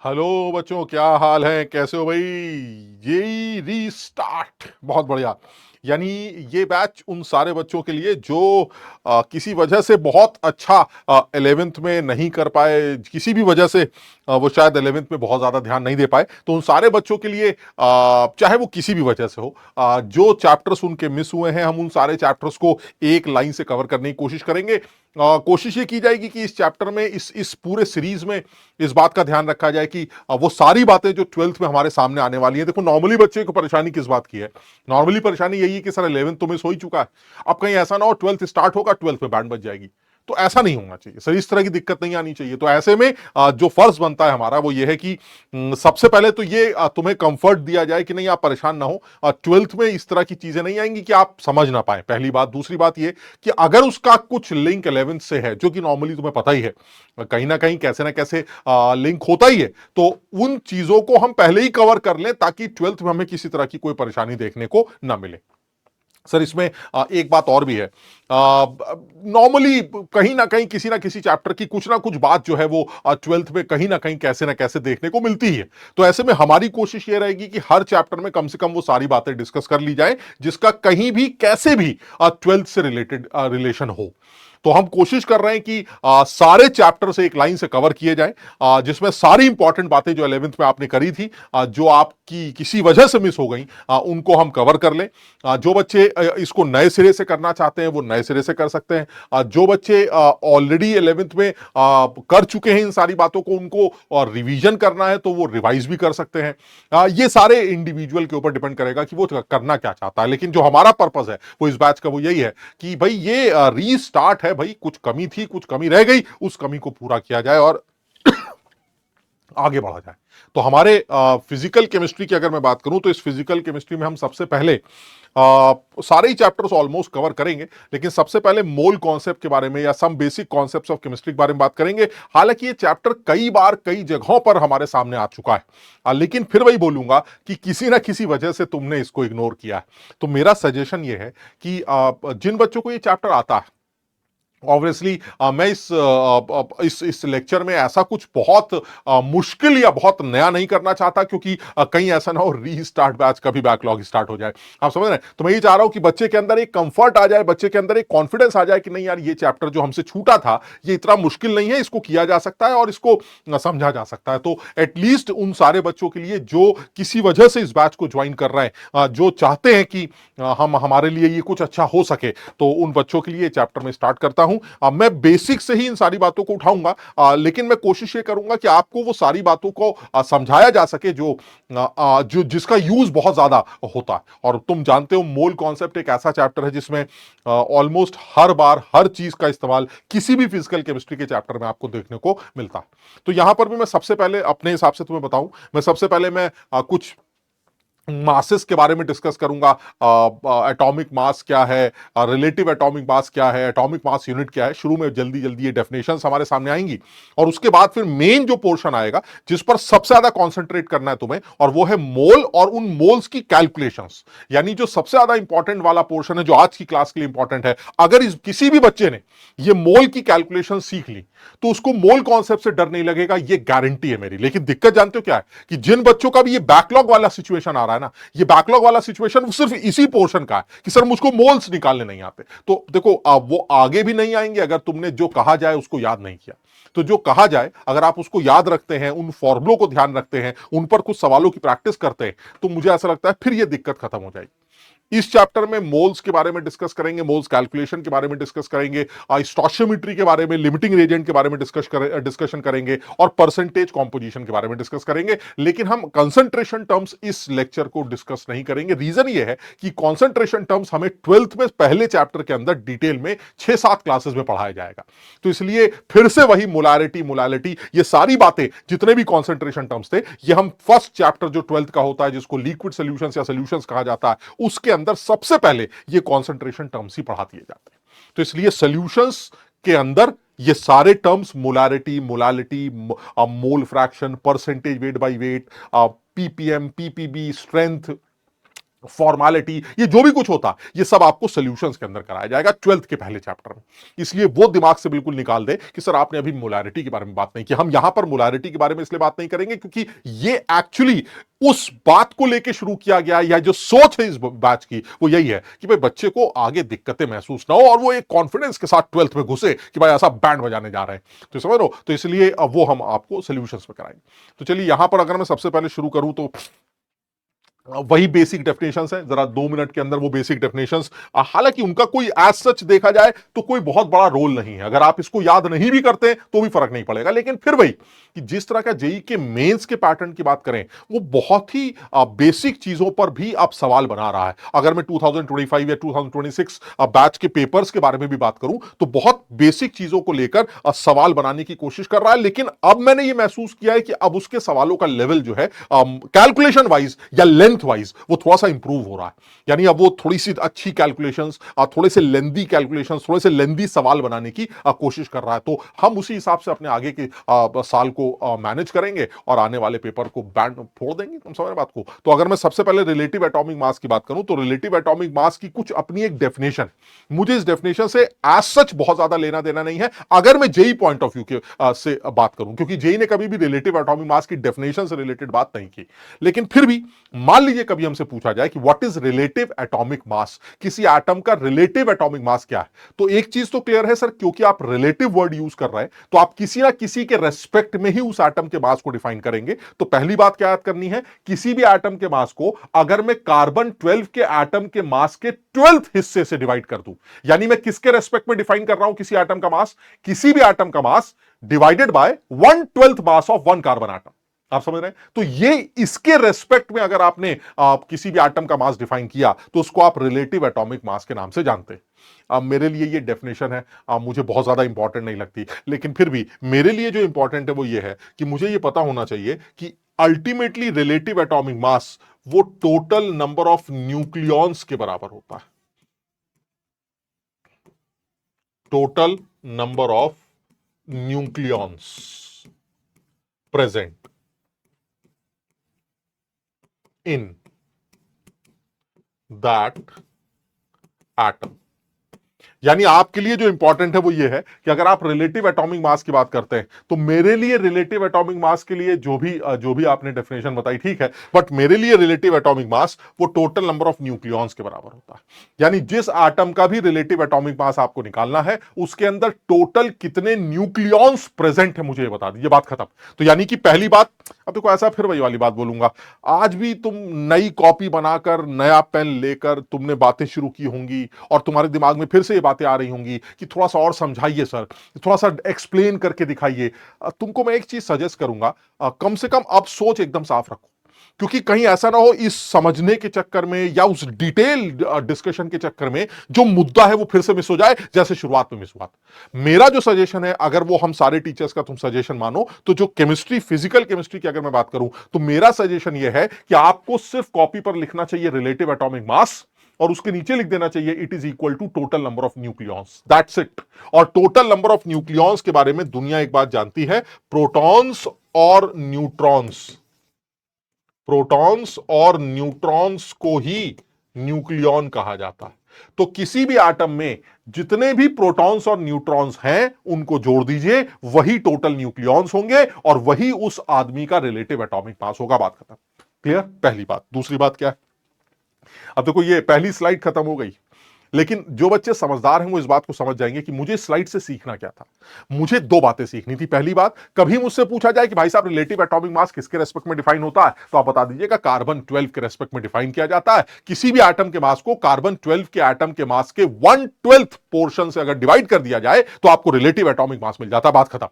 Hello बच्चों, क्या हाल है? कैसे हो भाई? यही रीस्टार्ट बहुत बढ़िया। यानी ये बैच उन सारे बच्चों के लिए जो किसी वजह से बहुत अच्छा 11th में नहीं कर पाए, किसी भी वजह से वो शायद 11th में बहुत ज्यादा ध्यान नहीं दे पाए, तो उन सारे बच्चों के लिए चाहे वो किसी भी वजह से हो, जो चैप्टर्स उनके मिस हुए हैं, हम उन सारे चैप्टर्स को एक लाइन से कवर करने की कोशिश करेंगे। कोशिश ये की जाएगी कि इस चैप्टर में, इस पूरे सीरीज में इस बात का ध्यान रखा जाए कि वो सारी बातें जो 12th में हमारे सामने आने वाली है। देखो, नॉर्मली बच्चे को परेशानी किस बात की है? नॉर्मली परेशानी यही है कि सर 11th तो मिस हो ही चुका है, अब कहीं ऐसा ना हो 12th स्टार्ट होगा 12th में बैंड बज जाएगी। तो ऐसा नहीं होना चाहिए सर, इस तरह की दिक्कत नहीं आनी चाहिए। तो ऐसे में जो फर्ज बनता है हमारा वो ये है कि सबसे पहले तो ये तुम्हें कंफर्ट दिया जाए कि नहीं, आप परेशान ना हो, 12th में इस तरह की चीजें नहीं आएंगी कि आप समझ ना पाए, पहली बात। दूसरी बात ये कि अगर उसका कुछ लिंक 11th से है, जो कि नॉर्मली तुम्हें पता ही है, कहीं ना कहीं कैसे ना कैसे लिंक होता ही है, तो उन चीजों को हम पहले ही कवर कर लें ताकि 12th में हमें किसी तरह की कोई परेशानी देखने को ना मिले। सर, इसमें एक बात और भी है। नॉर्मली कहीं ना कहीं किसी ना किसी चैप्टर की कुछ ना कुछ बात जो है वो 12th में कहीं ना कैसे देखने को मिलती ही है। तो ऐसे में हमारी कोशिश ये रहेगी कि हर चैप्टर में कम से कम वो सारी बातें डिस्कस कर ली जाए जिसका कहीं भी कैसे भी 12th से रिलेटेड रिलेशन हो। तो हम कोशिश कर रहे हैं कि सारे चैप्टर से एक लाइन से कवर किए जाएं, जिसमें सारी इंपॉर्टेंट बातें जो 11th में आपने करी थी, जो आपकी किसी वजह से मिस हो गई, उनको हम कवर कर लें। जो बच्चे इसको नए सिरे से करना चाहते हैं वो नए सिरे से कर सकते हैं। जो बच्चे ऑलरेडी 11th में कर चुके हैं इन सारी बातों को, उनको रिवीजन करना है तो वो रिवाइज भी कर सकते हैं। ये सारे इंडिविजुअल के ऊपर डिपेंड करेगा कि वो करना क्या चाहता है, लेकिन जो हमारा पर्पस है वो इस बैच का वो यही है कि भाई ये रीस्टार्ट है। भाई कुछ कमी थी, कुछ कमी रह गई, उस कमी को पूरा किया जाए और आगे बढ़ा जाए। तो हमारे फिजिकल केमिस्ट्री की अगर मैं बात करूं तो इस फिजिकल केमिस्ट्री में हम सबसे पहले सारे ही चैप्टर्स ऑलमोस्ट कवर करेंगे, लेकिन सबसे पहले मोल कॉन्सेप्ट के बारे में या some basic concepts of chemistry के बारे में बात करेंगे। हालांकि ये चैप्टर कई बार कई जगहों पर हमारे सामने आ चुका है, लेकिन फिर वही बोलूंगा कि किसी ना किसी वजह से तुमने इसको इग्नोर किया है। तो मेरा सजेशन ये है कि जिन बच्चों को ये चैप्टर आता है, ऑब्वियसली मैं इस लेक्चर में ऐसा कुछ बहुत मुश्किल या बहुत नया नहीं करना चाहता, क्योंकि कहीं ऐसा ना हो रीस्टार्ट बैच का भी बैकलॉग स्टार्ट हो जाए। आप समझ रहे हैं? तो मैं ये चाह रहा हूं कि बच्चे के अंदर एक कंफर्ट आ जाए, बच्चे के अंदर एक कॉन्फिडेंस आ जाए कि नहीं यार, ये चैप्टर जो हमसे छूटा था ये इतना मुश्किल नहीं है, इसको किया जा सकता है और इसको समझा जा सकता है। तो एटलीस्ट उन सारे बच्चों के लिए जो किसी वजह से इस बैच को ज्वाइन कर रहे हैं, जो चाहते हैं कि हम हमारे लिए ये कुछ अच्छा हो सके, तो उन बच्चों के लिए चैप्टर में स्टार्ट करता हूं। मैं बेसिक से ही इन सारी बातों को उठाऊंगा, लेकिन मैं कोशिश ये करूंगा कि आपको वो सारी बातों को समझाया जा सके जो जिसका यूज बहुत ज्यादा होता है। और तुम जानते हो, मोल कॉन्सेप्ट एक ऐसा चैप्टर है जिसमें ऑलमोस्ट हर बार हर चीज का इस्तेमाल किसी भी फिजिकल केमिस्ट्री के चैप्टर में आपको देखने को मिलता है। तो यहां पर भी मैं सबसे पहले अपने हिसाब से तुम्हें बताऊं, मैं सबसे पहले मैं कुछ मासेस के बारे में डिस्कस करूंगा। एटॉमिक मास क्या है, रिलेटिव एटॉमिक मास क्या है, एटॉमिक मास यूनिट क्या है। शुरू में जल्दी जल्दी ये डेफिनेशंस हमारे सामने आएंगी, और उसके बाद फिर मेन जो पोर्शन आएगा जिस पर सबसे ज्यादा कंसंट्रेट करना है तुम्हें, और वो है मोल और उन मोल्स की कैलकुलेशंस। यानी जो सबसे ज्यादा इंपॉर्टेंट वाला पोर्शन है जो आज की क्लास के लिए इंपॉर्टेंट है। अगर किसी भी बच्चे ने ये मोल की कैलकुलेशन सीख ली तो उसको मोल कॉन्सेप्ट से डर नहीं लगेगा, ये गारंटी है मेरी। लेकिन दिक्कत जानते हो क्या है? कि जिन बच्चों का भी ये बैकलॉग वाला सिचुएशन आ रहा है ना, ये बैकलॉग वाला सिचुएशन सिर्फ इसी पोर्शन का है कि सर मुझको मोल्स निकालने नहीं आते। तो देखो, वो आगे भी नहीं आएंगे अगर तुमने जो कहा जाए उसको याद नहीं किया। तो जो कहा जाए अगर आप उसको याद रखते हैं, उन फॉर्मुलों को ध्यान रखते हैं, उन पर कुछ सवालों की प्रैक्टिस करते हैं, तो मुझे ऐसा लगता है फिर ये दिक्कत खत्म हो जाएगी। इस चैप्टर में मोल्स के बारे में डिस्कस करेंगे, मोल्स कैलकुलेशन के बारे में डिस्कस करेंगे, स्टोशियोमेट्री के बारे में, लिमिटिंग रेजेंट के बारे में डिस्कशन करेंगे, और परसेंटेज कॉम्पोजिशन के बारे में डिस्कस करेंगे। लेकिन हम कंसंट्रेशन टर्म्स इस लेक्चर को डिस्कस नहीं करेंगे। रीजन ये है कि कंसंट्रेशन टर्म्स हमें 12th में पहले चैप्टर के अंदर डिटेल में 6-7 क्लासेस में पढ़ाया जाएगा। तो इसलिए फिर से वही मोलारिटी मोलालिटी, ये सारी बातें, जितने भी कंसंट्रेशन टर्म्स थे, ये हम फर्स्ट चैप्टर जो 12th का होता है जिसको लिक्विड सॉल्यूशंस या सॉल्यूशंस कहा जाता है, उसके अंदर सबसे पहले ये कंसंट्रेशन टर्म्स ही पढ़ा दिए जाते हैं। तो इसलिए सॉल्यूशंस के अंदर ये सारे terms, molarity molality, mole fraction, percentage weight by weight, ppm, PPB, strength, formality, ये जो भी कुछ होता, ये सब आपको सॉल्यूशंस के अंदर कराया जाएगा 12th के पहले चैप्टर में। इसलिए वो दिमाग से बिल्कुल निकाल दे कि सर आपने अभी मोलारिटी के बारे में बात नहीं की। हम यहां पर मोलारिटी के बारे में इसलिए बात नहीं करेंगे क्योंकि ये एक्चुअली उस बात को लेकर शुरू किया गया, या जो सोच है इस बैच की वो यही है कि भाई बच्चे को आगे दिक्कतें महसूस ना हो और वो एक कॉन्फिडेंस के साथ 12th में घुसे कि भाई ऐसा बैंड बजाने जा रहे हैं। तो समझ लो, तो इसलिए अब वो हम आपको सॉल्यूशंस में कराएंगे। तो चलिए यहां पर अगर मैं सबसे पहले शुरू करूं तो वही बेसिक डेफिनेशंस है, जरा 2 मिनट के अंदर वो बेसिक डेफिनेशंस, हालांकि उनका कोई एज सच देखा जाए तो कोई बहुत बड़ा रोल नहीं है। अगर आप इसको याद नहीं भी करते तो भी फर्क नहीं पड़ेगा, लेकिन फिर वही कि जिस तरह का जेई के मेंस के पैटर्न की बात करें, वो बहुत ही बेसिक चीजों पर भी अब सवाल बना रहा है। अगर मैं 2025 या 2026 बैच के पेपर्स के बारे में भी बात करूं तो बहुत बेसिक चीजों को लेकर सवाल बनाने की कोशिश कर रहा है। लेकिन अब मैंने ये महसूस किया है कि अब उसके सवालों का लेवल जो है कैलकुलेशन वाइज या लेंथ वाइज वो थोड़ा सा इंप्रूव हो रहा है। यानी अब वो थोड़ी सी अच्छी कैलकुलेशंस, थोड़े से लेंदी कैलकुलेशंस, थोड़े से लेंदी सवाल बनाने की कोशिश कर रहा है। तो हम उसी हिसाब से अपने आगे के साल को मैनेज करेंगे और आने वाले पेपर को बैंड फोड़ देंगे। तुम समझ रहे बात को? तो अगर मैं सबसे पहले रिलेटिव एटॉमिक मास की बात करूं तो रिलेटिव एटॉमिक मास की कुछ अपनी एक डेफिनेशन, मुझे इस डेफिनेशन से एज सच बहुत ज्यादा लेना देना नहीं है अगर मैं जेई पॉइंट ऑफ व्यू के से बात करूं, क्योंकि जेई ने कभी भी रिलेटिव एटॉमिक मास की डेफिनेशन से रिलेटेड बात नहीं की। लेकिन फिर भी मान लीजिए कभी हमसे पूछा जाए कि व्हाट इज रिलेटिव एटॉमिक मास, किसी एटम का रिलेटिव एटॉमिक मास क्या है, तो एक चीज तो क्लियर है सर, क्योंकि आप रिलेटिव वर्ड यूज कर रहे हैं तो आप किसी ना किसी के रेस्पेक्ट में ही उस एटम के मास को डिफाइन करेंगे। तो पहली बात क्या याद करनी है, किसी भी एटम के मास को अगर मैं कार्बन 12 के एटम के मास के 12th हिस्से से डिवाइड कर दूं, यानी मैं किसके रेस्पेक्ट में डिफाइन कर रहा हूं किसी एटम का मास, किसी भी एटम का mass divided by 1/12 mass of one carbon atom. आप समझ रहे हैं? तो ये इसके रेस्पेक्ट में अगर आपने किसी भी एटम का मास डिफाइन किया तो उसको आप रिलेटिव एटॉमिक मास के नाम से जानते हैं। मेरे लिए ये डेफिनेशन है, मुझे बहुत ज्यादा इंपॉर्टेंट नहीं लगती, लेकिन फिर भी मेरे लिए जो इंपॉर्टेंट है वो ये है कि मुझे ये पता होना चाहिए कि अल्टीमेटली रिलेटिव एटॉमिक मास वो टोटल नंबर ऑफ न्यूक्लियॉन्स के बराबर होता है। Total number of nucleons present in that atom। यानी आपके लिए जो इंपॉर्टेंट है वो ये है कि अगर आप रिलेटिव एटॉमिक मास की बात करते हैं तो मेरे लिए रिलेटिव एटॉमिक मास के लिए जो भी आपने डेफिनेशन बताई ठीक है, बट मेरे लिए रिलेटिव एटॉमिक मास वो टोटल नंबर ऑफ न्यूक्लियॉन्स के बराबर होता है। यानी जिस एटम का भी रिलेटिव एटॉमिक मास आपको निकालना है उसके अंदर टोटल कितने न्यूक्लियॉन्स प्रेजेंट है मुझे ये बता दीजिए, बात खत्म। तो यानी कि पहली बात, अब देखो ऐसा फिर वही वाली बात बोलूंगा, आज भी तुम नई कॉपी बनाकर नया पेन लेकर तुमने बातें शुरू की होंगी और तुम्हारे दिमाग में फिर से ये बातें आ रही होंगी कि थोड़ा सा और समझाइए सर, थोड़ा सा एक्सप्लेन करके दिखाइए। तुमको मैं एक चीज सजेस्ट करूंगा, कम से कम अब सोच एकदम साफ रखो, क्योंकि कहीं ऐसा ना हो इस समझने के चक्कर में या उस डिटेल डिस्कशन के चक्कर में जो मुद्दा है वो फिर से मिस हो जाए जैसे शुरुआत में मिस हुआ था। मेरा जो सजेशन है, अगर वो हम सारे टीचर्स का तुम सजेशन मानो, तो जो केमिस्ट्री, फिजिकल केमिस्ट्री की अगर मैं बात करूं तो मेरा सजेशन ये है कि आपको सिर्फ कॉपी पर लिखना चाहिए रिलेटिव एटॉमिक मास और उसके नीचे लिख देना चाहिए it is equal to total number of nucleons, that's it. और टोटल नंबर ऑफ न्यूक्लियॉन्स के बारे में दुनिया एक बात जानती है, प्रोटॉन्स और न्यूट्रॉन्स, प्रोटॉन्स और न्यूट्रॉन्स को ही न्यूक्लियॉन कहा जाता है। तो किसी भी एटम में जितने भी प्रोटॉन्स और न्यूट्रॉन्स हैं उनको जोड़ दीजिए, वही टोटल न्यूक्लियॉन्स होंगे और वही उस आदमी का रिलेटिव एटॉमिक मास होगा। बात खत्म, क्लियर? पहली बात। दूसरी बात क्या है, अब देखो ये पहली स्लाइड खत्म हो गई, लेकिन जो बच्चे समझदार हैं वो इस बात को समझ जाएंगे कि मुझे स्लाइड से सीखना क्या था। मुझे दो बातें सीखनी थी। पहली बात, कभी मुझसे पूछा जाए कि भाई साहब रिलेटिव एटॉमिक मास किसके रेस्पेक्ट में डिफाइन होता है, तो आप बता दीजिएगा कार्बन 12 के रेस्पेक्ट में डिफाइन किया जाता है। किसी भी एटम के मास को कार्बन 12 के एटम के मास के 1/12 पोर्शन से अगर डिवाइड कर दिया जाए तो आपको रिलेटिव एटॉमिक मास मिल जाता है। बात खत्म।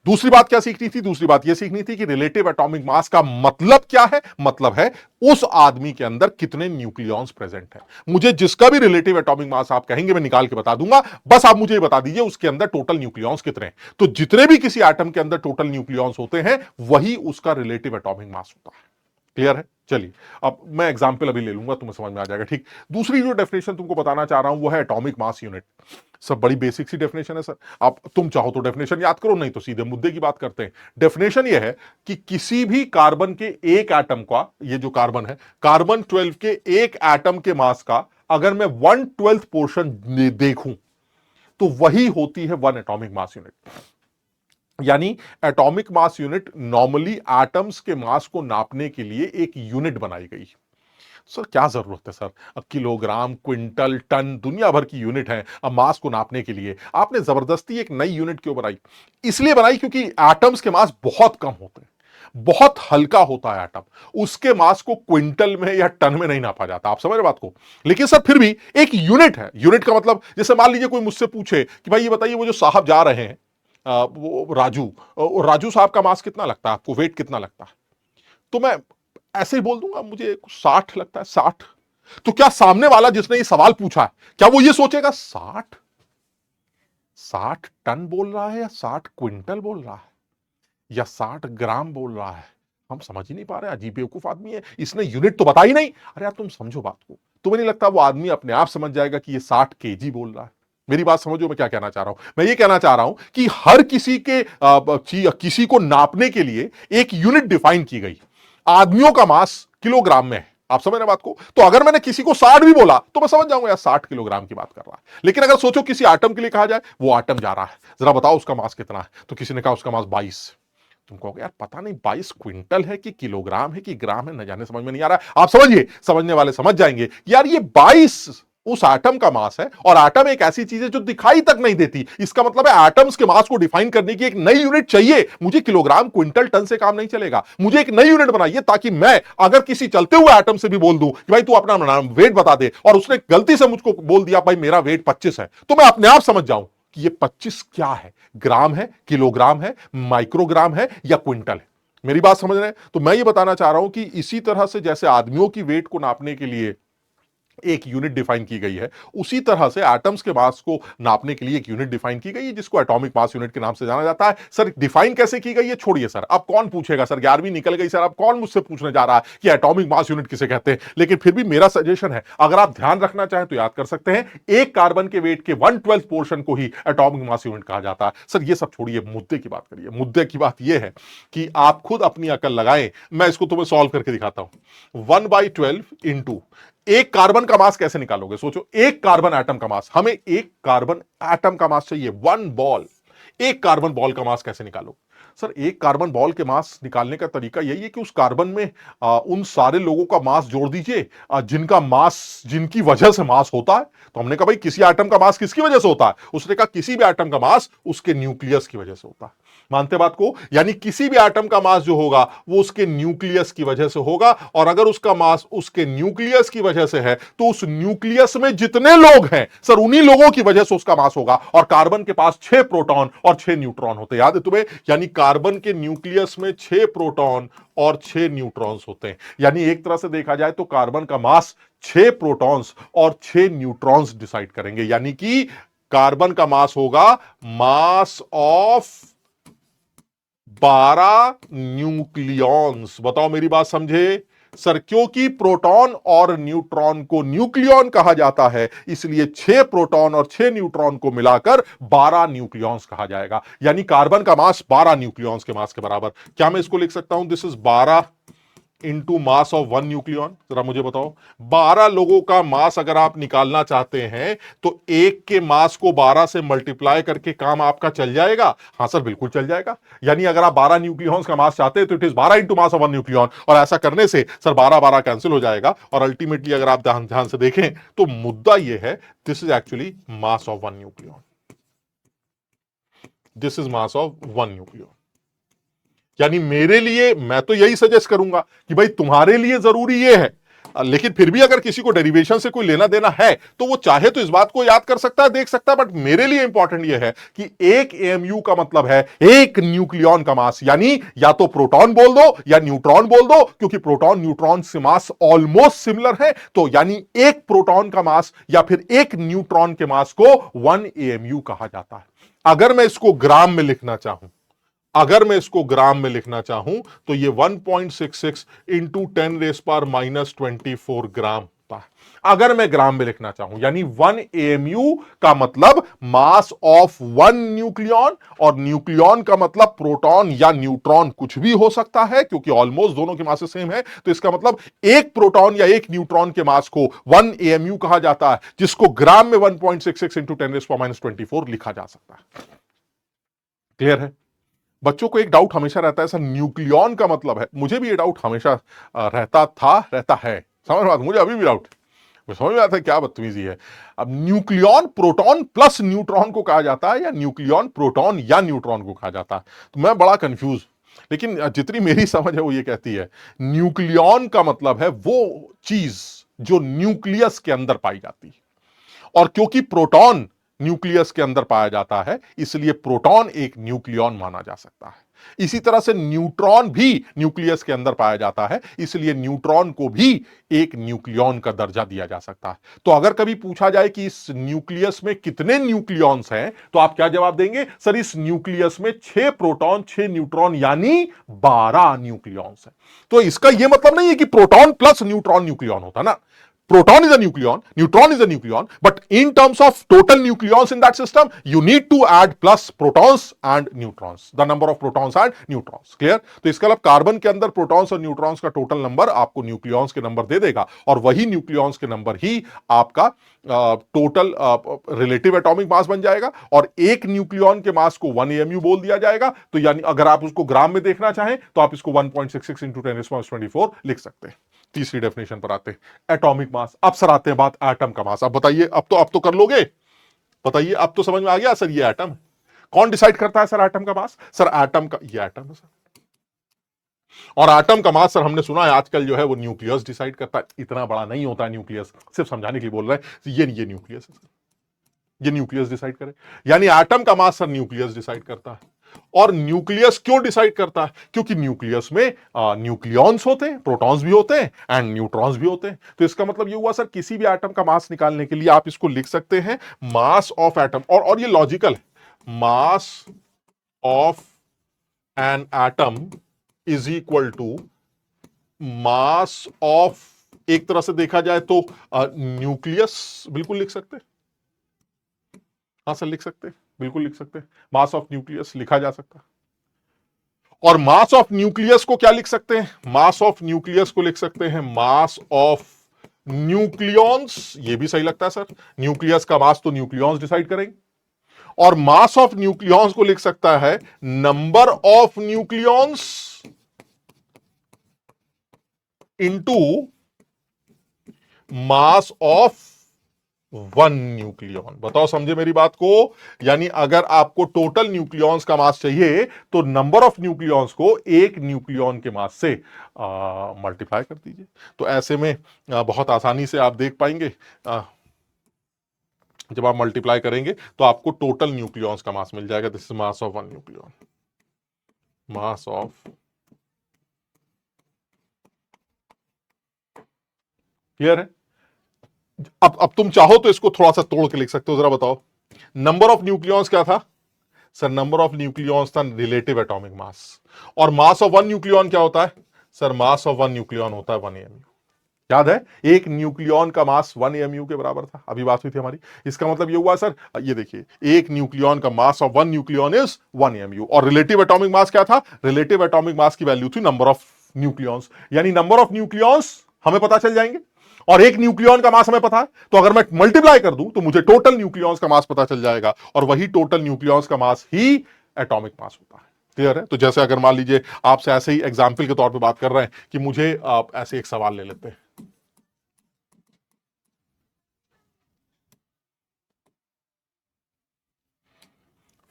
दूसरी बात क्या सीखनी थी? दूसरी बात यह सीखनी थी कि रिलेटिव एटॉमिक मास का मतलब क्या है। मतलब है उस आदमी के अंदर कितने न्यूक्लियॉन्स प्रेजेंट है। मुझे जिसका भी रिलेटिव एटॉमिक मास आप कहेंगे मैं निकाल के बता दूंगा, बस आप मुझे बता दीजिए उसके अंदर टोटल न्यूक्लियॉन्स कितने हैं। तो जितने भी किसी एटम के अंदर टोटल न्यूक्लियॉन्स होते हैं वही उसका रिलेटिव एटॉमिक मास होता है। क्लियर है? चलिए, अब मैं एग्जांपल अभी ले लूंगा, तुम्हें समझ में आ जाएगा। ठीक, दूसरी जो डेफिनेशन तुमको बताना चाह रहा हूं वो है एटॉमिक मास यूनिट। सब बड़ी बेसिक सी डेफिनेशन है सर। आप तुम चाहो तो डेफिनेशन याद करो, नहीं तो सीधे मुद्दे की बात करते हैं। डेफिनेशन ये है कि किसी भी कार्बन के एक एटम का, ये जो कार्बन है, कार्बन 12 के एक एटम के मास का अगर मैं 1/12 पोर्शन देखूं तो वही होती है 1 एटॉमिक मास यूनिट। यानी atomic mass unit normally atoms के मास को नापने के लिए एक यूनिट बनाई गई। सर क्या जरूरत है सर, अब किलोग्राम, क्विंटल, टन, दुनिया भर की यूनिट है अब मास को नापने के लिए, आपने जबरदस्ती एक नई यूनिट क्यों बनाई? इसलिए बनाई क्योंकि एटम्स के मास बहुत कम होते हैं, बहुत हल्का होता है एटम, उसके मास को क्विंटल में या टन में नहीं नापा जाता। आप समझ रहे बात को? लेकिन सर फिर भी एक यूनिट है। यूनिट का मतलब, जैसे मान लीजिए कोई मुझसे पूछे कि भाई ये बताइए वो जो साहब जा रहे हैं वो राजू, राजू साहब का मास कितना लगता है आपको, वेट कितना लगता है? तो मैं ऐसे ही बोल दूंगा मुझे 60 लगता है, 60। तो क्या सामने वाला जिसने ये सवाल पूछा है, क्या वो ये सोचेगा 60 60 टन बोल रहा है या 60 क्विंटल बोल रहा है या 60 ग्राम बोल रहा है? हम समझ ही नहीं पा रहे, अजीब बेवकूफ आदमी है, इसने यूनिट तो बता ही नहीं। अरे यार तुम समझो बात को, तुम्हें नहीं लगता वो आदमी अपने आप समझ जाएगा कि ये 60 केजी बोल रहा है? मेरी बात समझो मैं क्या कहना चाह रहा हूं। मैं ये कहना चाह रहा हूं कि हर किसी के किसी को नापने के लिए एक यूनिट डिफाइन की गई। आदमियों का मास किलोग्राम में है, आप समझ रहे बात को? तो अगर मैंने किसी को 60 भी बोला तो मैं समझ जाऊंगा यार 60 किलोग्राम की बात कर रहा है। लेकिन अगर सोचो किसी आटम के लिए कहा जाए, वो आटम जा रहा है, जरा बताओ उसका मास कितना है, तो किसी ने कहा उसका मास 22। तुम कहोगे यार पता नहीं 22 क्विंटल है कि किलोग्राम है कि ग्राम है, न जाने, समझ में नहीं आ रहा है। आप समझिए, समझने वाले समझ जाएंगे यार ये 22 उस एटम का मास है, और एटम एक ऐसी चीज है जो दिखाई तक नहीं देती। इसका मतलब है एटम्स के मास को डिफाइन करने की एक नई यूनिट चाहिए। मुझे किलोग्राम, क्विंटल, टन से काम नहीं चलेगा, मुझे एक नई यूनिट बनाइए ताकि मैं अगर किसी चलते हुए एटम से भी बोल दूं कि भाई तू अपना वेट बता दे, और उसने गलती से मुझको बोल दिया भाई मेरा वेट 25 है, तो मैं अपने आप समझ जाऊं कि ये 25 क्या है, ग्राम है, किलोग्राम है, माइक्रोग्राम है या क्विंटल है। मेरी बात समझ रहे हैं? तो मैं ये बताना चाह रहा हूं कि इसी तरह से जैसे आदमियों की वेट को नापने के लिए एक यूनिट डिफाइन की गई है, उसी तरह से एटम्स के मास को नापने के लिए एक यूनिट डिफाइन की गई है जिसको एटॉमिक मास यूनिट के नाम से जाना जाता है। सर डिफाइन कैसे की गई है छोड़िए सर, अब कौन पूछेगा सर, 11वीं निकल गई सर, अब कौन मुझसे पूछने जा रहा है कि एटॉमिक मास यूनिट किसे कहते हैं। लेकिन फिर भी मेरा सजेशन है, अगर आप ध्यान रखना चाहें तो याद कर सकते हैं, एक कार्बन के वेट के 1/12 पोर्शन को ही एटॉमिक मास यूनिट कहा जाता है। सर ये सब छोड़िए, मुद्दे की बात करिए। मुद्दे की बात यह है कि आप खुद अपनी अकल लगाएं, मैं इसको तुम्हें सॉल्व करके दिखाता हूं। 1/12 इंटू एक कार्बन का मास कैसे निकालोगे? सोचो, एक कार्बन एटम का मास, हमें एक कार्बन एटम का मास चाहिए, 1 बॉल, एक कार्बन बॉल का मास कैसे निकालो? सर एक कार्बन बॉल के मास निकालने का तरीका यही है कि उस कार्बन में उन सारे लोगों का मास जोड़ दीजिए जिनका मास, जिनकी वजह से मास होता है। तो हमने कहा भाई किसी एटम का मास किसकी वजह से होता है? उसने कहा किसी भी एटम का मास उसके न्यूक्लियस की वजह से होता है। मानते बात को? यानी किसी भी एटम का मास जो होगा वो उसके न्यूक्लियस की वजह से होगा, और अगर उसका मास उसके न्यूक्लियस की वजह से है तो उस न्यूक्लियस में जितने लोग हैं सर उन्हीं लोगों की वजह से उसका मास होगा। और कार्बन के पास 6 प्रोटॉन और 6 न्यूट्रॉन होते हैं, याद है तुम्हें? यानी कार्बन के न्यूक्लियस में 6 प्रोटॉन और 6 न्यूट्रॉन्स होते हैं। यानी एक तरह से देखा जाए तो कार्बन का मास 6 प्रोटॉन्स और 6 न्यूट्रॉन्स डिसाइड करेंगे। यानी कि कार्बन का मास होगा मास ऑफ 12 न्यूक्लियॉन्स। बताओ मेरी बात समझे? सर क्योंकि प्रोटॉन और न्यूट्रॉन को न्यूक्लियॉन कहा जाता है, इसलिए 6 प्रोटॉन और 6 न्यूट्रॉन को मिलाकर 12 न्यूक्लियॉन्स कहा जाएगा। यानी कार्बन का मास 12 न्यूक्लियॉन्स के मास के बराबर। क्या मैं इसको लिख सकता हूं, this is 12 into mass of 1 nucleon? जरा मुझे बताओ, 12 लोगों का मास अगर आप निकालना चाहते हैं तो एक के मास को 12 से मल्टीप्लाई करके काम आपका चल जाएगा? हां सर बिल्कुल चल जाएगा। यानी अगर आप 12 न्यूक्लियॉन्स का मास चाहते हैं तो it is 12 into mass of 1 nucleon, और ऐसा करने से सर 12 कैंसिल हो जाएगा, और अल्टीमेटली अगर आप ध्यान से देखें तो मुद्दा यह है, this is actually mass of 1 nucleon, this is mass of 1 nucleon. यानी मेरे लिए, मैं तो यही सजेस्ट करूंगा कि भाई तुम्हारे लिए जरूरी ये है, लेकिन फिर भी अगर किसी को डेरिवेशन से कोई लेना देना है तो वो चाहे तो इस बात को याद कर सकता है, देख सकता है। बट मेरे लिए इंपॉर्टेंट ये है कि एक एएमयू का मतलब है एक न्यूक्लियॉन का मास, यानी या तो प्रोटॉन बोल दो या न्यूट्रॉन बोल दो, क्योंकि प्रोटॉन न्यूट्रॉन से मास ऑलमोस्ट सिमिलर है। तो यानी एक प्रोटॉन का मास या फिर एक न्यूट्रॉन के मास को 1 एएमयू कहा जाता है। अगर मैं इसको ग्राम में लिखना चाहूं अगर मैं इसको ग्राम में लिखना चाहूं तो ये 1.66 इंटू 10⁻24 ग्राम होता है। अगर मैं ग्राम में लिखना चाहूं यानी 1 AMU का मतलब मास ऑफ 1 न्यूक्लियन, और न्यूक्लियन का मतलब प्रोटॉन या न्यूट्रॉन कुछ भी हो सकता है, क्योंकि ऑलमोस्ट दोनों के मास सेम है। तो इसका मतलब एक प्रोटॉन या एक न्यूट्रॉन के मास को 1 AMU कहा जाता है, जिसको ग्राम में 1.66 इंटू 10⁻24 लिखा जा सकता है। क्लियर है? बच्चों को एक डाउट हमेशा रहता है, सर न्यूक्लियन का मतलब है, मुझे भी ये डाउट हमेशा रहता था, रहता है, समझ बात, मुझे अभी भी डाउट, समझ में आता है क्या बदतमीजी है। अब न्यूक्लियन प्रोटॉन प्लस न्यूट्रॉन को कहा जाता है या न्यूक्लियन प्रोटॉन या न्यूट्रॉन को कहा जाता है, तो मैं बड़ा कंफ्यूज। लेकिन जितनी मेरी समझ है वो ये कहती है न्यूक्लियन का मतलब है वो चीज जो न्यूक्लियस के अंदर पाई जाती है, और क्योंकि प्रोटॉन न्यूक्लियस के अंदर पाया जाता है इसलिए प्रोटॉन एक न्यूक्लियन माना जा सकता है। इसी तरह से न्यूट्रॉन भी न्यूक्लियस के अंदर पाया जाता है, इसलिए न्यूट्रॉन को भी एक न्यूक्लियन का दर्जा दिया जा सकता है। तो अगर कभी पूछा जाए कि इस न्यूक्लियस में कितने न्यूक्लियॉन्स हैं, तो आप क्या जवाब देंगे? सर इस न्यूक्लियस में 6 प्रोटॉन 6 न्यूट्रॉन यानी 12 न्यूक्लियॉन्स हैं। तो इसका यह मतलब नहीं है कि प्रोटॉन प्लस न्यूट्रॉन न्यूक्लियॉन होता ना। Proton is a nucleon, neutron is a nucleon, but in terms of total nucleons in that system, you need to add plus protons and neutrons, the number of protons and neutrons. Clear? तो इसका मतलब carbon के अंदर protons और neutrons का total number आपको nucleons के number दे देगा, और वही न्यूक्लियॉन्स के नंबर ही आपका टोटल रिलेटिव एटॉमिक मास बन जाएगा, और एक न्यूक्लियॉन के मास को 1 AMU बोल दिया जाएगा। तो यानी अगर आप उसको ग्राम में देखना चाहें तो आप इसको 1.66 इंटू 10⁻24 लिख सकते हैं। तीसरी डेफिनेशन पर आते हैं, एटॉमिक मास। अब सर आते हैं बात एटम का मास। अब बताइए, अब तो कर लोगे, बताइए, अब तो समझ में आ गया सर ये एटम है। कौन डिसाइड करता है सर एटम का मास? सर एटम का, ये एटम है सर, और एटम का मास सर हमने सुना है आजकल जो है वो न्यूक्लियस डिसाइड करता है। इतना बड़ा नहीं होता है न्यूक्लियस, सिर्फ समझाने के लिए बोल रहे हैं, ये न्यूक्लियस है सर, ये न्यूक्लियस डिसाइड करे, यानी एटम का मास सर न्यूक्लियस डिसाइड करता है। और न्यूक्लियस क्यों डिसाइड करता है? क्योंकि न्यूक्लियस में न्यूक्लियॉन्स होते हैं, प्रोटॉन्स भी होते हैं एंड न्यूट्रॉन्स भी होते हैं। तो इसका मतलब ये हुआ सर किसी भी एटम का मास निकालने के लिए आप इसको लिख सकते हैं मास ऑफ एटम, और ये लॉजिकल है, mass of an atom is equal to mass of, एक तरह से देखा जाए तो न्यूक्लियस, बिल्कुल लिख सकते हैं, हाँ सर लिख सकते हैं, बिल्कुल लिख सकते हैं, मास ऑफ न्यूक्लियस लिखा जा सकता है। और मास ऑफ न्यूक्लियस को क्या लिख सकते हैं? मास ऑफ न्यूक्लियस को लिख सकते हैं मास ऑफ न्यूक्लियॉन्स, ये भी सही लगता है सर, न्यूक्लियस का मास तो न्यूक्लियॉन्स डिसाइड करेंगे। और मास ऑफ न्यूक्लियॉन्स को लिख सकता है number of nucleons into mass of 1 nucleon. बताओ समझे मेरी बात को? यानी अगर आपको टोटल न्यूक्लियॉन्स का मास चाहिए तो नंबर ऑफ न्यूक्लियॉन्स को एक न्यूक्लियन के मास से मल्टीप्लाई कर दीजिए। तो ऐसे में बहुत आसानी से आप देख पाएंगे, जब आप मल्टीप्लाई करेंगे तो आपको टोटल न्यूक्लियॉन्स का मास मिल जाएगा। This is mass of 1 nucleon, mass of, clear है? अब तुम चाहो तो इसको थोड़ा सा तोड़ के लिख सकते हो, जरा बताओ नंबर ऑफ न्यूक्लियॉन्स क्या था? सर नंबर ऑफ न्यूक्लियॉन्स था रिलेटिव एटॉमिक मास, और मास ऑफ 1 न्यूक्लियन क्या होता है? सर मास ऑफ 1 न्यूक्लियन होता है 1 AMU। याद है एक न्यूक्लियन का मास 1 AMU के बराबर था, अभी बात हुई थी हमारी। इसका मतलब ये हुआ सर, ये देखिए एक न्यूक्लियन का mass of 1 nucleon is 1 AMU, और रिलेटिव एटॉमिक मास क्या था? रिलेटिव एटॉमिक मास की वैल्यू थी नंबर ऑफ न्यूक्लियॉन्स, यानी नंबर ऑफ न्यूक्लियॉन्स हमें पता चल जाएंगे, और एक न्यूक्लियन का मास हमें पता है, तो अगर मैं मल्टीप्लाई कर दूं तो मुझे टोटल न्यूक्लियॉन्स का मास पता चल जाएगा, और वही टोटल न्यूक्लियॉन्स का मास ही एटॉमिक मास होता है। क्लियर है? तो जैसे अगर मान लीजिए आपसे ऐसे ही एग्जाम्पल के तौर पे बात कर रहे हैं कि मुझे आप ऐसे एक सवाल ले लेते हैं,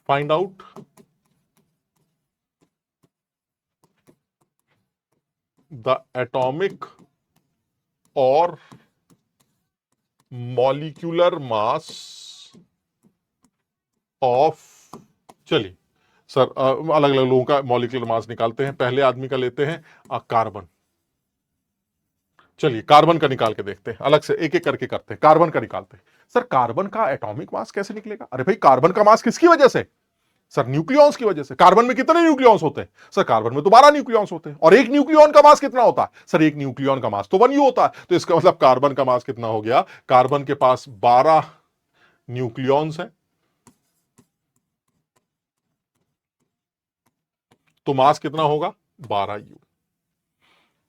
फाइंड आउट द एटॉमिक और मॉलिक्यूलर मास ऑफ, चलिए सर अलग अलग लोगों का मॉलिक्यूलर मास निकालते हैं। पहले आदमी का लेते हैं कार्बन, चलिए कार्बन का निकाल के देखते हैं, अलग से एक एक करके करते हैं, कार्बन का निकालते हैं। सर कार्बन का एटॉमिक मास कैसे निकलेगा? अरे भाई कार्बन का मास किसकी वजह से? सर न्यूक्लियॉन्स की वजह से। कार्बन में कितने न्यूक्लियॉन्स होते हैं? सर कार्बन में तो 12 न्यूक्लियॉन्स होते हैं। और एक न्यूक्लियॉन का मास कितना होता है? सर एक न्यूक्लियॉन का मास तो 1U होता है। तो इसका मतलब कार्बन का मास कितना हो गया? कार्बन के पास 12 न्यूक्लियॉन्स हैं, तो मास कितना होगा? 12U।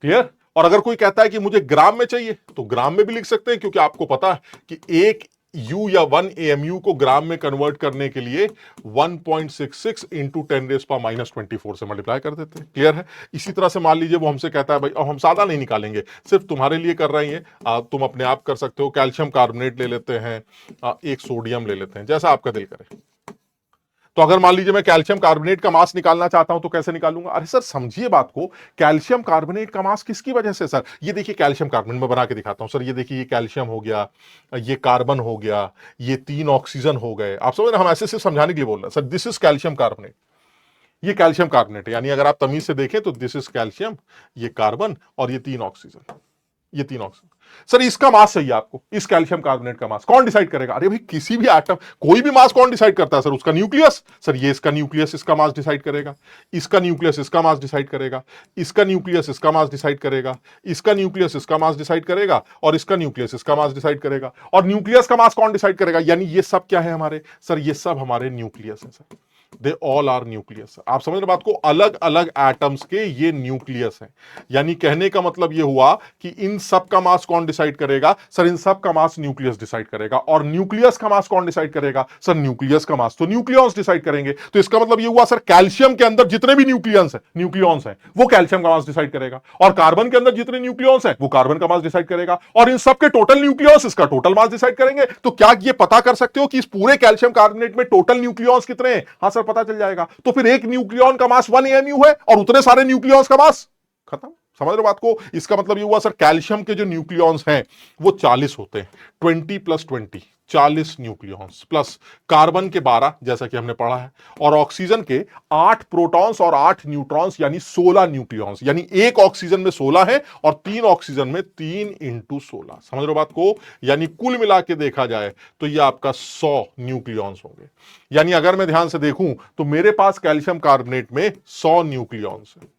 क्लियर? और अगर कोई कहता है कि मुझे ग्राम में चाहिए, तो ग्राम में भी लिख सकते हैं, क्योंकि आपको पता है कि एक यू या 1 AMU को ग्राम में कन्वर्ट करने के लिए 1.66 इंटू 10⁻24 से मल्टीप्लाई कर देते हैं। क्लियर है? इसी तरह से मान लीजिए वो हमसे कहता है भाई, अब हम सादा नहीं निकालेंगे, सिर्फ तुम्हारे लिए कर रहे हैं, तुम अपने आप कर सकते हो। कैल्शियम कार्बोनेट ले लेते हैं, एक सोडियम ले लेते हैं, जैसा आपका दिल करे। तो अगर मान लीजिए मैं कैल्शियम कार्बोनेट का मास निकालना चाहता हूं, तो कैसे निकालूंगा? अरे सर समझिए बात को, कैल्शियम कार्बोनेट का मास किसकी वजह से? सर ये देखिए कैल्शियम कार्बोनेट में बना के दिखाता हूं। सर ये देखिए, ये कैल्शियम हो गया, ये कार्बन हो गया, ये 3 ऑक्सीजन हो गए। आप समझ रहे हैं? हम ऐसे सिर्फ समझाने के लिए बोल रहे हैं। Sir this is calcium carbonate, ये कैल्शियम कार्बोनेट है। यानी अगर आप तमीज से देखें तो दिस इज कैल्शियम, ये कार्बन, और ये 3 ऑक्सीजन, ये 3 ऑक्सीजन। सर इसका मास चाहिए आपको, इस कैल्शियम कार्बोनेट का मास कौन डिसाइड करेगा? अरे भाई किसी भी एटम, कोई भी मास कौन डिसाइड करता है? सर उसका न्यूक्लियस। सर ये इसका न्यूक्लियस इसका मास डिसाइड करेगा, इसका न्यूक्लियस इसका मास डिसाइड करेगा, इसका न्यूक्लियस इसका मास डिसाइड करेगा, इसका न्यूक्लियस इसका मास डिसाइड करेगा, और इसका न्यूक्लियस इसका मास डिसाइड करेगा। और न्यूक्लियस का मास कौन डिसाइड करेगा? यानी ये सब क्या है हमारे? सर ये सब हमारे न्यूक्लियस है sir, they all are nucleus. आप समझ रहे बात को? अलग अलग एटम्स के ये न्यूक्लियस हैं। यानी कहने का मतलब ये हुआ कि इन सब का मास कौन डिसाइड करेगा? सर इन सब का मास न्यूक्लियस डिसाइड करेगा। और न्यूक्लियस का मास कौन डिसाइड करेगा? सर न्यूक्लियस का मास तो न्यूक्लियॉन्स डिसाइड करेंगे। तो इसका मतलब ये हुआ सर, कैल्शियम के अंदर जितने भी न्यूक्लियॉन्स हैं वो कैल्शियम का मास डिसाइड करेगा, और कार्बन के अंदर जितने न्यूक्लियॉन्स हैं वो कार्बन का मास डिसाइड करेगा, और इन सब के टोटल न्यूक्लियॉन्स इसका टोटल मास डिसाइड करेंगे। तो क्या ये पता कर सकते हो कि इस पूरे कैल्शियम कार्बोनेट में टोटल न्यूक्लियॉन्स कितने हैं? हाँ सर पता चल जाएगा। तो फिर एक न्यूक्लियॉन का मास 1 AMU है, और उतने सारे न्यूक्लियॉन्स का मास खत्म। समझ रहे बात को? इसका मतलब ये हुआ सर, कैल्शियम के जो न्यूक्लियॉन्स हैं वो 40 होते हैं, 20 + 20 40 न्यूक्लियॉन्स, प्लस कार्बन के 12 जैसा कि हमने पढ़ा है, और ऑक्सीजन के 8 प्रोटॉन्स और 8 न्यूट्रॉन्स, यानी 16 न्यूक्लियॉन्स। यानी एक ऑक्सीजन में 16 है, और 3 ऑक्सीजन में 3 × 16। समझ रहे बात को? यानी कुल मिला के देखा जाए तो ये आपका 100 न्यूक्लियॉन्स होंगे। यानी अगर मैं ध्यान से देखूं तो मेरे पास कैल्शियम कार्बोनेट में 100 न्यूक्लियॉन्स है।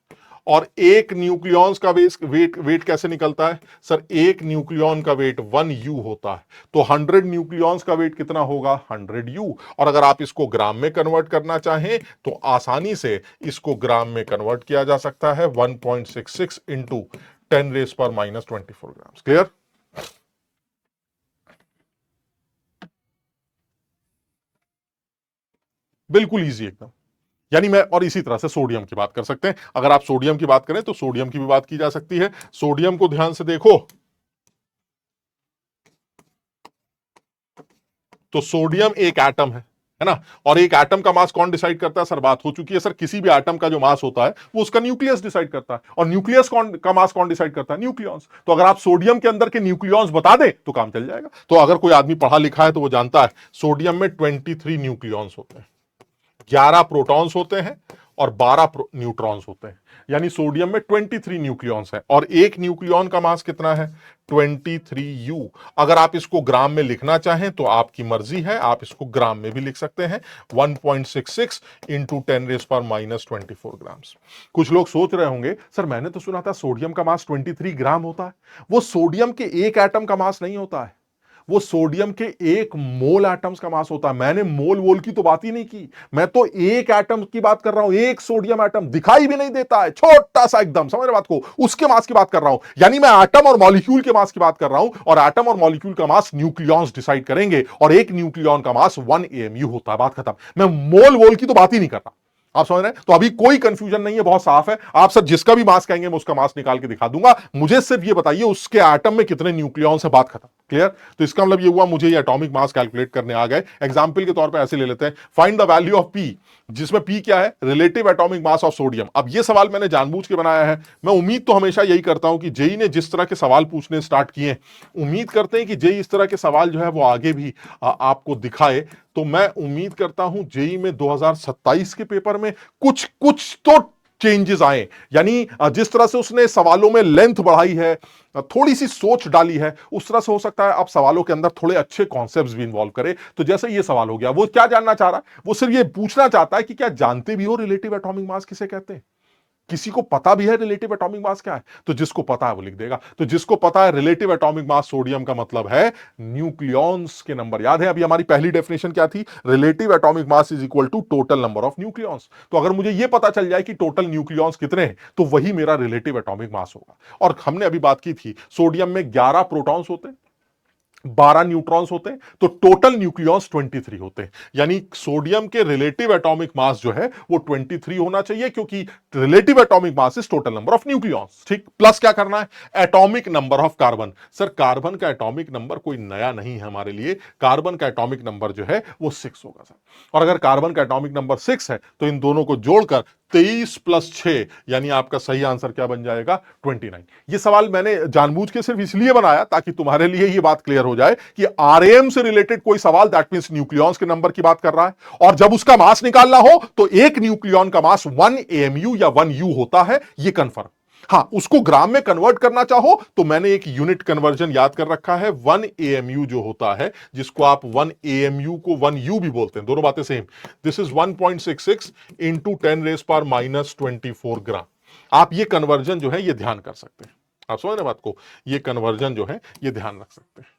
और एक न्यूक्लियॉन्स का वेट कैसे निकलता है? सर एक न्यूक्लियॉन का वेट 1U होता है। तो 100 न्यूक्लियॉन्स का वेट कितना होगा? 100U। और अगर आप इसको ग्राम में कन्वर्ट करना चाहें तो आसानी से इसको ग्राम में कन्वर्ट किया जा सकता है, 1.66 इंटू 10⁻24 ग्राम। क्लियर? बिल्कुल इजी एकदम। यानी मैं, और इसी तरह से सोडियम की बात कर सकते हैं। अगर आप सोडियम की बात करें तो सोडियम की भी बात की जा सकती है। सोडियम को ध्यान से देखो तो सोडियम एक एटम है ना? और एक एटम का मास कौन डिसाइड करता है? सर बात हो चुकी है सर, किसी भी एटम का जो मास होता है वो उसका न्यूक्लियस डिसाइड करता है। और न्यूक्लियस का मास कौन डिसाइड करता है? न्यूक्लियॉन्स। तो अगर आप सोडियम के अंदर के न्यूक्लियॉन्स बता दें तो काम चल जाएगा। तो अगर कोई आदमी पढ़ा लिखा है तो वो जानता है सोडियम में 23 न्यूक्लियॉन्स होते हैं, 11 प्रोटॉन्स होते हैं और 12 न्यूट्रॉन्स होते हैं। यानी सोडियम में 23 न्यूक्लियॉन्स हैं, और एक न्यूक्लियॉन का मास कितना है? 23U। अगर आप इसको ग्राम में लिखना चाहें तो आपकी मर्जी है, आप इसको ग्राम में भी लिख सकते हैं, 1.66 इंटू 10⁻24 ग्राम। कुछ लोग सोच रहे होंगे सर मैंने तो सुना था सोडियम का मास 23 ग्राम होता है। वो सोडियम के एक एटम का मास नहीं होता है, वो सोडियम के 1 मोल एटम्स का मास होता है। मैंने मोल वोल की तो बात ही नहीं की, मैं तो एक एटम की बात कर रहा हूं। एक सोडियम एटम दिखाई भी नहीं देता है, छोटा सा एकदम, समझ रहे बात को? उसके मास की बात कर रहा हूं। यानी मैं एटम और मॉलिक्यूल के मास की बात कर रहा हूं, और एटम और मॉलिक्यूल का मास न्यूक्लियॉन्स डिसाइड करेंगे, और एक न्यूक्लियॉन का मास 1 AMU होता है। बात खत्म। मैं मोल वोल की तो बात ही नहीं कर रहा। आप समझ रहे हैं? तो अभी कोई कंफ्यूजन नहीं है, बहुत साफ है। आप सर जिसका भी मास कहेंगे मैं उसका मास निकाल के दिखा दूंगा, मुझे सिर्फ ये बताइए उसके एटम में कितने न्यूक्लियॉन्स है, बात खत्म। क्लियर? तो इसका मतलब ये हुआ मुझे ये एटॉमिक मास कैलकुलेट करने आ गए। एग्जांपल के तौर पे ऐसे ले लेते हैं, find the value of P, जिसमें पी क्या है? Relative atomic mass of sodium. अब ये सवाल मैंने जानबूझ के बनाया है। मैं उम्मीद तो हमेशा यही करता हूं कि जेई ने जिस तरह के सवाल पूछने स्टार्ट किए, उम्मीद करते हैं कि जेई इस तरह के सवाल जो है वो आगे भी आपको दिखाए। तो मैं उम्मीद करता हूं जेई में 2027 के पेपर में कुछ कुछ तो चेंजेस आए, यानी जिस तरह से उसने सवालों में लेंथ बढ़ाई है, थोड़ी सी सोच डाली है, उस तरह से हो सकता है आप सवालों के अंदर थोड़े अच्छे कॉन्सेप्ट्स भी इन्वॉल्व करें। तो जैसे ये सवाल हो गया, वो क्या जानना चाह रहा है? वो सिर्फ ये पूछना चाहता है कि क्या जानते भी हो रिलेटिव एटॉमिक मास किसे कहते हैं? किसी को पता भी है रिलेटिव एटॉमिक मास क्या है? तो जिसको पता है वो लिख देगा। तो जिसको पता है रिलेटिव एटॉमिक मास सोडियम का मतलब है न्यूक्लियॉन्स के नंबर। याद है अभी हमारी पहली डेफिनेशन क्या थी? Relative atomic mass is equal to total number of nucleons. तो अगर मुझे यह पता चल जाए कि टोटल न्यूक्लियॉन्स कितने हैं, तो वही मेरा रिलेटिव एटॉमिक मास होगा। और हमने अभी बात की थी सोडियम में 11 प्रोटॉन्स होते हैं, 12 न्यूट्रॉन्स होते हैं, तो टोटल न्यूक्लियॉन्स 23 होते हैं। यानी सोडियम के रिलेटिव एटॉमिक मास जो है वो 23 होना चाहिए, क्योंकि relative atomic mass is total number of nucleons. ठीक, प्लस क्या करना है? Atomic number of carbon. Sir carbon का एटॉमिक नंबर कोई नया नहीं है हमारे लिए, कार्बन का एटॉमिक नंबर जो है वो 6 होगा सर। और अगर कार्बन का एटॉमिक नंबर 6 है तो इन दोनों को जोड़कर 23 प्लस 6, यानी आपका सही आंसर क्या बन जाएगा? 29। ये सवाल मैंने जानबूझ के सिर्फ इसलिए बनाया ताकि तुम्हारे लिए ये बात क्लियर हो जाए कि आरएम से रिलेटेड कोई सवाल, दैट मींस न्यूक्लियॉन्स के नंबर की बात कर रहा है, और जब उसका मास निकालना हो तो एक न्यूक्लियॉन का मास 1 एएमयू या 1 यू होता है, ये कंफर्म। हां, उसको ग्राम में कन्वर्ट करना चाहो तो मैंने एक यूनिट कन्वर्जन याद कर रखा है, 1 एएमयू जो होता है, जिसको आप 1 एएमयू को 1 यू भी बोलते हैं, दोनों बातें सेम। दिस इज 1.66 इंटू 10⁻24 ग्राम। आप ये कन्वर्जन जो है ये ध्यान कर सकते हैं। आप समझ रहे बात को? ये कन्वर्जन जो है ये ध्यान रख सकते हैं।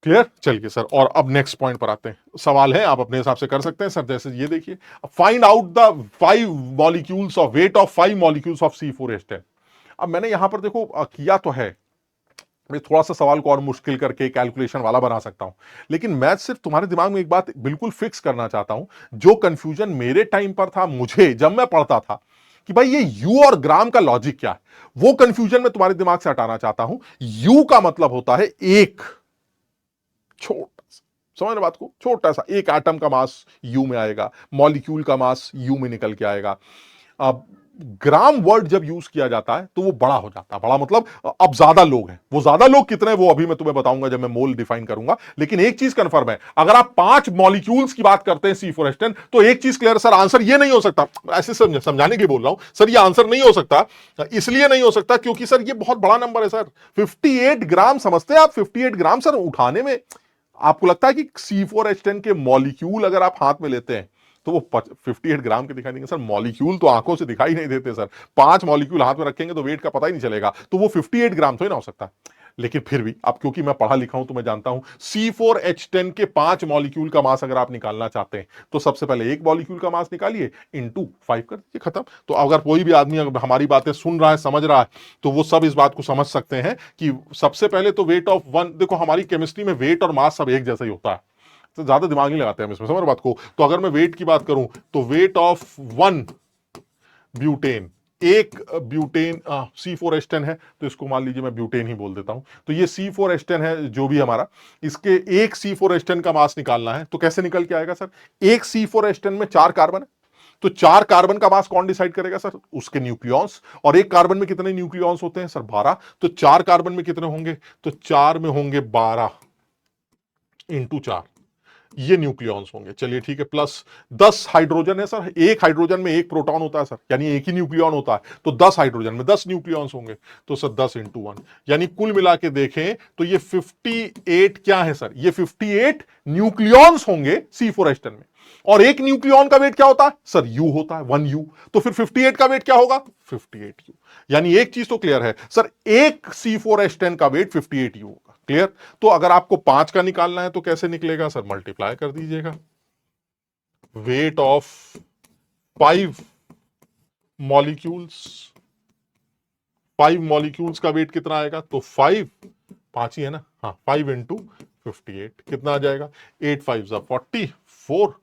क्लियर? चलिए सर, और अब नेक्स्ट पॉइंट पर आते हैं। सवाल है, आप अपने हिसाब से कर सकते हैं सर। जैसे ये देखिए, find out the 5 molecules of weight of 5 molecules of C4H10। अब मैंने यहां पर देखो किया तो है, मैं थोड़ा सा सवाल को और मुश्किल करके कैलकुलेशन वाला बना सकता हूं, लेकिन मैं सिर्फ तुम्हारे दिमाग में एक बात बिल्कुल फिक्स करना चाहता हूं। जो कंफ्यूजन मेरे टाइम पर था, मुझे जब मैं पढ़ता था कि भाई ये यू और ग्राम का लॉजिक क्या है, वो कंफ्यूजन मैं तुम्हारे दिमाग से हटाना चाहता हूं। यू का मतलब होता है एक, छोटा सा, समझ रहे बात को? छोटा सा एक एटम का मास यू में आएगा, मॉलिक्यूल का मास यू में निकल के आएगा। अब ग्राम वर्ड जब यूज किया जाता है तो वो बड़ा हो जाता है। बड़ा मतलब अब ज्यादा लोग हैं। वो ज्यादा लोग कितने हैं वो अभी मैं तुम्हें बताऊंगा जब मैं मोल डिफाइन करूंगा। लेकिन एक चीज कंफर्म है, अगर आप 5 मॉलिक्यूल्स की बात करते हैं C4H10, तो एक चीज क्लियर सर, आंसर ये नहीं हो सकता। ऐसे समझाने के बोल रहा हूं सर, ये आंसर नहीं हो सकता। इसलिए नहीं हो सकता क्योंकि सर ये बहुत बड़ा नंबर है सर। 58 ग्राम, समझते हैं आप? 58 ग्राम सर उठाने में आपको लगता है कि C4H10 के मॉलिक्यूल अगर आप हाथ में लेते हैं तो वो 58 ग्राम के दिखाई देंगे सर? मॉलिक्यूल तो आंखों से दिखाई नहीं देते सर। 5 मॉलिक्यूल हाथ में रखेंगे तो वेट का पता ही नहीं चलेगा, तो वो 58 ग्राम तो ही ना हो सकता। लेकिन फिर भी अब क्योंकि मैं पढ़ा लिखा हूं तो मैं जानता हूं C4H10 के 5 मॉलिक्यूल का मास अगर आप निकालना चाहते हैं तो सबसे पहले एक मॉलिक्यूल का मास निकालिए, इंटू 5 कर दीजिए, खत्म। तो अगर कोई भी आदमी अगर हमारी बातें सुन रहा है, समझ रहा है, तो वो सब इस बात को समझ सकते हैं कि सबसे पहले तो वेट ऑफ वन, देखो हमारी केमिस्ट्री में वेट और मास सब एक जैसा ही होता है, तो ज्यादा दिमाग नहीं लगाते हम इसमें, समझ बात को? तो अगर मैं वेट की बात करूं तो वेट ऑफ 1 ब्यूटेन, एक ब्यूटेन C4H10 है, तो इसको मान लीजिए मैं ब्यूटेन ही बोल देता हूं। तो ये C4H10 है जो भी हमारा, इसके एक C4H10 का मास निकालना है, तो कैसे निकल के आएगा सर? एक C4H10 में 4 कार्बन है, तो 4 कार्बन का मास कौन डिसाइड करेगा सर? उसके न्यूक्लियॉन्स। और एक कार्बन में कितने न्यूक्लियॉन्स होते हैं सर? 12। तो 4 कार्बन में कितने होंगे? तो 4 में होंगे 12 इंटू 4, ये न्यूक्लियॉन्स होंगे। चलिए ठीक है, प्लस 10 हाइड्रोजन है सर। एक हाइड्रोजन में एक प्रोटॉन होता है सर, यानी एक ही न्यूक्लियॉन होता है, तो 10 हाइड्रोजन में 10 न्यूक्लियॉन्स होंगे, तो सर 10 इंटू 1, यानी कुल मिला के देखें तो ये 58 क्या है सर? ये 58 न्यूक्लियॉन्स होंगे C4H10 में। और एक न्यूक्लियॉन का वेट क्या होता है सर? यू होता है, 1 यू। तो फिर 58 का वेट क्या होगा? 58 यू। यानी एक चीज तो क्लियर है सर, एक C4H10 का वेट 58 यू होगा। क्लियर? तो अगर आपको 5 का निकालना है तो कैसे निकलेगा सर? मल्टीप्लाई कर दीजिएगा। वेट ऑफ 5 मॉलिक्यूल्स, 5 मॉलिक्यूल्स का वेट कितना आएगा? तो 5, 5 ही है ना, हाँ, 5 इंटू 58 कितना आ जाएगा? 8 5 40, 4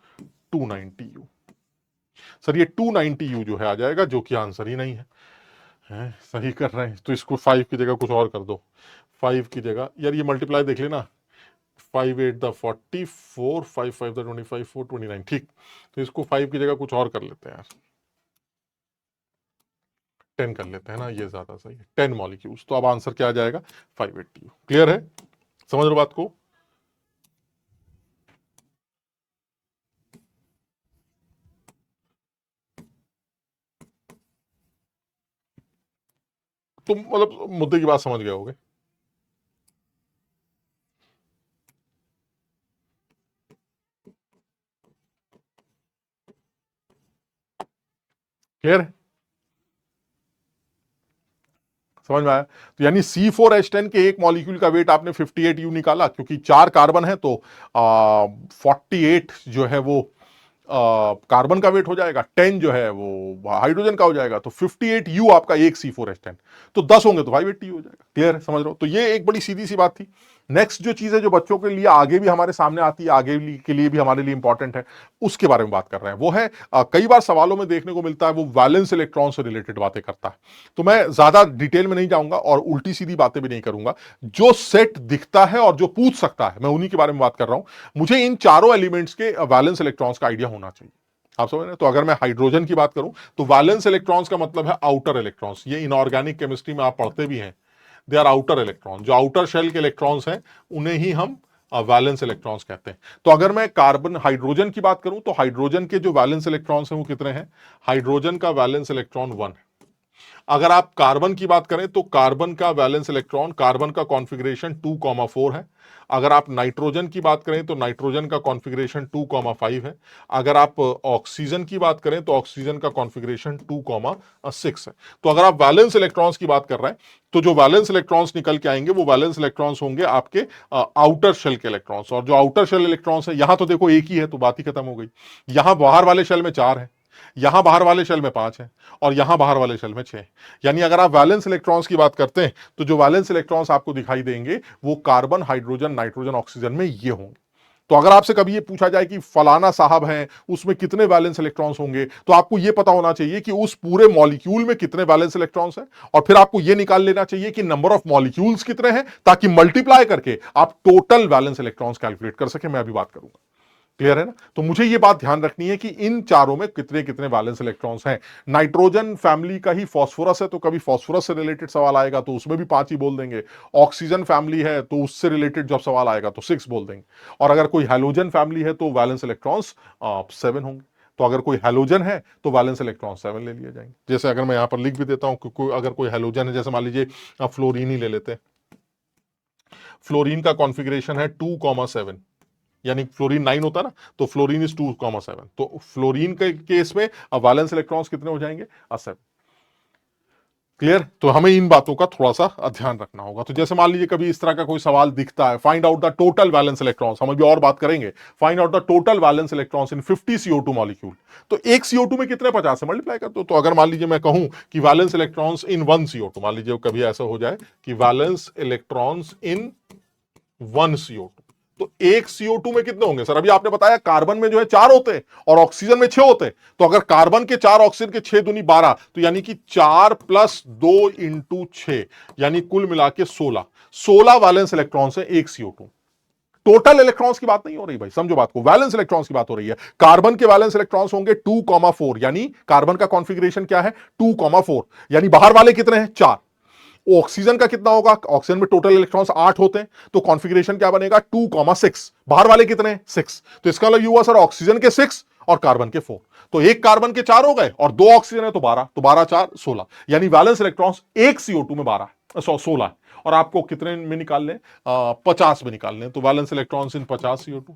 290 यू। सर ये 290 यू जो है आ जाएगा, जो कि आंसर ही नहीं है। सही कर रहे हैं, तो इसको 5 की जगह कुछ और कर दो। 5 की जगह यार ये मल्टीप्लाई देख लेना, 5 8 द 40, 4 5 5 द 25, 4 29। ठीक, तो इसको 5 की जगह कुछ और कर लेते हैं यार, 10 कर लेते हैं ना, ये ज्यादा सही है। 10 मॉलिक्यूल्स, तो अब आंसर क्या आ जाएगा? 580। क्लियर है? समझ रहे बात को? तुम मतलब मुद्दे की बात समझ गए होगे। क्लियर है, समझ में आया। तो यानी C4H10 के एक मॉलिक्यूल का वेट आपने 58U निकाला, क्योंकि 4 कार्बन है तो 48 जो है वो कार्बन का वेट हो जाएगा, 10 जो है वो हाइड्रोजन का हो जाएगा, तो 58U आपका एक C4H10, तो 10 होंगे तो 580 हो जाएगा। क्लियर है, समझ रहे हो। तो ये एक बड़ी सीधी सी बात थी। नेक्स्ट जो चीज है जो बच्चों के लिए आगे भी हमारे सामने आती है, आगे के लिए भी हमारे लिए इंपॉर्टेंट है, उसके बारे में बात कर रहे हैं, वो है कई बार सवालों में देखने को मिलता है वो वैलेंस इलेक्ट्रॉन से रिलेटेड बातें करता है। तो मैं ज्यादा डिटेल में नहीं जाऊंगा और उल्टी सीधी बातें भी नहीं करूंगा। जो सेट दिखता है और जो पूछ सकता है, मैं उन्हीं के बारे में बात कर रहा हूं। मुझे इन चारों एलिमेंट्स के वैलेंस इलेक्ट्रॉन्स का आइडिया होना चाहिए। आप समझ रहे हैं। तो अगर मैं हाइड्रोजन की बात करूं तो वैलेंस इलेक्ट्रॉन्स का मतलब है आउटर इलेक्ट्रॉन्स। ये इनऑर्गेनिक केमिस्ट्री में आप पढ़ते भी हैं, दे आर आउटर इलेक्ट्रॉन। जो आउटर शेल के इलेक्ट्रॉन्स हैं उन्हें ही हम वैलेंस इलेक्ट्रॉन्स कहते हैं। तो अगर मैं कार्बन हाइड्रोजन की बात करूं तो हाइड्रोजन के जो वैलेंस इलेक्ट्रॉन्स हैं वो कितने हैं? हाइड्रोजन का वैलेंस इलेक्ट्रॉन 1 है। अगर आप कार्बन की बात करें तो कार्बन का वैलेंस इलेक्ट्रॉन, कार्बन का कॉन्फ़िगरेशन 2,4 है। अगर आप नाइट्रोजन की बात करें तो नाइट्रोजन का कॉन्फ़िगरेशन 2,5 है। अगर आप ऑक्सीजन की बात करें तो ऑक्सीजन का कॉन्फ़िगरेशन 2,6 है। तो अगर आप वैलेंस इलेक्ट्रॉन्स की बात कर रहे हैं तो जो वैलेंस इलेक्ट्रॉन्स निकल के आएंगे वो वैलेंस इलेक्ट्रॉन्स होंगे आपके आउटर शेल के इलेक्ट्रॉन्स। और जो आउटर शेल इलेक्ट्रॉन्स है, यहां तो देखो एक ही है तो बात ही खत्म हो गई। यहां बाहर वाले शेल में 4 है, यहां बाहर वाले शेल में 5 है, और यहां बाहर वाले शेल में 6। यानी अगर आप वैलेंस इलेक्ट्रॉन्स की बात करते हैं तो जो वैलेंस इलेक्ट्रॉन्स आपको दिखाई देंगे वो कार्बन, हाइड्रोजन, नाइट्रोजन, ऑक्सीजन में ये होंगे। तो अगर आपसे कभी ये पूछा जाए कि फलाना साहब हैं उसमें कितने वैलेंस इलेक्ट्रॉन्स होंगे, तो आपको ये पता होना चाहिए कि उस पूरे मॉलिक्यूल में कितने वैलेंस इलेक्ट्रॉन्स हैं, और फिर आपको ये निकाल लेना चाहिए कि नंबर ऑफ मॉलिक्यूल्स कितने हैं, ताकि मल्टीप्लाई करके आप टोटल वैलेंस इलेक्ट्रॉन्स कैलकुलेट कर सके। मैं अभी बात करूंगा। क्लियर है ना। तो मुझे ये बात ध्यान रखनी है कि इन चारों में कितने कितने वैलेंस इलेक्ट्रॉन्स हैं। नाइट्रोजन फैमिली का ही फास्फोरस है तो कभी फास्फोरस से रिलेटेड सवाल आएगा तो उसमें भी 5 ही बोल देंगे। ऑक्सीजन फैमिली है तो उससे रिलेटेड जब सवाल आएगा तो 6 बोल देंगे। और अगर कोई हैलोजन फैमिली है तो वैलेंस इलेक्ट्रॉन्स 7 होंगे। तो अगर कोई हैलोजन है तो वैलेंस इलेक्ट्रॉन 7 ले लिए जाएंगे। जैसे अगर मैं यहां पर लिख भी देता हूं कि अगर कोई हैलोजन है, जैसे मान लीजिए फ्लोरीन ही ले लेते हैं। फ्लोरीन का कॉन्फ़िगरेशन है 2,7, यानी फ्लोरीन 9 होता है ना, तो फ्लोरीन इज 2,7। तो फ्लोरीन के केस में अब वैलेंस इलेक्ट्रॉन्स कितने हो जाएंगे? 7। क्लियर। तो हमें इन बातों का थोड़ा सा ध्यान रखना होगा। तो जैसे मान लीजिए कभी इस तरह का कोई सवाल दिखता है, find out the total valence electrons, हम अभी और बात करेंगे, find out the total valence electrons in 50 CO2 molecule. तो एक CO2 में कितने 50 से मल्टीप्लाई कर दो। तो अगर मान लीजिए मैं कहूं कि वैलेंस इलेक्ट्रॉन्स इन 1 CO2, मान लीजिए कभी ऐसा हो जाए कि वैलेंस इलेक्ट्रॉन्स इन 1 CO2, तो एक CO2 में कितने होंगे? सर अभी आपने बताया कार्बन में जो है 4 होते हैं और ऑक्सीजन में 6 होते हैं। तो अगर कार्बन के 4, ऑक्सीजन के 6 दूनी 12, तो यानी कि 4 + 2 × 6, यानी कुल मिला के 16। 16 वैलेंस इलेक्ट्रॉन्स है एक CO2। टोटल इलेक्ट्रॉन्स की बात नहीं हो रही भाई, समझो बात को, वैलेंस इलेक्ट्रॉन्स की बात हो रही है। कार्बन के वैलेंस इलेक्ट्रॉन्स होंगे 2,4, यानी कार्बन का कॉन्फ़िगरेशन क्या है? 2,4, यानी बाहर वाले कितने हैं? 4। ऑक्सीजन का कितना होगा? ऑक्सीजन में टोटल इलेक्ट्रॉन्स 8 होते हैं, तो कॉन्फ़िगरेशन क्या बनेगा? 2,6। बाहर वाले कितने हैं? 6। तो इसका मतलब ये हुआ सर ऑक्सीजन के 6 और कार्बन के 4। तो एक कार्बन के 4 हो गए और 2 ऑक्सीजन है तो 12, तो 12 4 16, यानी वैलेंस इलेक्ट्रॉन्स एक CO2 में 16 और आपको कितने में निकालने? 50 में निकालने। तो वैलेंस इलेक्ट्रॉन्स इन 50 CO2,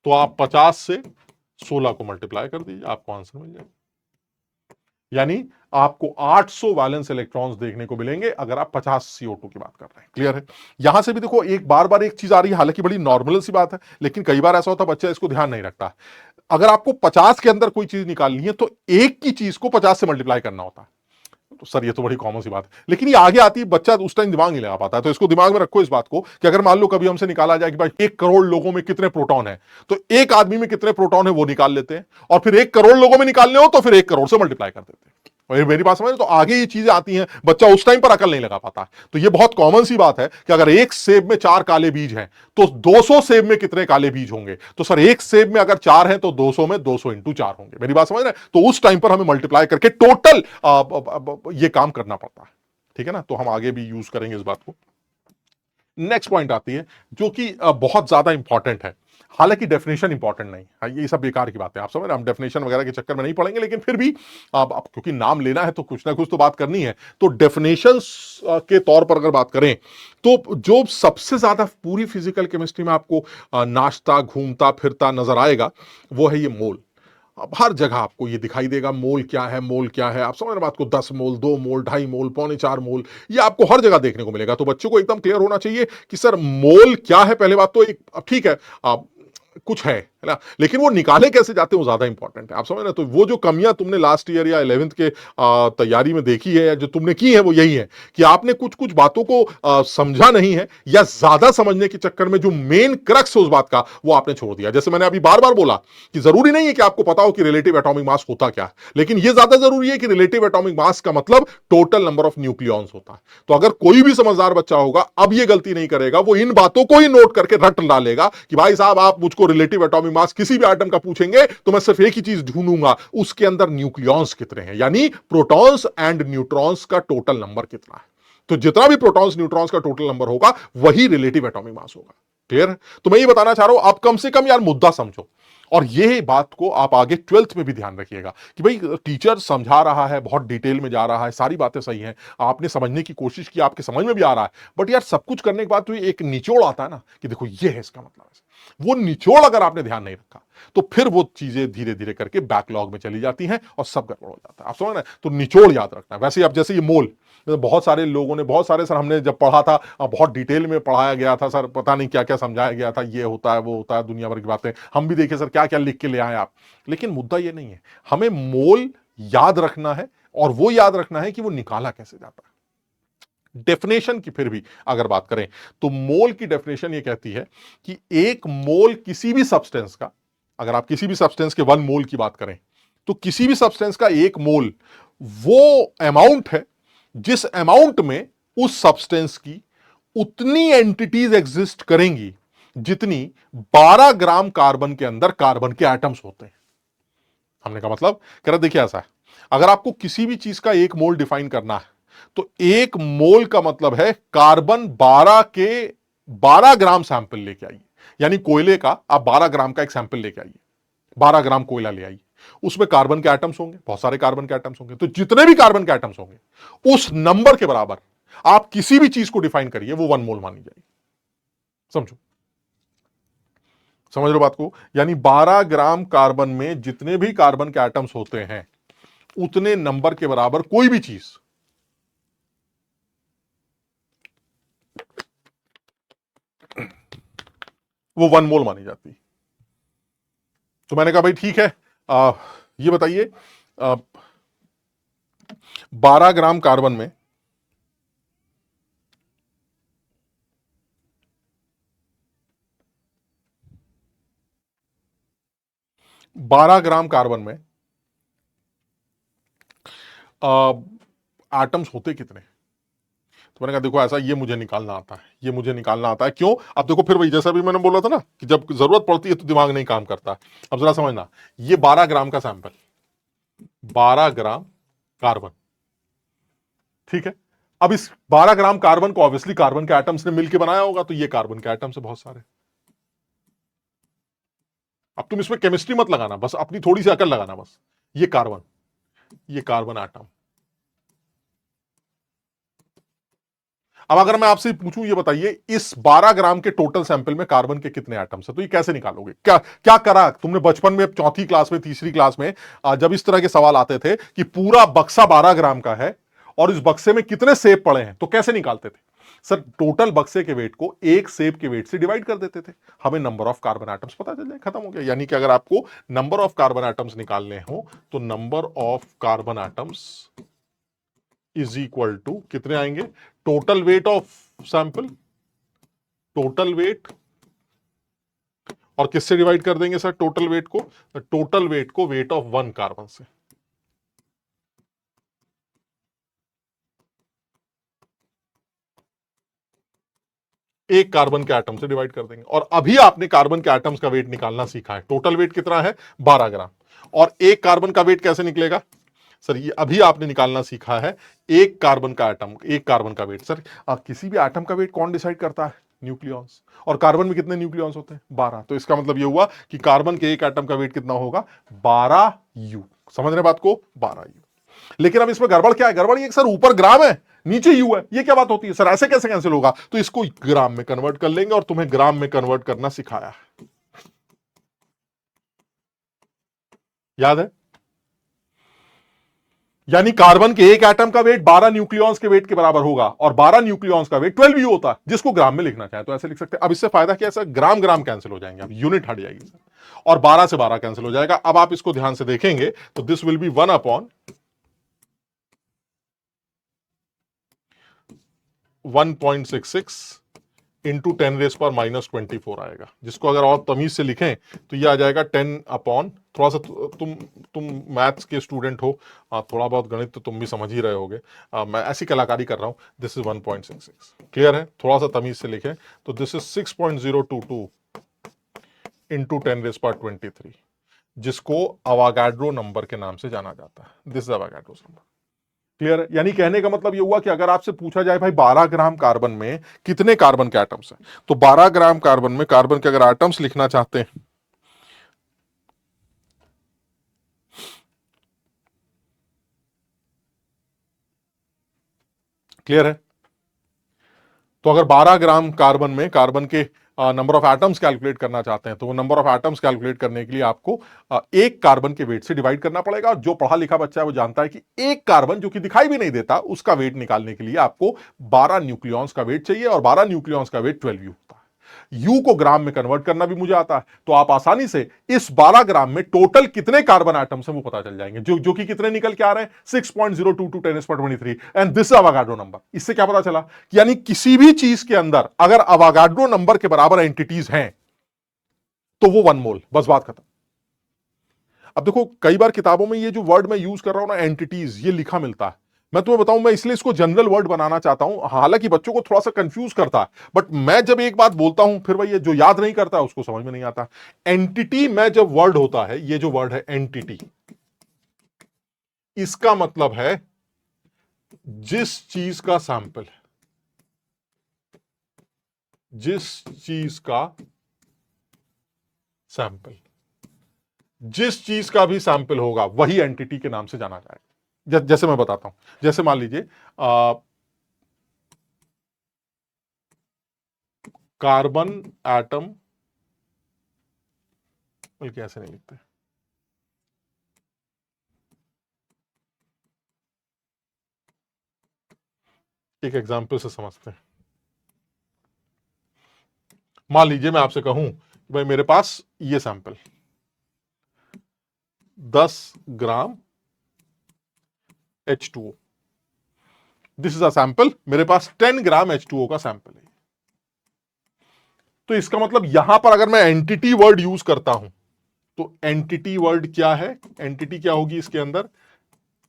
तो आप 50 से 16 को मल्टीप्लाई कर दीजिए, आपको आंसर मिल जाएगा। यानी आपको 800 वैलेंस इलेक्ट्रॉन्स देखने को मिलेंगे अगर आप 50 CO2 की बात कर रहे हैं। क्लियर है। यहां से भी देखो एक बार एक चीज आ रही है, हालांकि बड़ी नॉर्मल सी बात है, लेकिन कई बार ऐसा होता है बच्चा इसको ध्यान नहीं रखता। अगर आपको 50 के अंदर कोई चीज निकालनी है तो एक की चीज को 50 से मल्टीप्लाई करना होता है। तो सर ये तो बड़ी कॉमन सी बात है, लेकिन ये आगे आती है, बच्चा उस टाइम दिमाग नहीं लगा पाता है। तो इसको दिमाग में रखो इस बात को कि अगर मान लो कभी हमसे निकाला जाए कि भाई 1 करोड़ लोगों में कितने प्रोटॉन है, तो एक आदमी में कितने प्रोटॉन है वो निकाल लेते हैं, और फिर 1 करोड़ लोगों में निकालने हो तो फिर 1 करोड़ से मल्टीप्लाई कर देते हैं। मेरी बात समझ। तो आगे ये चीजें आती हैं, बच्चा उस टाइम पर अकल नहीं लगा पाता। तो ये बहुत कॉमन सी बात है कि अगर एक सेब में 4 काले बीज हैं तो 200 सेब में कितने काले बीज होंगे? तो सर एक सेब में अगर 4 हैं तो 200 में 200 × 4 होंगे। मेरी बात समझ रहे हैं। तो उस टाइम पर हमें मल्टीप्लाई करके टोटल ये काम करना पड़ता है। ठीक है ना। तो हम आगे भी यूज करेंगे इस बात को। नेक्स्ट पॉइंट आती है जो कि बहुत ज्यादा इंपॉर्टेंट है, हालांकि डेफिनेशन इंपॉर्टेंट नहीं है, ये सब बेकार की बात है, आप समझ रहे हैं, हम डेफिनेशन वगैरह के चक्कर में नहीं पड़ेंगे, लेकिन फिर भी अब क्योंकि नाम लेना है तो कुछ ना कुछ तो बात करनी है। तो डेफिनेशंस के तौर पर अगर बात करें तो जो सबसे ज्यादा पूरी फिजिकल केमिस्ट्री में आपको नाचता घूमता फिरता नजर आएगा वो है ये मोल। अब हर जगह आपको ये दिखाई देगा मोल क्या है, मोल क्या है, आप समझ रहे बात को, 10 मोल, 2 मोल, 2.5 मोल, 4.25 मोल, ये आपको हर जगह देखने को मिलेगा। तो बच्चों को एकदम क्लियर होना चाहिए कि सर मोल क्या है। पहले बात तो एक ठीक है, आप कुछ है ना, लेकिन वो निकाले कैसे जाते हैं वो ज्यादा इंपॉर्टेंट है, आप समझ रहे। तो वो जो कमियां तुमने लास्ट ईयर या 11th के तैयारी में देखी है या जो तुमने की है वो यही है कि आपने कुछ कुछ बातों को समझा नहीं है, या ज्यादा समझने के चक्कर में जो मेन क्रक्स है उस बात का वो आपने छोड़ दिया। जैसे मैंने अभी बार बार बोला कि जरूरी नहीं है कि आपको पता हो कि रिलेटिव एटॉमिक मास होता क्या है, लेकिन यह ज्यादा जरूरी है कि रिलेटिव एटॉमिक मास का मतलब टोटल नंबर ऑफ न्यूक्लियॉन्स होता है। तो अगर कोई भी समझदार बच्चा होगा अब यह गलती नहीं करेगा, वो इन बातों को ही नोट करके रट डालेगा कि भाई साहब आप मुझको रिलेटिव एटॉमिक मास किसी भी आइटम का पूछेंगे तो मैं सिर्फ एक ही चीज ढूंढूंगा, उसके अंदर न्यूक्लियॉन्स कितने हैं, यानी प्रोटॉन्स एंड न्यूट्रॉन्स का टोटल नंबर कितना है। तो जितना भी प्रोटॉन्स न्यूट्रॉन्स का टोटल नंबर होगा वही रिलेटिव एटॉमिक मास होगा। क्लियर? तो मैं ये बताना चाह रहा हूं, आप कम से कम यार मुद्दा समझो, और ये बात को आप आगे 12th में भी ध्यान रखिएगा कि भाई टीचर समझा रहा है, बहुत डिटेल में जा रहा है, सारी बातें सही हैं, आपने समझने की कोशिश की, आपके समझ में भी आ रहा है, बट यार सब कुछ करने के बाद तो एक निचोड़ आता है ना कि देखो ये है इसका मतलब है। वो निचोड़ अगर आपने ध्यान नहीं रखा तो फिर वो चीजें धीरे धीरे करके बैकलॉग में चली जाती हैं और सब गड़बड़ हो जाता है, आप समझ रहे हैं। तो निचोड़ याद रखना है। वैसे आप जैसे ये मोल, बहुत सारे लोगों ने, बहुत सारे सर हमने जब पढ़ा था बहुत डिटेल में पढ़ाया गया था सर, पता नहीं क्या क्या समझाया गया था, ये होता है वो होता है, दुनिया भर की बातें हम भी देखे सर, क्या क्या लिख के ले आए आप। लेकिन मुद्दा ये नहीं है, हमें मोल याद रखना है, और वो याद रखना है कि वो निकाला कैसे जाता है। डेफिनेशन की फिर भी अगर बात करें तो मोल की डेफिनेशन ये कहती है कि एक मोल किसी भी सब्सटेंस का, अगर आप किसी भी सब्सटेंस के 1 मोल की बात करें तो किसी भी सब्सटेंस का 1 मोल वो अमाउंट है जिस अमाउंट में उस सब्सटेंस की उतनी एंटिटीज एग्जिस्ट करेंगी जितनी 12 ग्राम कार्बन के अंदर कार्बन के एटम्स होते हैं। हमने का मतलब कह रहा देखिए ऐसा है, अगर आपको किसी भी चीज का 1 मोल डिफाइन करना है तो 1 मोल का मतलब है कार्बन 12 के 12 ग्राम सैंपल लेके आइए, यानी कोयले का आप 12 ग्राम का एक सैंपल लेके आइए, 12 ग्राम कोयला ले आइए, उसमें कार्बन के एटम्स होंगे, बहुत सारे कार्बन के एटम्स होंगे, तो जितने भी कार्बन के एटम्स होंगे उस नंबर के बराबर आप किसी भी चीज को डिफाइन करिए वो 1 मोल मानी जाएगी। समझो, समझ लो बात को, यानी 12 ग्राम कार्बन में जितने भी कार्बन के एटम्स होते हैं उतने नंबर के बराबर कोई भी चीज वो 1 मोल मानी जाती है। तो मैंने कहा भाई ठीक है, ये बताइए 12 ग्राम कार्बन में 12 ग्राम कार्बन में एटम्स होते कितने। तो मैंने कहा देखो ऐसा, ये मुझे निकालना आता है, ये मुझे निकालना आता है। क्यों? अब देखो फिर वही जैसा भी मैंने बोला था ना कि जब जरूरत पड़ती है तो दिमाग नहीं काम करता। अब जरा समझना, ये 12 ग्राम का सैंपल, 12 ग्राम कार्बन, ठीक है। अब इस 12 ग्राम कार्बन को ऑब्वियसली कार्बन के एटम्स ने मिलकर बनाया होगा, तो ये कार्बन के एटम्स है बहुत सारे। अब तुम इसमें केमिस्ट्री मत लगाना, बस अपनी थोड़ी सी अकल लगाना, बस ये कार्बन, ये कार्बन एटम। अब अगर मैं आपसे पूछूं ये बताइए इस 12 ग्राम के टोटल सैंपल में कार्बन के कितने एटम्स है, तो ये कैसे निकालोगे? क्या क्या करा तुमने बचपन में, चौथी क्लास में, तीसरी क्लास में, जब इस तरह के सवाल आते थे कि पूरा बक्सा 12 ग्राम का है और इस बक्से में कितने सेब पड़े हैं, तो कैसे निकालते थे? सर टोटल बक्से के वेट को एक सेब के वेट से डिवाइड कर देते थे, हमें नंबर ऑफ कार्बन एटम्स पता चल जाए, खत्म हो गया। यानी कि अगर आपको नंबर ऑफ कार्बन एटम्स निकालने हो तो number of carbon atoms is equal to कितने आएंगे, total weight of sample, total weight, और किससे डिवाइड कर देंगे सर टोटल वेट को? टोटल वेट को वेट ऑफ 1 कार्बन से। एक कार्बन के एटम से डिवाइड कर देंगे। और अभी आपने कार्बन के एटम्स का वेट निकालना सीखा है, टोटल वेट कितना है 12 ग्राम, और एक कार्बन का वेट कैसे निकलेगा सर? ये अभी आपने निकालना सीखा है एक कार्बन का एटम, एक कार्बन का वेट। सर किसी भी एटम का वेट कौन डिसाइड करता है? न्यूक्लियॉन्स। और कार्बन में कितने न्यूक्लियॉन्स होते हैं? 12। तो इसका मतलब यह हुआ कि कार्बन के एक एटम का वेट कितना होगा? 12 यू। समझ रहे बात को? 12 यू। लेकिन अब इसमें गड़बड़ क्या है? गड़बड़ ये सर ऊपर ग्राम है नीचे यू है, ये क्या बात होती है सर? ऐसे कैसे कैंसिल होगा? तो इसको ग्राम में कन्वर्ट कर लेंगे और तुम्हें ग्राम में कन्वर्ट करना सिखाया, याद है? यानी कार्बन के एक एटम का वेट 12 न्यूक्लियॉन्स के वेट के बराबर होगा और 12 न्यूक्लियॉन्स का वेट 12 यू होता है, जिसको ग्राम में लिखना चाहे तो ऐसे लिख सकते हैं। अब इससे फायदा क्या है सर? ग्राम ग्राम कैंसिल हो जाएंगे, अब यूनिट हट जाएगी सर, और 12 से 12 कैंसिल हो जाएगा। अब आप इसको ध्यान से देखेंगे तो this will be 1 upon 1.66 into 10⁻⁻24 आएगा, जिसको अगर और तमीज से लिखें तो ये आ जाएगा 10 अपॉन, थोड़ा सा तुम मैथ्स के स्टूडेंट हो, थोड़ा बहुत गणित तो तुम भी समझ ही रहे होगे, मैं ऐसी कलाकारी कर रहा हूं। दिस इज 1.66, क्लियर है? थोड़ा सा तमीज से लिखें तो दिस इज 6.022 इंटू 10⁻23, जिसको अवागाड्रो नंबर के नाम से जाना जाता है। This is Avogadro number, clear है? यानी कहने का मतलब ये हुआ कि अगर आपसे पूछा जाए भाई 12 ग्राम कार्बन में कितने कार्बन के एटम्स हैं, तो 12 ग्राम कार्बन में कार्बन के अगर एटम्स लिखना चाहते हैं, क्लियर है? तो अगर 12 ग्राम कार्बन में कार्बन के नंबर ऑफ एटम्स कैलकुलेट करना चाहते हैं, तो वो नंबर ऑफ एटम्स कैलकुलेट करने के लिए आपको एक कार्बन के वेट से डिवाइड करना पड़ेगा। और जो पढ़ा लिखा बच्चा है वो जानता है कि एक कार्बन जो कि दिखाई भी नहीं देता, उसका वेट निकालने के लिए आपको 12 न्यूक्लियॉन्स का वेट चाहिए, और 12 न्यूक्लियॉन्स का वेट 12 यू होता है। यू को ग्राम में कन्वर्ट करना भी मुझे आता है, तो आप आसानी से इस 12 ग्राम में टोटल कितने कार्बन एटम्स हैं वो पता चल जाएंगे, जो कि कितने निकल के आ रहे हैं? 6.022 10⁻23, एंड दिस अवागाड्रो नंबर। इससे क्या पता चला कि यानी किसी भी चीज के अंदर अगर अवागाड्रो नंबर के बराबर एंटिटीज हैं तो वो 1 मोल, बस बात खत्म। अब देखो कई बार किताबों में ये जो वर्ड मैं यूज कर रहा हूं ना, एंटिटीज, ये लिखा मिलता है। मैं तुम्हें बताऊं, मैं इसलिए इसको जनरल वर्ड बनाना चाहता हूं, हालांकि बच्चों को थोड़ा सा कंफ्यूज करता है, बट मैं जब एक बात बोलता हूं फिर भाई ये जो याद नहीं करता उसको समझ में नहीं आता। एंटिटी में जब वर्ड होता है, ये जो वर्ड है एंटिटी, इसका मतलब है जिस चीज का सैंपल है, जिस चीज का सैंपल, जिस चीज का भी सैंपल होगा वही एंटिटी के नाम से जाना जाएगा। जैसे मैं बताता हूं, जैसे मान लीजिए कार्बन एटम, बल्कि ऐसे नहीं लिखते, एक एग्जांपल से समझते हैं। मान लीजिए मैं आपसे कहूं कि भाई मेरे पास ये sample 10 gram H2O, this is a sample, मेरे पास 10 ग्राम H2O का सैंपल है। तो इसका मतलब यहां पर अगर मैं एंटिटी वर्ड यूज करता हूं, तो एंटिटी वर्ड क्या है? एंटिटी क्या होगी इसके अंदर?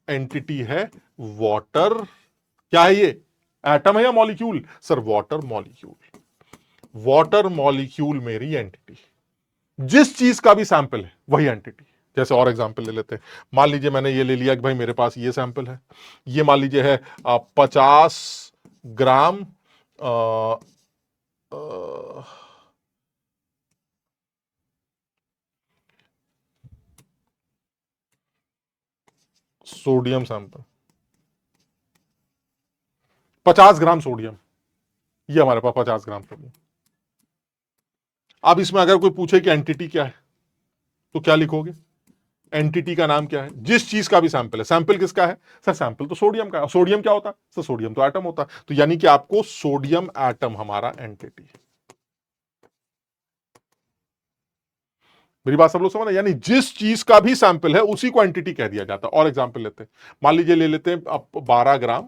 एंटिटी है वाटर। क्या है ये? एटम है या molecule? Sir water molecule. Water molecule मेरी एंटिटी, जिस चीज का भी सैंपल है वही एंटिटी। जैसे और एग्जांपल ले लेते हैं, मान लीजिए मैंने ये ले लिया कि भाई मेरे पास ये सैंपल है, ये मान लीजिए है 50 gram sodium sample, 50 gram sodium, ये हमारे पास 50 ग्राम सोडियम। अब इसमें अगर कोई पूछे कि एंटिटी क्या है, तो क्या लिखोगे? एंटिटी का नाम क्या है? जिस चीज का भी सैंपल है। सैंपल किसका है? सर सैंपल तो सोडियम का है। सोडियम क्या होता है? सर सोडियम तो एटम होता है। तो यानी कि आपको सोडियम एटम हमारा एंटिटी है। मेरी बात सब लोग समझ रहे? यानी जिस चीज का भी सैंपल है उसी को एंटिटी कह दिया जाता है। और एग्जांपल लेते हैं, मान लीजिए ले लेते हैं अब 12 ग्राम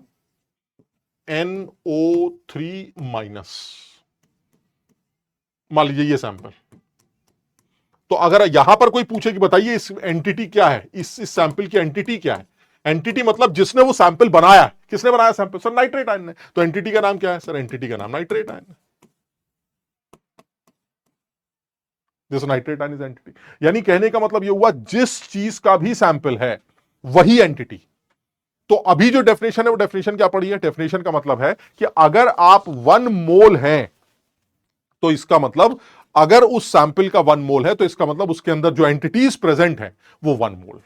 NO3 माइनस, मान लीजिए ये सैंपल। तो अगर यहां पर कोई पूछे कि बताइए इस एंटिटी क्या है, इस सैंपल की एंटिटी क्या है? एंटिटी मतलब जिसने वो सैंपल बनाया। किसने बनाया सैंपल? सर नाइट्रेट आयन ने। तो एंटिटी का नाम क्या है? सर एंटिटी का नाम नाइट्रेट आयन है। This nitrate ion is entity. यानी कहने का मतलब ये हुआ जिस चीज का भी सैंपल है वही एंटिटी। तो अभी जो डेफिनेशन है वो डेफिनेशन क्या पड़ी है? डेफिनेशन का मतलब है कि अगर आप 1 मोल हैं, तो इसका मतलब अगर उस सैंपल का 1 मोल है तो इसका मतलब उसके अंदर जो एंटिटीज प्रेजेंट है वो 1 मोल।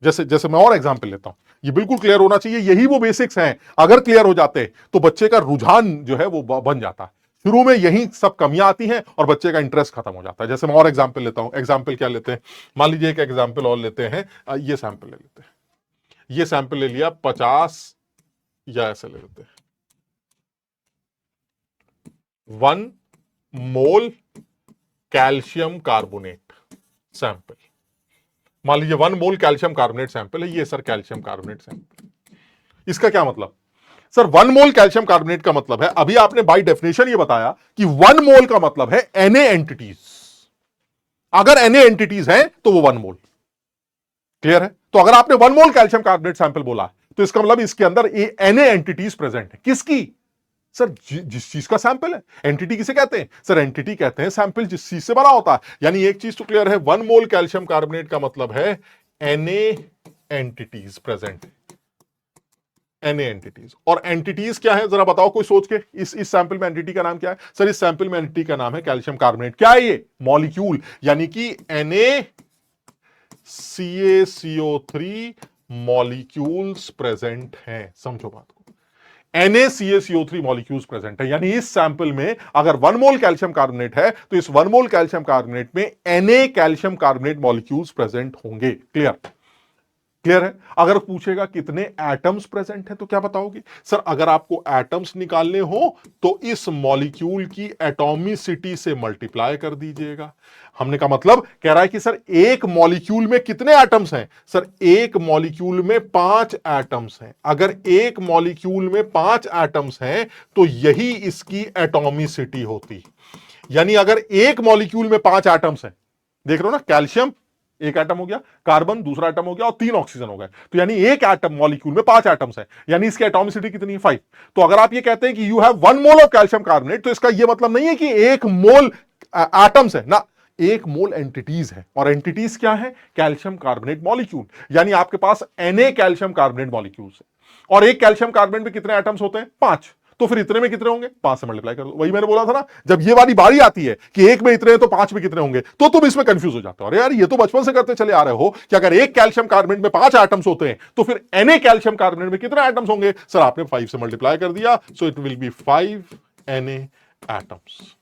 जैसे जैसे मैं और एग्जांपल लेता हूं, ये बिल्कुल क्लियर होना चाहिए, यही वो बेसिक्स हैं। अगर क्लियर हो जाते तो बच्चे का रुझान जो है वो बन जाता है। शुरू में यही सब कमियां आती हैं और बच्चे का इंटरेस्ट खत्म हो जाता है। जैसे मैं और एग्जांपल लेता हूं, एग्जांपल क्या लेते हैं, मान लीजिए एक एग्जांपल और लेते हैं, ये सैंपल ले लेते हैं, ये सैंपल ले लिया 50, या ऐसे ले लेते हैं 1 मोल कैल्शियम कार्बोनेट सैंपल। मान लीजिए 1 मोल कैल्शियम कार्बोनेट सैंपल है, ये सर कैल्शियम कार्बोनेट सैंपल। इसका क्या मतलब सर, 1 मोल कैल्शियम कार्बोनेट का मतलब है, अभी आपने बाय डेफिनेशन ये बताया कि 1 मोल का मतलब है Na एंटिटीज। अगर Na एंटिटीज है तो वो 1 मोल। क्लियर है? तो अगर आपने 1 मोल कैल्शियम कार्बोनेट सैंपल बोला तो इसका मतलब इसके अंदर Na एंटिटीज प्रेजेंट है। किसकी? सर जिस चीज का सैंपल है। एंटिटी किसे कहते हैं सर? एंटिटी कहते हैं सैंपल जिस चीज से बना होता है। यानी एक चीज तो क्लियर है, 1 मोल कैल्शियम कार्बोनेट का मतलब है Na एंटिटीज प्रेजेंट है। Na entities. और एंटिटीज क्या है जरा बताओ कोई सोच के, इस सैंपल में एंटिटी का नाम क्या है? सर इस सैंपल में एंटिटी का नाम है कैल्शियम कार्बोनेट। क्या है ये? मॉलिक्यूल। यानी कि NaCaCO3 मॉलिक्यूल्स प्रेजेंट हैं। समझो बात को, NaCaCO3 मॉलिक्यूल्स प्रेजेंट है। यानी इस सैंपल में अगर 1 मोल कैल्शियम कार्बोनेट है तो इस 1 मोल कैल्शियम कार्बोनेट में Na calcium carbonate molecules present होंगे। क्लियर? क्लियर है? अगर पूछेगा कितने एटम्स प्रेजेंट है तो क्या बताओगे? सर अगर आपको एटम्स निकालने हो तो इस मॉलिक्यूल की एटॉमिसिटी से मल्टीप्लाई कर दीजिएगा। हमने का मतलब कह रहा है कि सर एक मॉलिक्यूल में कितने एटम्स हैं? सर एक मॉलिक्यूल में 5 एटम्स हैं। अगर एक मॉलिक्यूल में 5 एटम्स हैं तो यही इसकी एटॉमिसिटी होती। यानी अगर एक मॉलिक्यूल में 5 एटम्स हैं, देख रहे हो ना, कैल्शियम एक एटम हो गया, कार्बन दूसरा एटम हो गया और 3 ऑक्सीजन हो गए, तो यानी एक एटम मॉलिक्यूल में 5 एटम्स है। यानी इसकी एटॉमिसिटी कितनी है? 5। तो अगर आप ये कहते हैं कि you have 1 mole of calcium carbonate, तो इसका ये मतलब नहीं है कि एक मोल एटम्स है ना, एक मोल एंटिटीज है। और एंटिटीज क्या है? Calcium carbonate molecule. यानी आपके पास Na कैल्शियम कार्बोनेट मॉलिक्यूल्स है और एक कैल्शियम कार्बोनेट में कितने एटम्स होते हैं? 5। तो फिर इतने में कितने होंगे? 5 से मल्टीप्लाई कर दो। वही मैंने बोला था ना, जब ये वाली बारी आती है कि एक में इतने हैं तो 5 में कितने होंगे, तो तुम इसमें कंफ्यूज हो जाते हो। अरे यार ये तो बचपन से करते चले आ रहे हो कि अगर एक कैल्शियम कार्बोनेट में 5 एटम्स होते हैं तो फिर Na कैल्शियम कार्बोनेट में कितने एटम्स होंगे? सर आपने 5 से मल्टीप्लाई कर दिया, so it will be 5 Na atoms.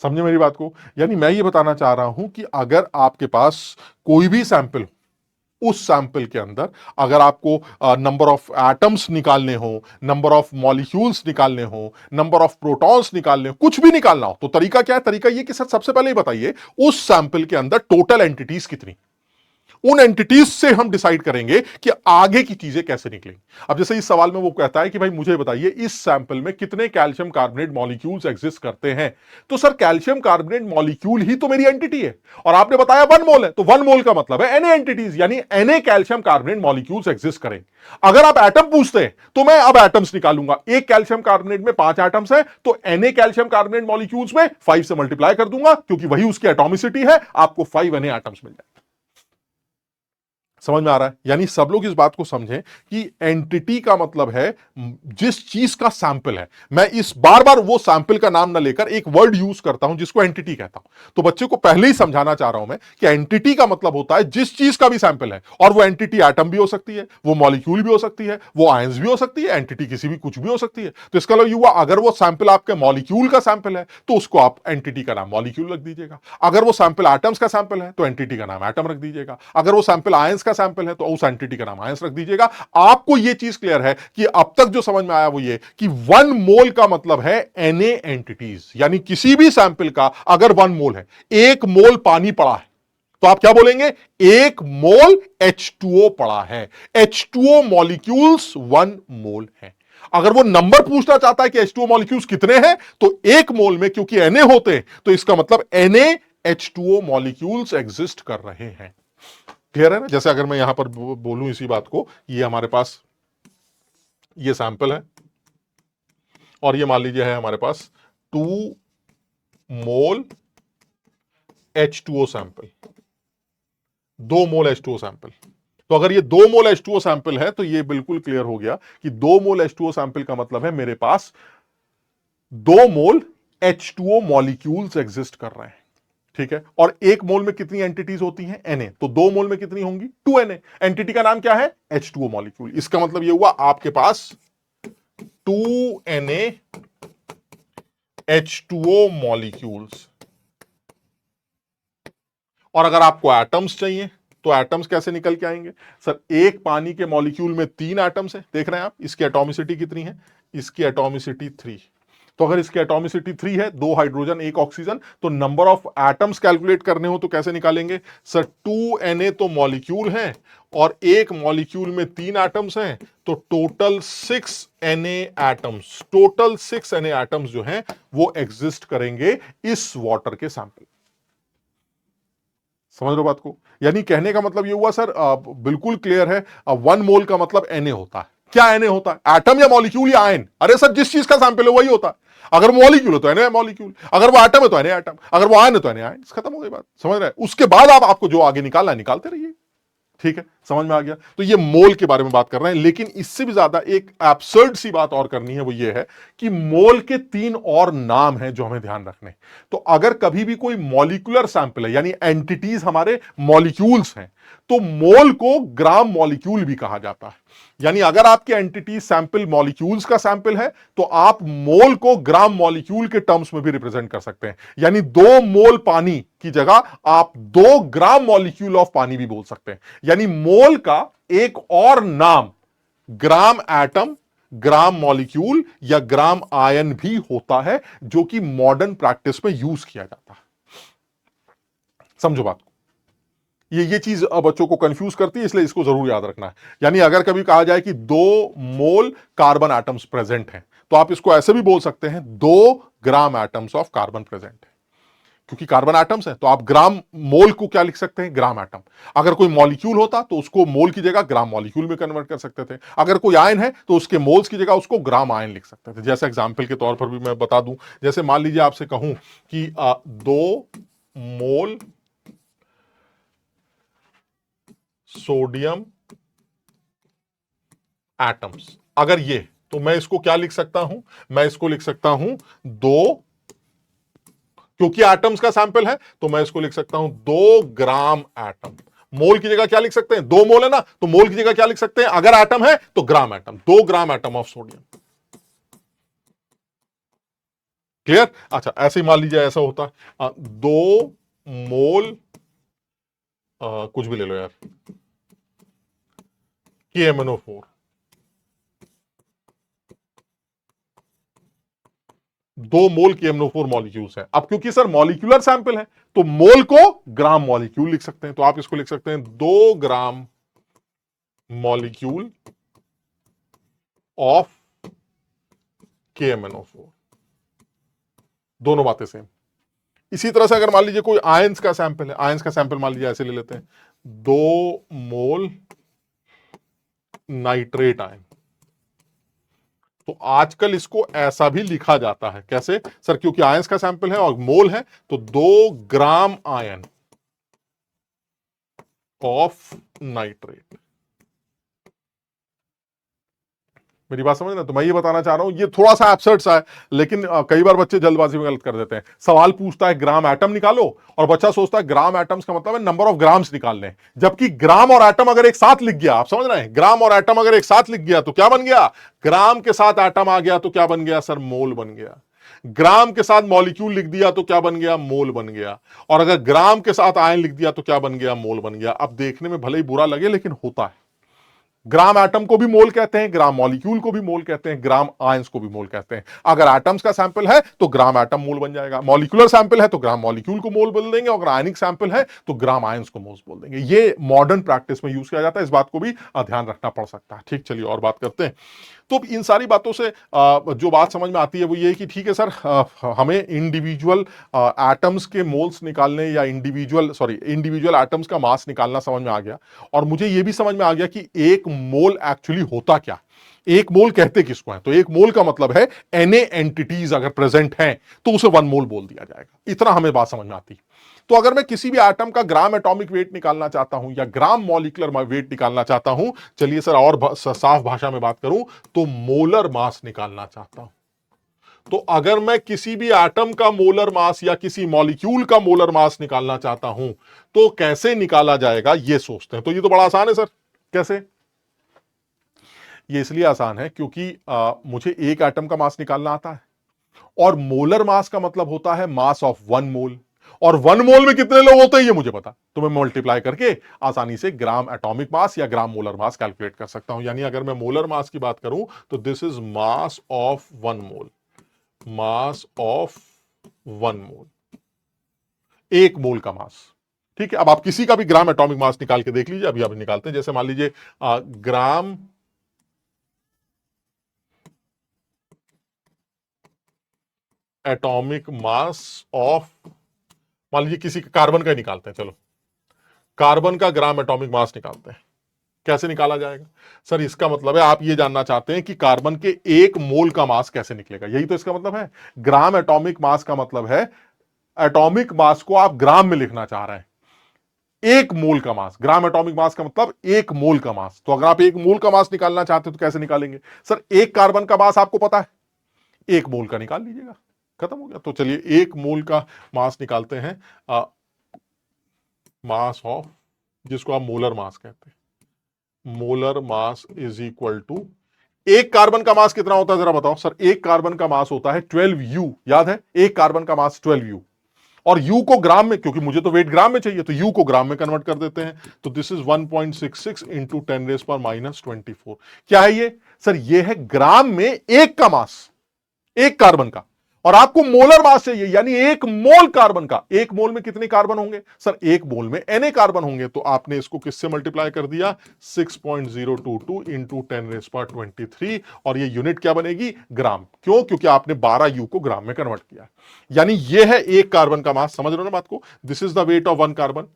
समझे मेरी बात को? यानी मैं ये बताना चाह रहा हूं कि अगर आपके पास कोई भी सैंपल, उस सैंपल के अंदर अगर आपको नंबर ऑफ एटम्स निकालने हो, नंबर ऑफ मॉलिक्यूल्स निकालने हो, नंबर ऑफ प्रोटॉन्स निकालने हो, कुछ भी निकालना हो, तो तरीका क्या है? तरीका ये कि सर सबसे पहले ये बताइए उस सैंपल के अंदर टोटल एंटिटीज कितनी। उन एंटिटीज से हम डिसाइड करेंगे कि आगे की चीजें कैसे निकलेंगी। अब जैसे इस सवाल में वो कहता है कि भाई मुझे बताइए इस सैंपल में कितने कैल्शियम कार्बोनेट मॉलिक्यूल्स एग्जिस्ट करते हैं। तो सर कैल्शियम कार्बोनेट मॉलिक्यूल ही तो मेरी एंटिटी है और आपने बताया 1 मोल है, तो 1 मोल का मतलब है Na एंटिटीज, यानी Na calcium carbonate molecules exist करेंगे। अगर आप एटम पूछते हैं तो मैं अब एटम्स निकालूंगा। एक कैल्शियम कार्बोनेट में 5 एटम्स है तो Na कैल्शियम कार्बोनेट मॉलिक्यूल्स में 5 से मल्टीप्लाई कर दूंगा क्योंकि वही उसकी एटॉमिसिटी है, आपको 5 Na एटम्स मिल जाएंगे। समझ में आ रहा है? यानी सब लोग इस बात को समझें कि एंटिटी का मतलब है जिस चीज का सैंपल है। मैं इस बार बार वो सैंपल का नाम ना लेकर एक वर्ड यूज करता हूं जिसको एंटिटी कहता हूं। तो बच्चे को पहले ही समझाना चाह रहा हूं मैं कि एंटिटी का मतलब होता है जिस चीज का भी सैंपल है, और वो एंटिटी एटम भी हो सकती है, वो मॉलिक्यूल भी हो सकती है, वो आयंस भी हो सकती है, एंटिटी किसी भी कुछ भी हो सकती है। तो इसका मतलब हुआ अगर वो सैंपल आपके मॉलिक्यूल का सैंपल है तो उसको आप एंटिटी का नाम मॉलिक्यूल रख दीजिएगा। अगर वो सैंपल एटम्स का सैंपल है तो एंटिटी का नाम एटम रख दीजिएगा। अगर वो सैंपल आयंस का सैंपल है तो उस एंटिटी का नाम आयंस रख दीजिएगा। आपको यह चीज क्लियर है कि अब तक जो समझ में आया वो ये कि 1 मोल का मतलब है Na एंटिटीज, यानी किसी भी सैंपल का अगर 1 मोल है, 1 मोल पानी पड़ा है तो आप क्या बोलेंगे? 1 मोल H2O पड़ा है। H2O मॉलिक्यूल्स 1 मोल है। अगर वो नंबर पूछना चाहता है कि H2O मॉलिक्यूल्स कितने हैं तो 1 मोल में क्योंकि Na होते हैं तो इसका मतलब Na H2O मॉलिक्यूल्स एग्जिस्ट कर रहे हैं। क्लियर है ना? जैसे अगर मैं यहां पर बोलूं इसी बात को, ये हमारे पास ये सैंपल है और ये मान लीजिए है हमारे पास 2 मोल H2O सैंपल, 2 मोल H2O सैंपल। तो अगर ये 2 मोल H2O सैंपल है तो ये बिल्कुल क्लियर हो गया कि 2 मोल H2O सैंपल का मतलब है मेरे पास 2 मोल H2O मॉलिक्यूल्स एग्जिस्ट कर रहे हैं, ठीक है, और 1 मोल में कितनी एंटिटीज होती हैं? Na। तो 2 मोल में कितनी होंगी? 2Na। एंटिटी का नाम क्या है? H2O molecule. इसका मतलब यह हुआ आपके पास 2Na H2O मॉलिक्यूल्स। और अगर आपको एटम्स चाहिए तो एटम्स कैसे निकल के आएंगे? सर, एक पानी के मॉलिक्यूल में 3 एटम्स है, देख रहे हैं आप, इसकी एटॉमिसिटी कितनी है? इसकी एटॉमिसिटी 3। तो अगर इसकी एटॉमिसिटी 3 है, 2 हाइड्रोजन 1 ऑक्सीजन, तो नंबर ऑफ एटम्स कैलकुलेट करने हो तो कैसे निकालेंगे? सर, 2Na तो मॉलिक्यूल है और एक मॉलिक्यूल में 3 एटम्स हैं, तो total 6Na atoms, total 6Na atoms जो हैं वो एग्जिस्ट करेंगे इस वाटर के सैंपल। समझ लो बात को? यानी कहने का मतलब ये हुआ सर, बिल्कुल क्लियर है, 1 मोल का मतलब Na होता है। क्या Na होता है? एटम या मॉलिक्यूल या आयन? अरे सर, जिस चीज का सैंपल है वही होता है। अगर वो मॉलिक्यूल है तो Na मॉलिक्यूल, अगर वो एटम है तो Na एटम, अगर वो आयन है तो Na आयन। खत्म हो गई बात। समझ रहे हैं? उसके बाद आपको जो आगे निकालना है निकालते रहिए। ठीक है, समझ में आ गया? तो ये मोल के बारे में बात कर रहे हैं, लेकिन इससे भी ज्यादा एक एब्सर्ड सी बात और करनी है, वो ये है कि मोल के 3 और नाम हैं जो हमें ध्यान रखने। तो अगर कभी भी कोई मॉलिक्यूलर सैंपल है, यानी एंटिटीज हमारे मॉलिक्यूल्स हैं, तो मोल को ग्राम मॉलिक्यूल भी कहा जाता है। यानी अगर आपके एंटिटी सैंपल मॉलिक्यूल्स का सैंपल है, तो आप मोल को ग्राम मॉलिक्यूल के टर्म्स में भी रिप्रेजेंट कर सकते हैं। यानी 2 मोल पानी की जगह आप 2 ग्राम मॉलिक्यूल ऑफ पानी भी बोल सकते हैं। यानी मोल का एक और नाम ग्राम एटम, ग्राम मॉलिक्यूल या ग्राम आयन भी होता है, जो कि मॉडर्न प्रैक्टिस में यूज किया जाता है। समझो बात को। ये चीज बच्चों को कंफ्यूज करती है, इसलिए इसको जरूर याद रखना है। यानी अगर कभी कहा जाए कि 2 मोल कार्बन एटम्स प्रेजेंट हैं, तो आप इसको ऐसे भी बोल सकते हैं 2 ग्राम एटम्स ऑफ कार्बन प्रेजेंट है। क्योंकि कार्बन एटम्स है तो आप ग्राम मोल को क्या लिख सकते हैं? Gram atom. अगर कोई मॉलिक्यूल होता तो उसको मोल की जगह ग्राम मॉलिक्यूल में कन्वर्ट कर सकते थे। अगर कोई आयन है तो उसके मोल्स की जगह उसको ग्राम आयन लिख सकते थे। जैसे एग्जांपल के तौर पर भी मैं बता दूं, जैसे मान लीजिए आपसे कहूं कि 2 मोल सोडियम एटम्स, अगर ये, तो मैं इसको क्या लिख सकता हूं? मैं इसको लिख सकता हूं 2, क्योंकि एटम्स का सैंपल है तो मैं इसको लिख सकता हूं 2 ग्राम एटम। मोल की जगह क्या लिख सकते हैं? 2 मोल है ना, तो मोल की जगह क्या लिख सकते हैं? अगर एटम है तो gram atom, 2 gram atom of sodium. Clear? अच्छा, ऐसे ही मान लीजिए ऐसा होता है 2 मोल, कुछ भी ले लो यार, KMnO4। 2 मोल KMnO4 मॉलिक्यूल्स है। अब क्योंकि सर मॉलिक्यूलर सैंपल है, तो मोल को ग्राम मॉलिक्यूल लिख सकते हैं। तो आप इसको लिख सकते हैं 2 ग्राम मॉलिक्यूल ऑफ KMnO4। दोनों बातें सेम। इसी तरह से अगर मान लीजिए कोई आयंस का सैंपल है, आयंस का सैंपल मान लीजिए ऐसे ले लेते हैं 2 मोल नाइट्रेट आयन। तो आजकल इसको ऐसा भी लिखा जाता है, कैसे सर? क्योंकि आयंस का सैंपल है और मोल है, तो 2 ग्राम आयन ऑफ नाइट्रेट। मेरी बात समझ ना? तो मैं ये बताना चाह रहा हूं, ये थोड़ा सा एब्सर्ड सा है, लेकिन कई बार बच्चे जल्दबाजी में गलत कर देते हैं। सवाल पूछता है ग्राम एटम निकालो, और बच्चा सोचता है ग्राम एटम्स का मतलब है नंबर ऑफ ग्राम्स निकालने, जबकि ग्राम और एटम अगर एक साथ लिख गया, आप समझ रहे हैं, ग्राम और एटम अगर एक साथ लिख गया तो क्या बन गया? ग्राम के साथ एटम आ गया तो क्या बन गया सर? मोल बन गया। ग्राम के साथ मॉलिक्यूल लिख दिया तो क्या बन गया? मोल बन गया। और अगर ग्राम के साथ आयन लिख दिया तो क्या बन गया? मोल बन गया। अब देखने में भले ही बुरा लगे, लेकिन होता है। ग्राम एटम को भी मोल कहते हैं, ग्राम मॉलिक्यूल को भी मोल कहते हैं, ग्राम आयंस को भी मोल कहते हैं। अगर एटम्स का सैंपल है तो ग्राम एटम मोल बन जाएगा, मॉलिक्यूलर सैंपल है तो ग्राम मॉलिक्यूल को मोल बोल देंगे, और अगर आयनिक सैंपल है तो ग्राम आयंस को मोल बोल देंगे। ये मॉडर्न प्रैक्टिस में यूज किया जाता है, इस बात को भी ध्यान रखना पड़ सकता है। ठीक, चलिए और बात करते हैं। तो इन सारी बातों से जो बात समझ में आती है वो ये है कि ठीक है सर, हमें इंडिविजुअल एटम्स के मोल्स निकालने या इंडिविजुअल एटम्स का मास निकालना समझ में आ गया। और मुझे ये भी समझ में आ गया कि एक मोल एक्चुअली होता क्या, एक मोल कहते किसको है। तो एक मोल का मतलब है Na एंटिटीज अगर प्रेजेंट हैं तो उसे 1 मोल बोल दिया जाएगा। इतना हमें बात समझ में आती। तो अगर मैं किसी भी एटम का ग्राम एटॉमिक वेट निकालना चाहता हूं या ग्राम मॉलिक्यूलर वेट निकालना चाहता हूं, चलिए सर और साफ भाषा में बात करूं, तो मोलर मास निकालना चाहता हूं। तो अगर मैं किसी भी एटम का मोलर मास या किसी मॉलिक्यूल का मोलर मास निकालना चाहता हूं तो कैसे निकाला जाएगा, ये सोचते हैं। तो ये तो बड़ा आसान है सर। कैसे? ये इसलिए आसान है क्योंकि मुझे एक एटम का मास निकालना आता है, और मोलर मास का मतलब होता है मास ऑफ 1 मोल, और 1 मोल में कितने लोग होते हैं ये मुझे पता, तो मैं मल्टीप्लाई करके आसानी से ग्राम एटॉमिक मास या ग्राम मोलर मास कैलकुलेट कर सकता हूं। यानी अगर मैं मोलर मास की बात करूं तो this is mass of 1 mole, mass of 1 मोल, 1 मोल का मास। ठीक है, अब आप किसी का भी ग्राम एटॉमिक मास निकाल के देख लीजिए। अभी आप निकालते हैं, जैसे मान लीजिए ग्राम एटॉमिक मास ऑफ, मान लीजिए किसी का कार्बन का ही निकालते हैं, चलो कार्बन का ग्राम एटॉमिक मास निकालते हैं। कैसे निकाला जाएगा सर? इसका मतलब है आप ये जानना चाहते हैं कि कार्बन के 1 मोल का मास कैसे निकलेगा, यही तो इसका मतलब है। ग्राम एटॉमिक मास का मतलब है एटॉमिक मास को आप ग्राम में लिखना चाह रहे हैं। 1 मोल का मास, ग्राम एटॉमिक मास का मतलब 1 मोल का मास। तो अगर आप 1 मोल का मास निकालना चाहते हो तो कैसे निकालेंगे सर? एक कार्बन का मास आपको पता है, 1 मोल का निकाल लीजिएगा, खत्म हो गया। तो चलिए 1 मोल का मास निकालते हैं, मास ऑफ, जिसको आप मोलर मास कहते हैं। Molar mass is equal to, एक कार्बन का मास कितना होता है जरा बताओ सर? एक कार्बन का मास होता है 12U, याद है? एक कार्बन का मास 12U, और U को ग्राम में, क्योंकि मुझे तो वेट ग्राम में चाहिए, तो U को ग्राम में कन्वर्ट कर देते हैं। तो दिस इज 1.66 इंटू 10⁻⁻24। क्या है ये सर? ये है ग्राम में एक का मास, एक कार्बन का। और आपको मोलर मास चाहिए, यानी 1 मोल कार्बन का। 1 मोल में कितने कार्बन होंगे सर? 1 मोल में Na कार्बन होंगे। तो आपने इसको किससे मल्टीप्लाई कर दिया? 6.022 इंटू 10⁻23, और ये यूनिट क्या बनेगी? ग्राम। क्यों? क्योंकि आपने 12U को ग्राम में कन्वर्ट किया। यानी ये है एक कार्बन का मास। समझ रहे हो ना बात को? This is the weight of 1 carbon,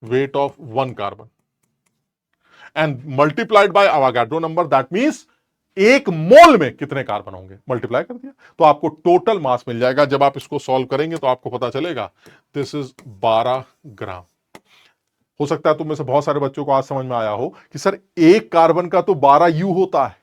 weight of 1 carbon, and multiplied by Avogadro number, that means 1 mole में कितने कार्बन होंगे, मल्टीप्लाई कर दिया तो आपको टोटल मास मिल जाएगा। जब आप इसको सॉल्व करेंगे तो आपको पता चलेगा दिस इज 12 ग्राम। हो सकता है तुम में से बहुत सारे बच्चों को आज समझ में आया हो कि सर एक कार्बन का तो 12U होता है,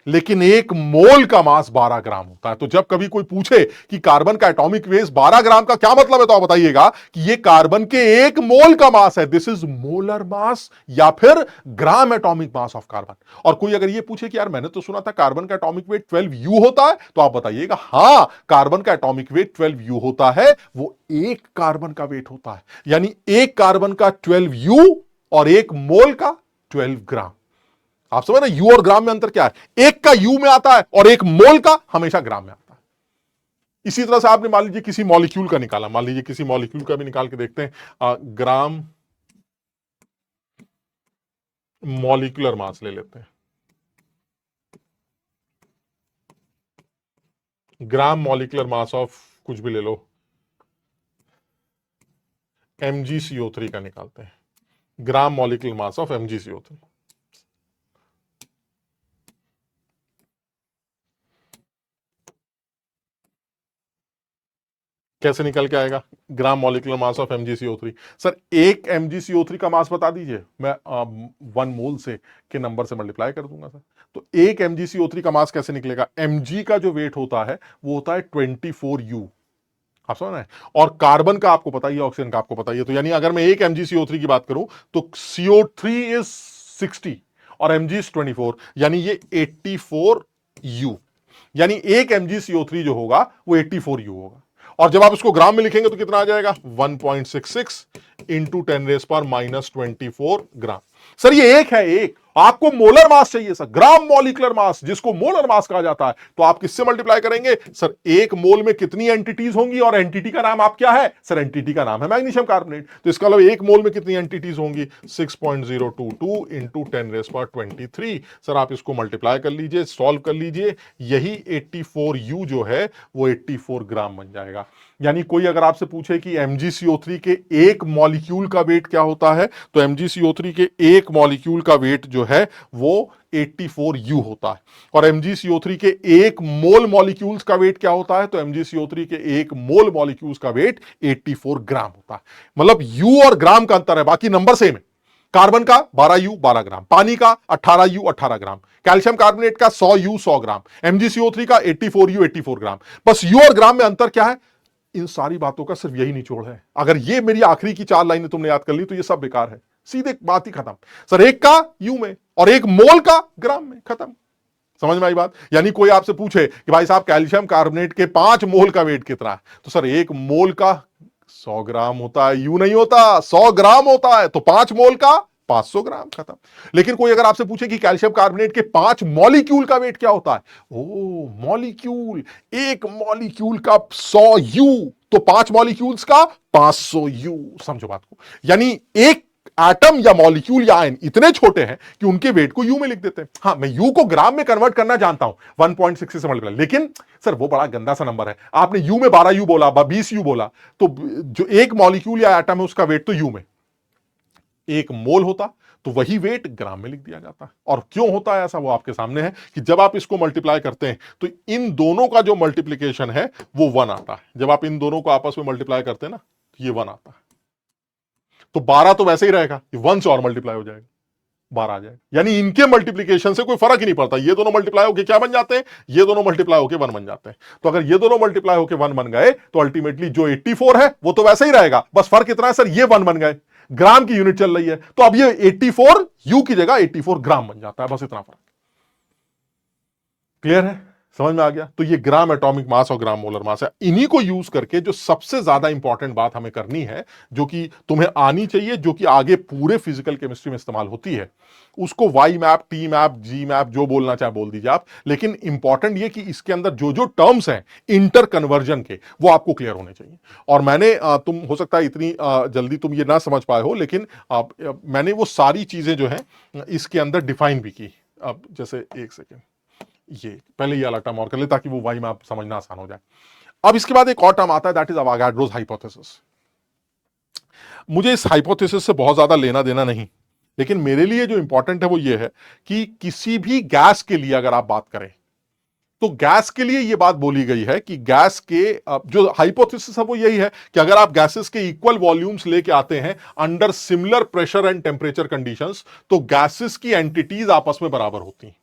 लेकिन 1 मोल का मास 12 ग्राम होता है। तो जब कभी कोई पूछे कि कार्बन का एटॉमिक वेट 12 ग्राम का क्या मतलब है, तो आप बताइएगा कि ये कार्बन के 1 मोल का मास है, दिस इज मोलर मास, या फिर gram atomic mass of carbon. और कोई अगर ये पूछे कि यार मैंने तो सुना था कार्बन का एटॉमिक वेट 12U होता है, तो आप बताइएगा हां, कार्बन का एटॉमिक वेट 12U होता है, वो एक कार्बन का वेट होता है। यानी एक कार्बन का 12U और 1 मोल का 12 ग्राम। आप समझ रहे यू और ग्राम में अंतर क्या है? एक का यू में आता है और 1 मोल का हमेशा ग्राम में आता है। इसी तरह से आपने मान लीजिए किसी मॉलिक्यूल का निकाला, मान लीजिए किसी मॉलिक्यूल का भी निकाल के देखते हैं। ग्राम मॉलिक्यूलर मास ले लेते हैं, ग्राम मॉलिक्यूलर मास ऑफ कुछ भी ले लो, MgCO3 का निकालते हैं, gram molecular mass of MgCO3। कैसे निकल के आएगा gram molecular mass of MgCO3? Sir एक MgCO3 का मास बता दीजिए, मैं 1 मोल से के नंबर से मल्टीप्लाई कर दूंगा सर। तो एक MgCO3 का मास कैसे निकलेगा? Mg का जो वेट होता है वो होता है 24U, आप समझ रहे हैं? और कार्बन का आपको पता ही है, ऑक्सीजन का आपको पता ही है। तो यानी अगर मैं एक MgCO3 की बात करूं तो CO3 इज 60 और Mg इज 24, यानी ये 84U। यानी एक MgCO3 जो होगा वो 84U होगा। और जब आप इसको ग्राम में लिखेंगे तो कितना आ जाएगा? 1.66 इंटू 10⁻⁻24 ग्राम। सर ये एक है, एक आपको मोलर मास चाहिए सर, ग्राम मॉलिक्यूलर मास, जिसको मोलर मास कहा जाता है। तो आप किससे मल्टीप्लाई करेंगे सर? 1 मोल में कितनी एंटिटीज होंगी, और एंटिटी का नाम आप क्या है सर? एंटिटी का नाम है मैग्नीशियम कार्बोनेट। तो इसका मतलब 1 मोल में कितनी एंटिटीज होंगी? 6.022 इंटू 10⁻23। सर आप इसको मल्टीप्लाई कर लीजिए, सॉल्व कर लीजिए, यही 84U जो है वो 84 ग्राम बन जाएगा। यानी कोई अगर आपसे पूछे कि MgCO3 के एक मॉलिक्यूल का वेट क्या होता है, तो MgCO3 के एक मॉलिक्यूल का वेट जो है वो 84U होता है। और MgCO3 के 1 मोल मॉलिक्यूल्स का वेट क्या होता है? तो MgCO3 के 1 मोल मॉलिक्यूल्स का वेट 84 ग्राम होता है। मतलब U और ग्राम का अंतर है, बाकी नंबर सेम है। कार्बन का 12U 12 ग्राम, पानी का 18U 18 ग्राम, कैल्शियम कार्बोनेट का 100U 100 ग्राम, MgCO3 का 84U 84 ग्राम। बस यू और ग्राम में अंतर क्या है? इन सारी बातों का सिर्फ यही निचोड़ है। अगर ये मेरी आखिरी की 4 लाइनें तुमने याद कर ली तो ये सब बेकार है, सीधे बात ही खत्म। सर एक का यू में और एक मोल का ग्राम में, खत्म। समझ में आई बात? यानी कोई आपसे पूछे कि भाई साहब कैल्शियम कार्बोनेट के 5 मोल का वेट कितना है, तो सर एक मोल का 100 ग्राम होता है, यू नहीं होता, 100 ग्राम होता है, तो 5 मोल का 500 ग्राम, खत्म। लेकिन कोई अगर आपसे पूछे कि कैल्शियम कार्बोनेट के 5 मॉलिक्यूल का वेट क्या होता है, ओ मॉलिक्यूल, एक मॉलिक्यूल का 100 यू, तो 5 मॉलिक्यूल्स का 500 यू। समझो बात को, यानी एक एटम या मॉलिक्यूल या आयन इतने छोटे हैं कि उनके वेट को यू में लिख देते हैं। हाँ, मैं यू को ग्राम में कन्वर्ट करना जानता हूं, 1.6 से मल्टीप्लाई, लेकिन सर वो बड़ा गंदा सा नंबर है। आपने यू में 12 यू बोला, 20 यू बोला, तो जो एक मॉलिक्यूल या एटम है उसका वेट तो यू में, एक मोल होता तो वही वेट ग्राम में लिख दिया जाता। और क्यों होता है ऐसा, वो आपके सामने है कि जब आप इसको मल्टीप्लाई करते हैं तो इन दोनों का जो मल्टीप्लीकेशन है वो 1 आता है। जब आप इन दोनों को आपस में मल्टीप्लाई करते हैं ना, तो ये 1 आता है। तो 12 तो वैसे ही रहेगा, 1 से और मल्टीप्लाई हो जाएगा, 12 आ जाएगा। यानी इनके मल्टीप्लीकेशन से कोई फर्क ही नहीं पड़ता, ये दोनों मल्टीप्लाई होके क्या बन जाते हैं, ये दोनों मल्टीप्लाई होके 1 बन जाते हैं। तो अगर ये दोनों मल्टीप्लाई होके 1 बन गए तो अल्टीमेटली जो 84 है वो तो वैसे ही रहेगा, बस फर्क इतना है सर ये 1 बन गए, ग्राम की यूनिट चल रही है, तो अब ये 84 यू की जगह 84 ग्राम बन जाता है, बस इतना फर्क। क्लियर है? समझ में आ गया? तो ये ग्राम एटॉमिक मास और ग्राम मोलर मास है। इन्हीं को यूज करके जो सबसे ज्यादा इंपॉर्टेंट बात हमें करनी है, जो कि तुम्हें आनी चाहिए, जो कि आगे पूरे फिजिकल केमिस्ट्री में इस्तेमाल होती है, उसको वाई मैप, टी मैप, जी मैप जो बोलना चाहे बोल दीजिए आप, लेकिन इंपॉर्टेंट ये कि इसके अंदर जो जो टर्म्स हैं इंटर कन्वर्जन के, वो आपको क्लियर होने चाहिए। और मैंने तुम हो सकता है इतनी जल्दी तुम ये ना समझ पाए हो, लेकिन मैंने वो सारी चीजें जो है इसके अंदर डिफाइन भी की। अब जैसे एक सेकेंड, ये पहले ये वाला टर्म और कर ले ताकि वो वाई में आप समझना आसान हो जाए। अब इसके बाद एक और टर्म आता है, दैट इज अवोगाड्रोस हाइपोथेसिस। मुझे इस हाइपोथेसिस से बहुत ज्यादा लेना देना नहीं, लेकिन मेरे लिए जो इंपॉर्टेंट है वो ये है कि किसी भी गैस के लिए अगर आप बात करें तो गैस के लिए ये बात बोली गई है कि गैस के जो हाइपोथेसिस है वो यही है कि अगर आप गैसेस के इक्वल वॉल्यूम्स लेके आते हैं under similar pressure and temperature conditions, तो गैसेस की एंटिटीज आपस में बराबर होती हैं।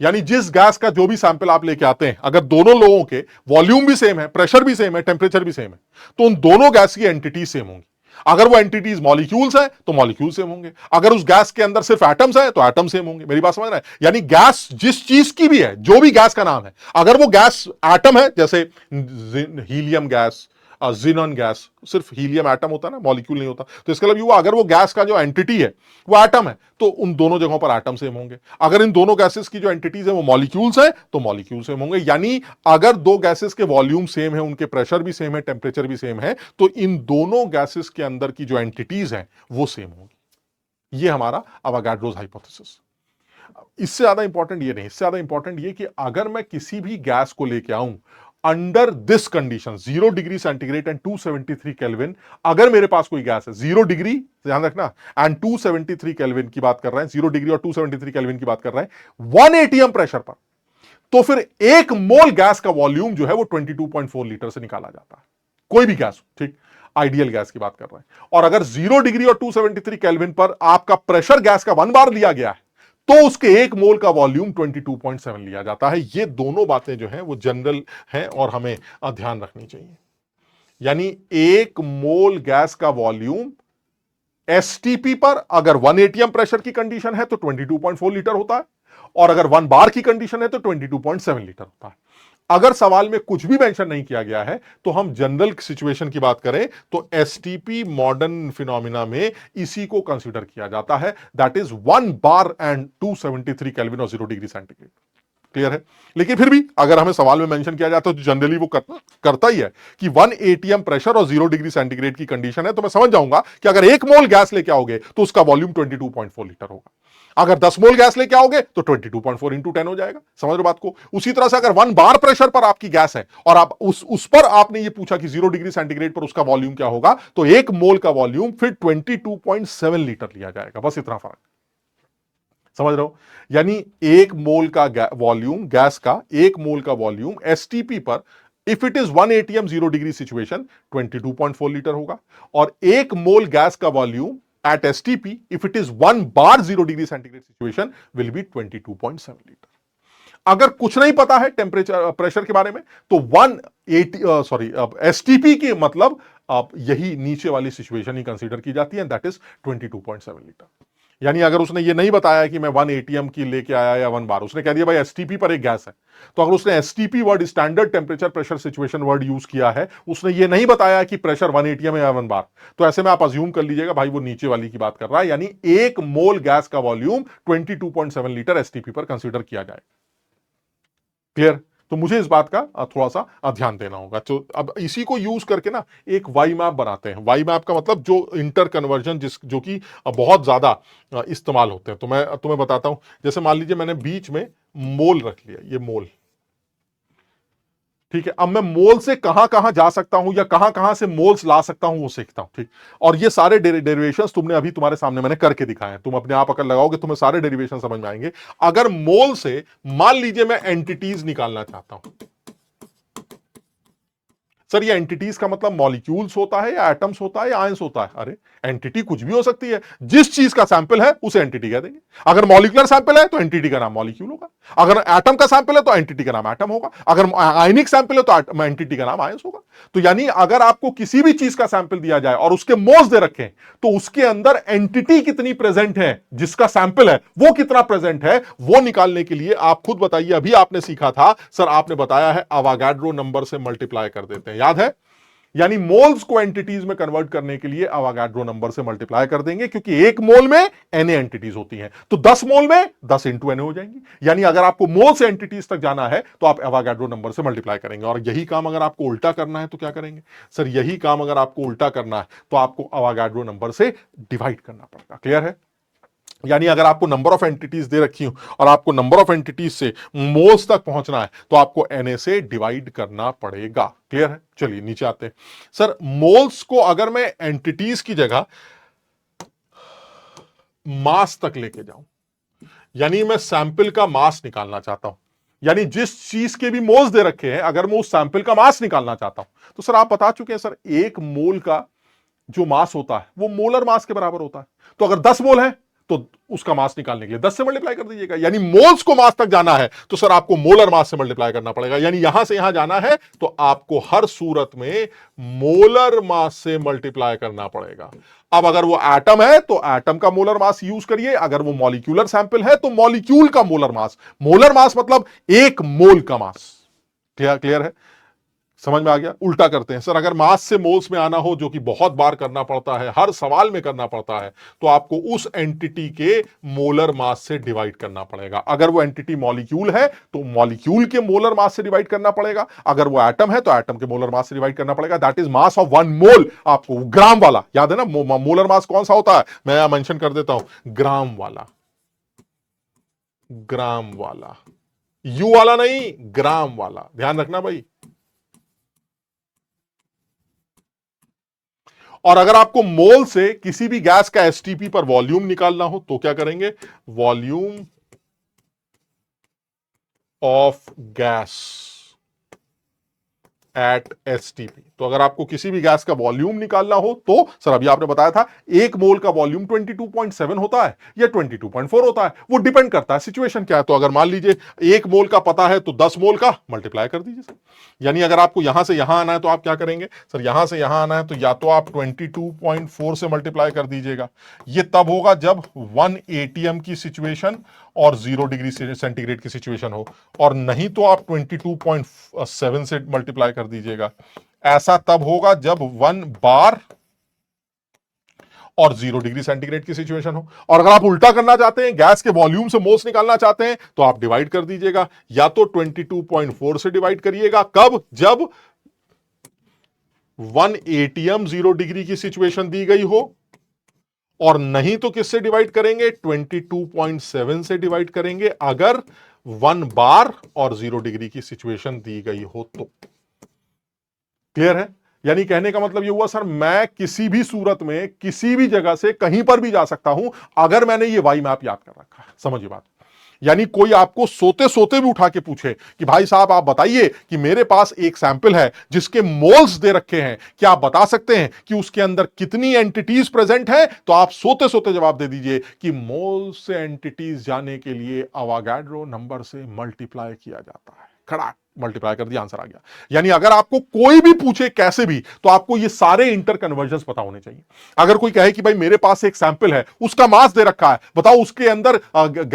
यानी जिस गैस का जो भी सैंपल आप लेके आते हैं, अगर दोनों लोगों के वॉल्यूम भी सेम है, प्रेशर भी सेम है, टेम्परेचर भी सेम है, तो उन दोनों गैस की एंटिटीज सेम होंगी। अगर वो एंटिटीज मॉलिक्यूल्स है तो मॉलिक्यूल सेम होंगे, अगर उस गैस के अंदर सिर्फ एटम्स है तो एटम सेम होंगे। मेरी बात समझ रहे हैं? यानी गैस जिस चीज की भी है, जो भी गैस का नाम है, अगर वो गैस एटम है, जैसे हीलियम गैस, जिनॉन गैस, सिर्फ हीलियम एटम होता है ना, मॉलिक्यूल नहीं होता, तो इसका मतलब ये हुआ अगर वो गैस का जो एंटिटी है वो एटम है तो उन दोनों जगहों पर एटम सेम होंगे। अगर इन दोनों गैसेस की जो एंटिटीज है वो मॉलिक्यूल्स है तो मॉलिक्यूल सेम होंगे। यानी अगर दो गैसेस के वॉल्यूम सेम है, उनके प्रेशर भी सेम है, टेम्परेचर भी सेम है, तो इन दोनों गैसेस के अंदर की जो एंटिटीज है वो सेम होंगी। ये हमारा अवोगाड्रोस हाइपोथेसिस। इससे ज्यादा इंपॉर्टेंट ये नहीं, इससे ज्यादा इंपॉर्टेंट ये कि अगर मैं किसी भी गैस को लेके आऊं under this condition 0 degree centigrade and 273 kelvin, अगर मेरे पास कोई गैस है 0 डिग्री, ध्यान रखना, एंड 273 केल्विन की बात कर रहे हैं, 0 डिग्री और 273 केल्विन की बात कर रहे हैं 1 एटीएम प्रेशर पर, तो फिर एक मोल गैस का वॉल्यूम जो है वो 22.4 लीटर से निकाला जाता है। कोई भी गैस, ठीक, आइडियल गैस की बात कर रहे हैं। और अगर 0 डिग्री और 273 केल्विन पर आपका प्रेशर गैस का 1 बार लिया गया है तो उसके एक मोल का वॉल्यूम 22.7 लिया जाता है। ये दोनों बातें जो हैं वो जनरल हैं और हमें ध्यान रखनी चाहिए। यानी एक मोल गैस का वॉल्यूम एसटीपी पर अगर 1 एटीएम प्रेशर की कंडीशन है तो 22.4 लीटर होता है, और अगर 1 बार की कंडीशन है तो 22.7 लीटर होता है। अगर सवाल में कुछ भी मेंशन नहीं किया गया है तो हम जनरल सिचुएशन की बात करें तो एसटीपी मॉडर्न फिनोमिना में इसी को कंसीडर किया जाता है, that is 1 bar and 273 kelvin और 0 डिग्री सेंटीग्रेड। क्लियर है? लेकिन फिर भी अगर हमें सवाल में मेंशन किया जाता है तो जनरली वो करता ही है कि 1 एटीएम प्रेशर और 0 डिग्री सेंटीग्रेड की कंडीशन है, तो मैं समझ जाऊंगा कि अगर 1 मोल गैस लेके आओगे तो उसका वॉल्यूम 22.4 लीटर होगा। अगर 10 मोल गैस लेके आओगे तो 22.4 इंटू 10 हो जाएगा। समझ रहे बात को? उसी तरह से अगर 1 बार प्रेशर पर आपकी गैस है और आप उस पर आपने ये पूछा कि 0 डिग्री सेंटीग्रेड पर उसका वॉल्यूम क्या होगा, तो 1 मोल का वॉल्यूम फिर 22.7 लीटर लिया जाएगा। बस इतना फर्क, समझ रहे हो? यानी 1 मोल का वॉल्यूम, गैस का 1 मोल का वॉल्यूम एसटीपी पर if it is 1 ATM 0 degree situation 22.4 litre होगा, और 1 मोल गैस का volume at STP if it is 1 bar 0 degree centigrade situation will be 22.7 litre. अगर कुछ नहीं पता है टेम्परेचर प्रेशर के बारे में तो 180 सॉरी एसटीपी के मतलब यही नीचे वाली सिचुएशन ही कंसीडर की जाती है, दैट इज 22.7 लीटर। यानी अगर उसने ये नहीं बताया कि मैं 1 एटीएम की लेके आया या 1 बार, उसने कह दिया भाई एसटीपी पर एक गैस है, तो अगर उसने STP word standard temperature pressure situation word use किया है, उसने ये नहीं बताया कि प्रेशर 1 एटीएम है या 1 बार, तो ऐसे में आप अज्यूम कर लीजिएगा भाई वो नीचे वाली की बात कर रहा है, यानी 1 मोल गैस का वॉल्यूम 22.7 लीटर एसटीपी पर कंसीडर किया जाए। क्लियर? तो मुझे इस बात का थोड़ा सा ध्यान देना होगा। तो अब इसी को यूज करके ना एक वाई मैप बनाते हैं। वाई मैप का मतलब जो इंटर कन्वर्जन जो कि बहुत ज्यादा इस्तेमाल होते हैं। तो मैं तुम्हें बताता हूं, जैसे मान लीजिए मैंने बीच में मोल रख लिया, ये मोल, ठीक है। अब मैं मोल से कहां कहां जा सकता हूं या कहां कहां से मोल्स ला सकता हूं वो सीखता हूं, ठीक। और ये सारे डेरिवेशंस तुमने अभी तुम्हारे सामने मैंने करके दिखाए हैं, तुम अपने आप अगर लगाओगे तुम्हें सारे डेरिवेशन समझ में आएंगे। अगर मोल से मान लीजिए मैं एंटिटीज निकालना चाहता हूं, सर ये एंटिटीज का मतलब मॉलिक्यूल्स होता है या एटम्स होता है या आयंस होता है? अरे एंटिटी कुछ भी हो सकती है, जिस चीज का सैंपल है उसे एंटिटी कह देंगे। अगर मॉलिक्यूलर सैंपल है तो एंटिटी का नाम मॉलिक्यूल होगा, अगर एटम का सैंपल है तो एंटिटी का नाम एटम होगा, अगर आयनिक सैंपल है तो एंटिटी का नाम आयंस होगा। तो यानी अगर आपको किसी भी चीज का सैंपल दिया जाए और उसके मोल्स दे रखें, तो उसके अंदर एंटिटी कितनी प्रेजेंट है, जिसका सैंपल है वो कितना प्रेजेंट है, वो निकालने के लिए आप खुद बताइए। अभी आपने सीखा था सर, आपने बताया है अवागाड्रो नंबर से मल्टीप्लाई कर देते हैं, याद है? यानी मोल्स को एंटिटीज में कन्वर्ट करने के लिए अवागाड्रो नंबर से मल्टीप्लाई कर देंगे, क्योंकि एक मोल में एन एंटिटीज होती हैं, तो 10 मोल में 10 इंटू एन हो जाएंगी। यानी अगर आपको मोल से एंटिटीज तक जाना है तो आप अवागाड्रो नंबर से मल्टीप्लाई करेंगे। और यही काम अगर आपको उल्टा करना है तो क्या करेंगे? सर यही काम अगर आपको उल्टा करना है तो आपको अवागाड्रो नंबर से डिवाइड करना पड़ेगा। क्लियर है? यानी अगर आपको नंबर ऑफ एंटिटीज दे रखी हो और आपको नंबर ऑफ एंटिटीज से मोल्स तक पहुंचना है तो आपको Na से डिवाइड करना पड़ेगा। क्लियर है? चलिए नीचे आते हैं। सर मोल्स को अगर मैं एंटिटीज की जगह मास तक लेके जाऊं, यानी मैं सैंपल का मास निकालना चाहता हूं, यानी जिस चीज के भी मोल्स दे रखे हैं अगर मैं उस सैंपल का मास निकालना चाहता हूं, तो सर आप बता चुके हैं सर एक मोल का जो मास होता है वो मोलर मास के बराबर होता है। तो अगर 10 मोल है तो उसका मास निकालने के लिए 10 से मल्टीप्लाई कर दीजिएगा। यानी मोल्स को मास तक जाना है तो सर आपको मोलर मास से मल्टीप्लाई करना पड़ेगा। यानी यहां से यहां जाना है तो आपको हर सूरत में मोलर मास से मल्टीप्लाई करना पड़ेगा। अब अगर वो एटम है तो एटम का मोलर मास यूज करिए, अगर वो मॉलिक्यूलर सैंपल है तो मॉलिक्यूल का मोलर मास। मोलर मास मतलब एक मोल का मास। क्लियर है? समझ में आ गया? उल्टा करते हैं। सर अगर मास से मोल्स में आना हो, जो कि बहुत बार करना पड़ता है, हर सवाल में करना पड़ता है, तो आपको उस एंटिटी के मोलर मास से डिवाइड करना पड़ेगा। अगर वो एंटिटी मॉलिक्यूल है तो मॉलिक्यूल के मोलर मास से डिवाइड करना पड़ेगा, अगर वो एटम है तो एटम के मोलर मास से डिवाइड करना पड़ेगा। दैट इज मास ऑफ 1 मोल। आपको ग्राम वाला याद है ना? मोलर मास कौन सा होता है मैं मेंशन कर देता हूं, ग्राम वाला। ग्राम वाला, यू वाला नहीं, ग्राम वाला, ध्यान रखना भाई। और अगर आपको मोल से किसी भी गैस का एसटीपी पर वॉल्यूम निकालना हो तो क्या करेंगे? Volume of gas eight STP. तो अगर आपको किसी भी गैस का वॉल्यूम निकालना हो तो सर अभी आपने बताया था एक मोल का वॉल्यूम 22.7 होता है या 22.4 होता है, वो डिपेंड करता है सिचुएशन क्या है। तो अगर मान लीजिए एक मोल का पता है तो 10 मोल का मल्टीप्लाई कर दीजिए सर। यानी अगर आपको यहां से यहां आना है तो आप क्या करेंगे? सर यहां से यहां आना है तो या तो आप 22.4 से मल्टीप्लाई कर दीजिएगा। ये तब होगा जब 1 एटीएम की सिचुएशन और 0 डिग्री सेंटीग्रेड की सिचुएशन हो, और नहीं तो आप 22.7 से मल्टीप्लाई कर दीजिएगा। ऐसा तब होगा जब 1 बार और 0 डिग्री सेंटीग्रेड की सिचुएशन हो। और अगर आप उल्टा करना चाहते हैं, गैस के वॉल्यूम से मोल्स निकालना चाहते हैं, तो आप डिवाइड कर दीजिएगा। या तो 22.4 से डिवाइड करिएगा, कब? जब 1 एटीएम 0 डिग्री की सिचुएशन दी गई हो, और नहीं तो किससे डिवाइड करेंगे? 22.7 से डिवाइड करेंगे अगर 1 बार और 0 डिग्री की सिचुएशन दी गई हो तो। क्लियर है? यानी कहने का मतलब यह हुआ सर मैं किसी भी सूरत में किसी भी जगह से कहीं पर भी जा सकता हूं अगर मैंने ये वाई मैप याद कर रखा है। समझिए बात। यानी कोई आपको सोते सोते भी उठा के पूछे कि भाई साहब आप बताइए कि मेरे पास एक सैंपल है जिसके मोल्स दे रखे हैं, क्या आप बता सकते हैं कि उसके अंदर कितनी एंटिटीज प्रेजेंट है, तो आप सोते सोते जवाब दे दीजिए कि मोल्स से एंटिटीज जाने के लिए अवोगाड्रो नंबर से मल्टीप्लाई किया जाता है। खड़ा मल्टीप्लाई कर दिया, आंसर आ गया। यानी अगर आपको कोई भी पूछे कैसे भी, तो आपको ये सारे इंटर कन्वर्जन पता होने चाहिए। अगर कोई कहे कि भाई मेरे पास एक सैंपल है, उसका मास दे रखा है, बताओ उसके अंदर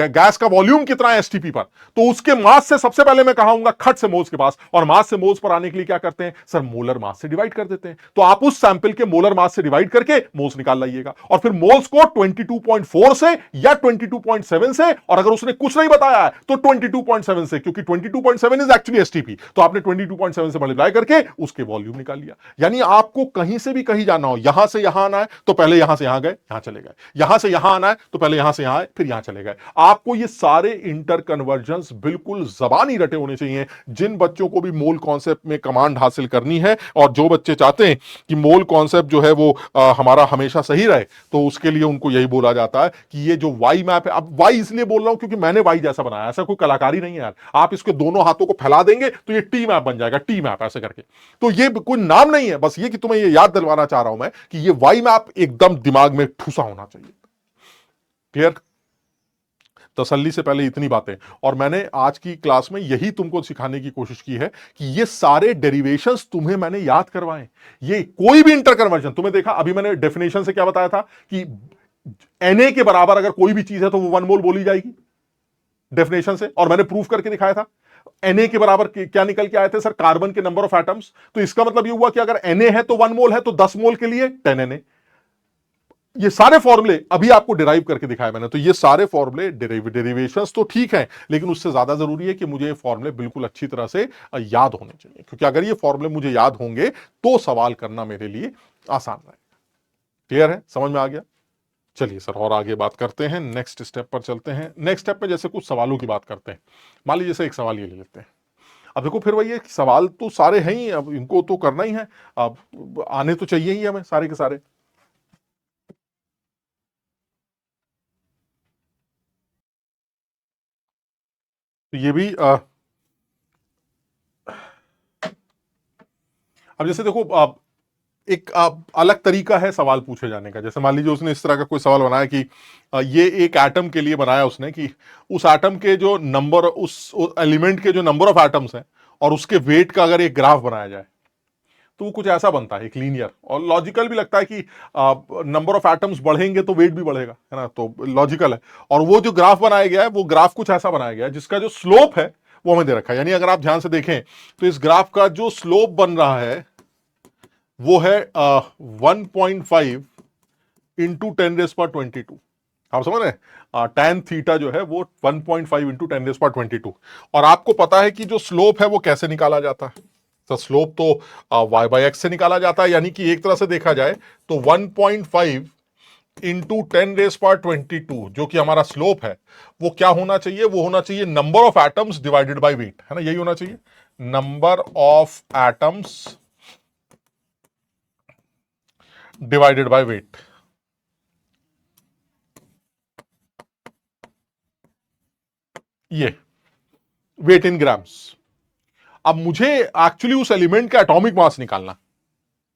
गैस का वॉल्यूम कितना है एसटीपी पर, तो उसके मास से सबसे पहले मैं कहूंगा खट से मोल्स के पास, और मास से मोल्स पर आने के लिए क्या करते हैं सर, मोलर मास से डिवाइड कर देते हैं। तो आप उस सैंपल के मोलर मास से डिवाइड करके मोल्स निकाल लाइएगा, और फिर मोल्स को 22.4 से या 22.7 से, और अगर उसने कुछ नहीं बताया है तो 22.7 से, क्योंकि 22.7 इज एक्चुअली एसटीपी, तो आपने 22.7 से मल्टीप्लाई करके उसके वॉल्यूम निकाल लिया। यानी आपको कहीं से भी कहीं जाना हो, यहां से यहां आना है तो पहले यहां से यहां गए, यहां चले गए, यहां से यहां आना है तो पहले यहां से यहां आए, फिर यहां चले गए। आपको ये सारे इंटर कन्वर्जन बिल्कुल जबानी रटे होने चाहिए। जिन बच्चों को भी मोल कॉन्सेप्ट में कमांड हासिल करनी है, और जो बच्चे चाहते हैं कि मोल कॉन्सेप्ट जो है वो हमारा हमेशा सही रहे, तो उसके लिए उनको यही बोला जाता है कि ये जो वाई मैप है, अब वाई इसलिए बोल रहा हूं क्योंकि मैंने वाई जैसा बनाया, ऐसा कोई कलाकारी नहीं है यार। आप इसके दोनों हाथों को फैला देंगे तो ये टी मैप बन जाएगा, टी मैप ऐसे करके। तो ये कोई नाम नहीं है, बस ये कि तुम्हें ये याद दिलवाना चाह रहा हूं मैं कि ये वाई मैप एकदम दिमाग में ठूसा होना चाहिए। क्लियर? तसल्ली से पहले इतनी बातें, और मैंने आज की क्लास में यही तुमको सिखाने की कोशिश की है कि ये सारे डेरिवेशंस तुम्हें मैंने याद करवाए। ये कोई भी इंटर कन्वर्जन तुम्हें देखा, अभी मैंने डेफिनेशन से क्या बताया था कि Na के बराबर अगर कोई भी चीज है तो वो 1 मोल बोली जाएगी डेफिनेशन से, और मैंने प्रूफ करके दिखाया था। Na के बराबर क्या निकल के आए थे सर, कार्बन के नंबर ऑफ एटम्स। तो इसका मतलब ये हुआ कि अगर Na है तो 1 मोल है, तो 10 मोल के लिए 10 Na। ये सारे फॉर्मूले अभी आपको डिराइव करके दिखाया मैंने। तो ये सारे फॉर्मूले डेरिवेशंस तो ठीक है, लेकिन उससे ज्यादा जरूरी है कि मुझे ये फॉर्मूले बिल्कुल अच्छी तरह से याद होने चाहिए, क्योंकि अगर ये फॉर्मूले मुझे याद होंगे तो सवाल करना मेरे लिए आसान रहेगा। क्लियर है? समझ में आ गया? चलिए सर, और आगे बात करते हैं, नेक्स्ट स्टेप पर चलते हैं। नेक्स्ट स्टेप में जैसे कुछ सवालों की बात करते हैं। मान लीजिए जैसे एक सवाल ये ले लेते हैं। अब देखो फिर वही सवाल तो सारे हैं ही, अब इनको तो करना ही है, अब आने तो चाहिए ही हमें सारे के सारे। तो ये भी अब जैसे देखो, एक अलग तरीका है सवाल पूछे जाने का। जैसे मान लीजिए उसने इस तरह का कोई सवाल बनाया कि ये एक एटम के लिए बनाया उसने कि उस एटम के जो नंबर, उस एलिमेंट के जो नंबर ऑफ एटम्स हैं और उसके वेट का अगर एक ग्राफ बनाया जाए, तो वो कुछ ऐसा बनता है, एक लीनियर, और लॉजिकल भी लगता है कि नंबर ऑफ एटम्स बढ़ेंगे तो वेट भी बढ़ेगा, है ना, तो लॉजिकल है। और वो जो ग्राफ बनाया गया है, वो ग्राफ कुछ ऐसा बनाया गया है जिसका जो स्लोप है वो हमें दे रखा है। यानी अगर आप ध्यान से देखें तो इस ग्राफ का जो स्लोप बन रहा है वो है 1.5 इंटू 10⁻²2। आप समझ रहे हैं? tan थीटा जो है वो 1.5 इंटू 10⁻²2। और आपको पता है कि जो स्लोप है वो कैसे निकाला जाता है? तो स्लोप तो y/x से निकाला जाता है। यानी कि एक तरह से देखा जाए तो 1.5 इंटू 10⁻²2 जो कि हमारा स्लोप है, वो क्या होना चाहिए? वो होना चाहिए number of atoms divided by weight, है ना, यही होना चाहिए, number of atoms divided by weight. ये वेट इन ग्राम्स। अब मुझे एक्चुअली उस एलिमेंट का एटॉमिक मास निकालना,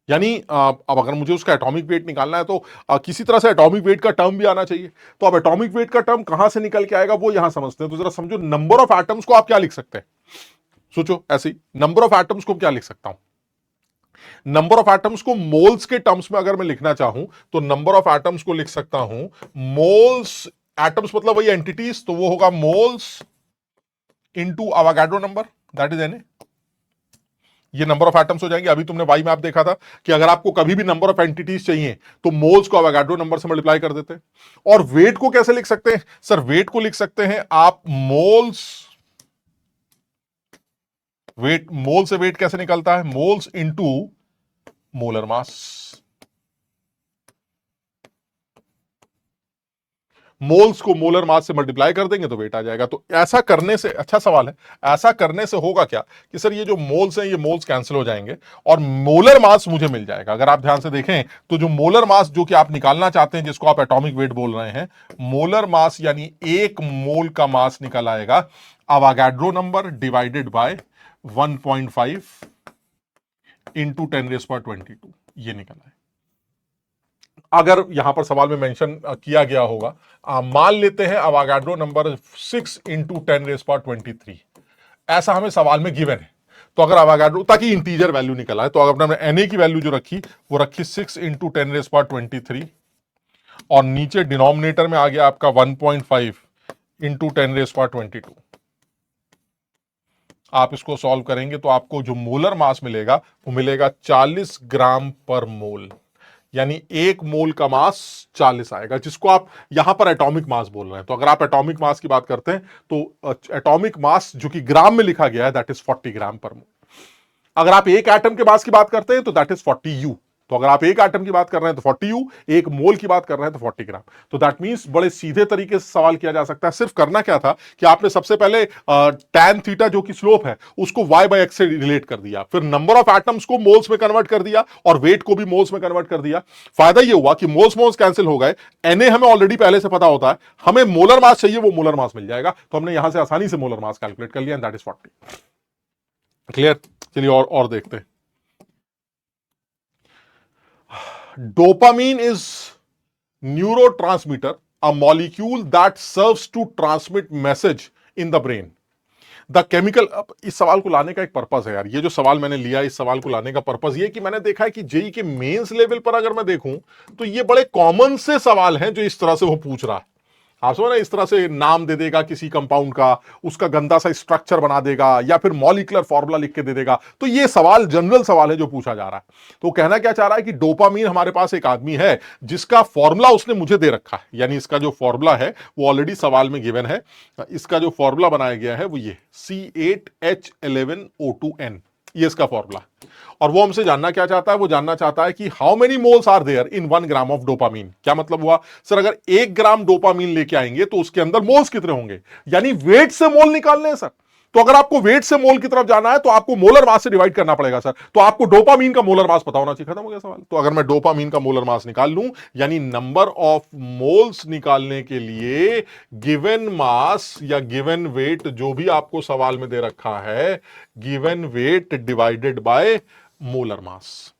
यानी अब अगर मुझे उसका एटॉमिक वेट निकालना है तो किसी तरह से एटॉमिक वेट का टर्म भी आना चाहिए। तो अब एटॉमिक वेट का टर्म कहां से निकल के आएगा वो यहां समझते हैं। तो जरा समझो, नंबर ऑफ एटम्स को आप क्या लिख सकते हैं? सोचो ऐसे ही, नंबर ऑफ एटम्स को क्या लिख सकता हूं? नंबर ऑफ एटम्स को मोल्स के टर्म्स में अगर मैं लिखना चाहूं तो नंबर ऑफ एटम्स को लिख सकता हूं मोल्स, एटम्स मतलब वही एंटिटीज, तो वो होगा moles into Avogadro number, that is an. ये नंबर ऑफ एटम्स हो जाएंगे। अभी तुमने वाई मैप देखा था कि अगर आपको कभी भी नंबर ऑफ एंटिटीज चाहिए तो मोल्स को अवोगाड्रो नंबर से मल्टीप्लाई कर देते हैं। और वेट को कैसे लिख सकते हैं सर? वेट को लिख सकते हैं आप मोल्स, वेट, मोल से वेट कैसे निकलता है? Moles into molar mass. Moles को मोलर मास से मल्टीप्लाई कर देंगे तो वेट आ जाएगा। तो ऐसा करने से, अच्छा सवाल है, ऐसा करने से होगा क्या कि सर ये जो मोल्स हैं ये मोल्स कैंसिल हो जाएंगे और मोलर मास मुझे मिल जाएगा। अगर आप ध्यान से देखें तो जो मोलर मास जो कि आप निकालना चाहते हैं, जिसको आप एटॉमिक वेट बोल रहे हैं, मोलर मास यानी एक मोल का मास निकल आएगा Avogadro number divided by 1.5 into 10⁻²², ये निकला है। अगर यहां पर सवाल में मेंशन किया गया होगा, मान लेते हैं अवागाड्रो नंबर 6 इंटू 10⁻23, ऐसा हमें सवाल में गिवन है। तो अगर अवागाड्रो, ताकि इंटीजर वैल्यू निकल आए, तो अगर हमने एनए की वैल्यू जो रखी वो रखी 6 इंटू 10⁻23 और नीचे डिनोमिनेटर में आ गया आपका 1.5 इंटू 10⁻22। आप इसको सॉल्व करेंगे तो आपको जो मोलर मास मिलेगा वो मिलेगा 40 ग्राम पर मोल, यानी एक मोल का मास 40 आएगा, जिसको आप यहां पर एटॉमिक मास बोल रहे हैं। तो अगर आप एटॉमिक मास की बात करते हैं तो एटॉमिक मास जो कि ग्राम में लिखा गया है दैट इज 40 ग्राम पर मोल। अगर आप एक एटम के मास की बात करते हैं तो दैट इज 40 यू। तो अगर आप एक एटम की बात कर रहे हैं तो 40 यू, एक मोल की बात कर रहे हैं तो 40 ग्राम। तो दैट मींस बड़े सीधे तरीके से सवाल किया जा सकता है। सिर्फ करना क्या था कि आपने सबसे पहले tan थीटा जो कि स्लोप है उसको y बाय एक्स से रिलेट कर दिया, फिर नंबर ऑफ एटम्स को मोल्स में कन्वर्ट कर दिया और वेट को भी मोल्स में कन्वर्ट कर दिया। फायदा ये हुआ कि मोल्स मोल्स कैंसिल हो गए, Na हमें ऑलरेडी पहले से पता होता है, हमें मोलर मास चाहिए, वो मोलर मास मिल जाएगा। तो हमने यहां से आसानी से मोलर मास कैलकुलेट कर लिया, दैट इज 40। क्लियर? चलिए और देखते हैं। Dopamine is neurotransmitter, a molecule that serves to transmit message in the brain. The chemical, इस सवाल को लाने का एक पर्पस है यार, ये जो सवाल मैंने लिया, इस सवाल को लाने का पर्पस ये कि मैंने देखा है कि जेई के मेंस लेवल पर अगर मैं देखूं तो ये बड़े कॉमन से सवाल हैं जो इस तरह से वो पूछ रहा है। आप समझ रहे हैं, इस तरह से नाम दे देगा किसी कंपाउंड का, उसका गंदा सा स्ट्रक्चर बना देगा या फिर मॉलिक्यूलर फॉर्मूला लिख के दे देगा। तो ये सवाल जनरल सवाल है जो पूछा जा रहा है। तो कहना क्या चाह रहा है कि डोपामीन, हमारे पास एक आदमी है जिसका फॉर्मूला उसने मुझे दे रखा है, यानी इसका जो फॉर्मूला है वो ऑलरेडी सवाल में गिवन है। इसका जो फॉर्मूला बनाया गया है वो ये C8H11O2N, ये इसका फॉर्मूला। और वो हमसे जानना क्या चाहता है, वो जानना चाहता है कि how many moles are there in 1 gram of dopamine. क्या मतलब हुआ सर, अगर 1 ग्राम डोपामीन लेके आएंगे तो उसके अंदर मोल्स कितने होंगे, यानी वेट से मोल निकालने हैं सर। तो अगर आपको वेट से मोल की तरफ जाना है तो आपको मोलर मास से डिवाइड करना पड़ेगा सर। तो आपको डोपामीन का मोलर मास पता होना चाहिए। खत्म हो गया सवाल। तो अगर मैं डोपामीन का मोलर मास निकाल लूं, यानी नंबर ऑफ मोल्स निकालने के लिए गिवन मास या गिवन वेट जो भी आपको सवाल में दे रखा है, given weight divided by molar mass,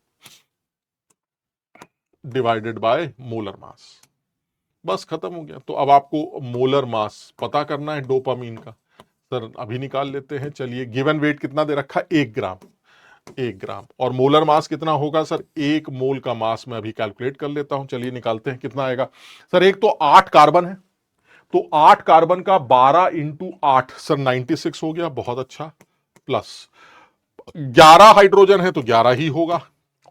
divided by molar mass, बस खत्म हो गया। तो अब आपको मोलर मास पता करना है डोपामीन का। सर अभी निकाल लेते हैं। चलिए, गिवन वेट कितना दे रखा है, 1 ग्राम, 1 ग्राम, और मोलर मास कितना होगा सर, 1 मोल का मास मैं अभी कैलकुलेट कर लेता हूं। चलिए निकालते हैं कितना आएगा। सर एक तो 8 कार्बन है, तो 8 कार्बन का 12 इंटू 8 सर 96 हो गया, बहुत अच्छा। प्लस 11 हाइड्रोजन है तो 11 ही होगा,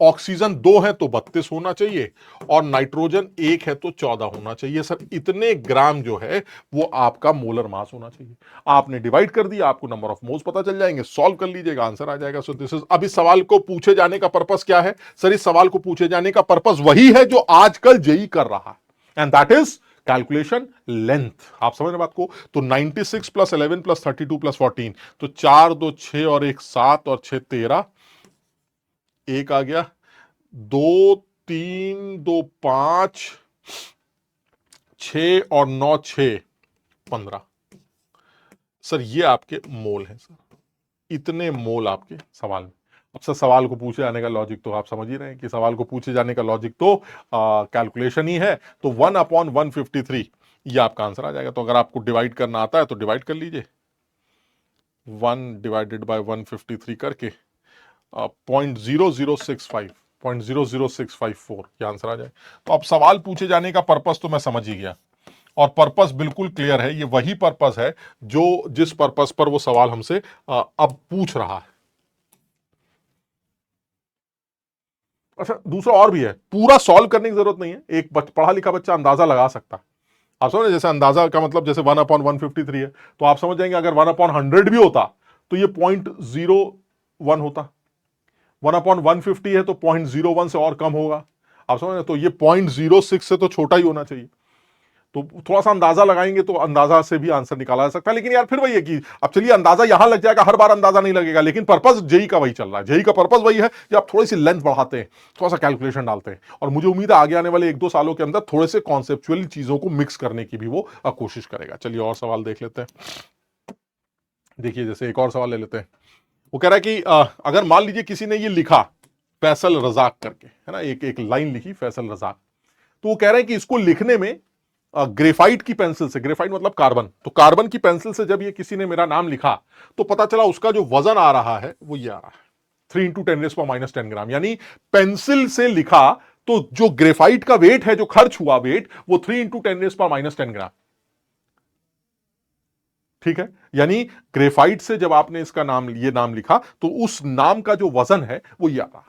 ऑक्सीजन 2 है तो 32 होना चाहिए, और नाइट्रोजन 1 है तो 14 होना चाहिए। सर इतने ग्राम जो है वो आपका मोलर मास होना चाहिए। आपने डिवाइड कर दिया, आपको नंबर ऑफ मोल्स पता चल जाएंगे, सॉल्व कर लीजिएगा, आंसर आ जाएगा। सो दिस इज, अब इस सवाल को पूछे जाने का पर्पस क्या है सर, इस सवाल को पूछे जाने का पर्पस वही है जो आजकल जेई कर रहा है, and that is calculation length. आप समझ रहे बात को? तो 96 प्लस 11 प्लस 32 प्लस 14, तो 4 2 6 और 1 7 और 6 13, एक आ गया, 2 3 2 5 6 और 9 6 15। सर ये आपके मोल हैं सर, इतने मोल आपके सवाल में। अब सर सवाल को पूछे जाने का लॉजिक तो आप समझ ही रहे हैं कि सवाल को पूछे जाने का लॉजिक तो कैलकुलेशन ही है। तो 1/153 ये आपका आंसर आ जाएगा। तो अगर आपको डिवाइड करना आता है तो डिवाइड कर लीजिए, 1 डिवाइडेड बाय 153 करके 0.00654 ये आंसर आ जाए। तो अब सवाल पूछे जाने का पर्पस तो मैं समझ ही गया, और पर्पस बिल्कुल क्लियर है। ये वही पर्पस है जो जिस पर्पस पर वो सवाल हमसे अब पूछ रहा है। अच्छा, दूसरा और भी है, पूरा सॉल्व करने की जरूरत नहीं है, एक पढ़ा लिखा बच्चा अंदाजा लगा सकता है। आप समझ, जैसे अंदाजा का मतलब जैसे 1/153 है, तो आप समझ जाएंगे अगर 1/100 भी होता तो ये 0.01 होता, 1/150 है तो 0.01 से और कम होगा। आप समझ, तो ये 0.06 से तो छोटा ही होना चाहिए। तो थोड़ा सा अंदाजा लगाएंगे तो अंदाजा से भी आंसर निकाला जा सकता है। लेकिन यार फिर वही है कि अब चलिए अंदाजा यहां लग जाएगा, हर बार अंदाजा नहीं लगेगा, लेकिन पर्पस जेई का वही चल रहा है। जेई का पर्पस वही है कि आप थोड़ी सी लेंथ बढ़ाते हैं, थोड़ा सा कैलकुलेशन डालते हैं, और मुझे उम्मीद है आगे आने वाले 1-2 सालों के अंदर थोड़े से कॉन्सेप्चुअल चीजों को मिक्स करने की भी वो कोशिश करेगा। चलिए और सवाल देख लेते हैं। देखिए जैसे एक और सवाल ले लेते हैं। वो कह रहा है कि अगर मान लीजिए किसी ने ये लिखा फैसल रजाक करके, है ना, एक एक लाइन लिखी फैसल रजाक, तो वो कह रहे हैं कि इसको लिखने में ग्रेफाइट की पेंसिल से, ग्रेफाइट मतलब कार्बन, तो कार्बन की पेंसिल से जब ये किसी ने मेरा नाम लिखा तो पता चला उसका जो वजन आ रहा है वो ये आ रहा है 3 × 10⁻⁻10 ग्राम। यानी पेंसिल से लिखा तो जो ग्रेफाइट का वेट है, जो खर्च हुआ वेट, वो 3 × 10⁻10 ग्राम। ठीक है, यानी ग्रेफाइट से जब आपने इसका नाम, ये नाम लिखा तो उस नाम का जो वजन है वो ये आ रहा।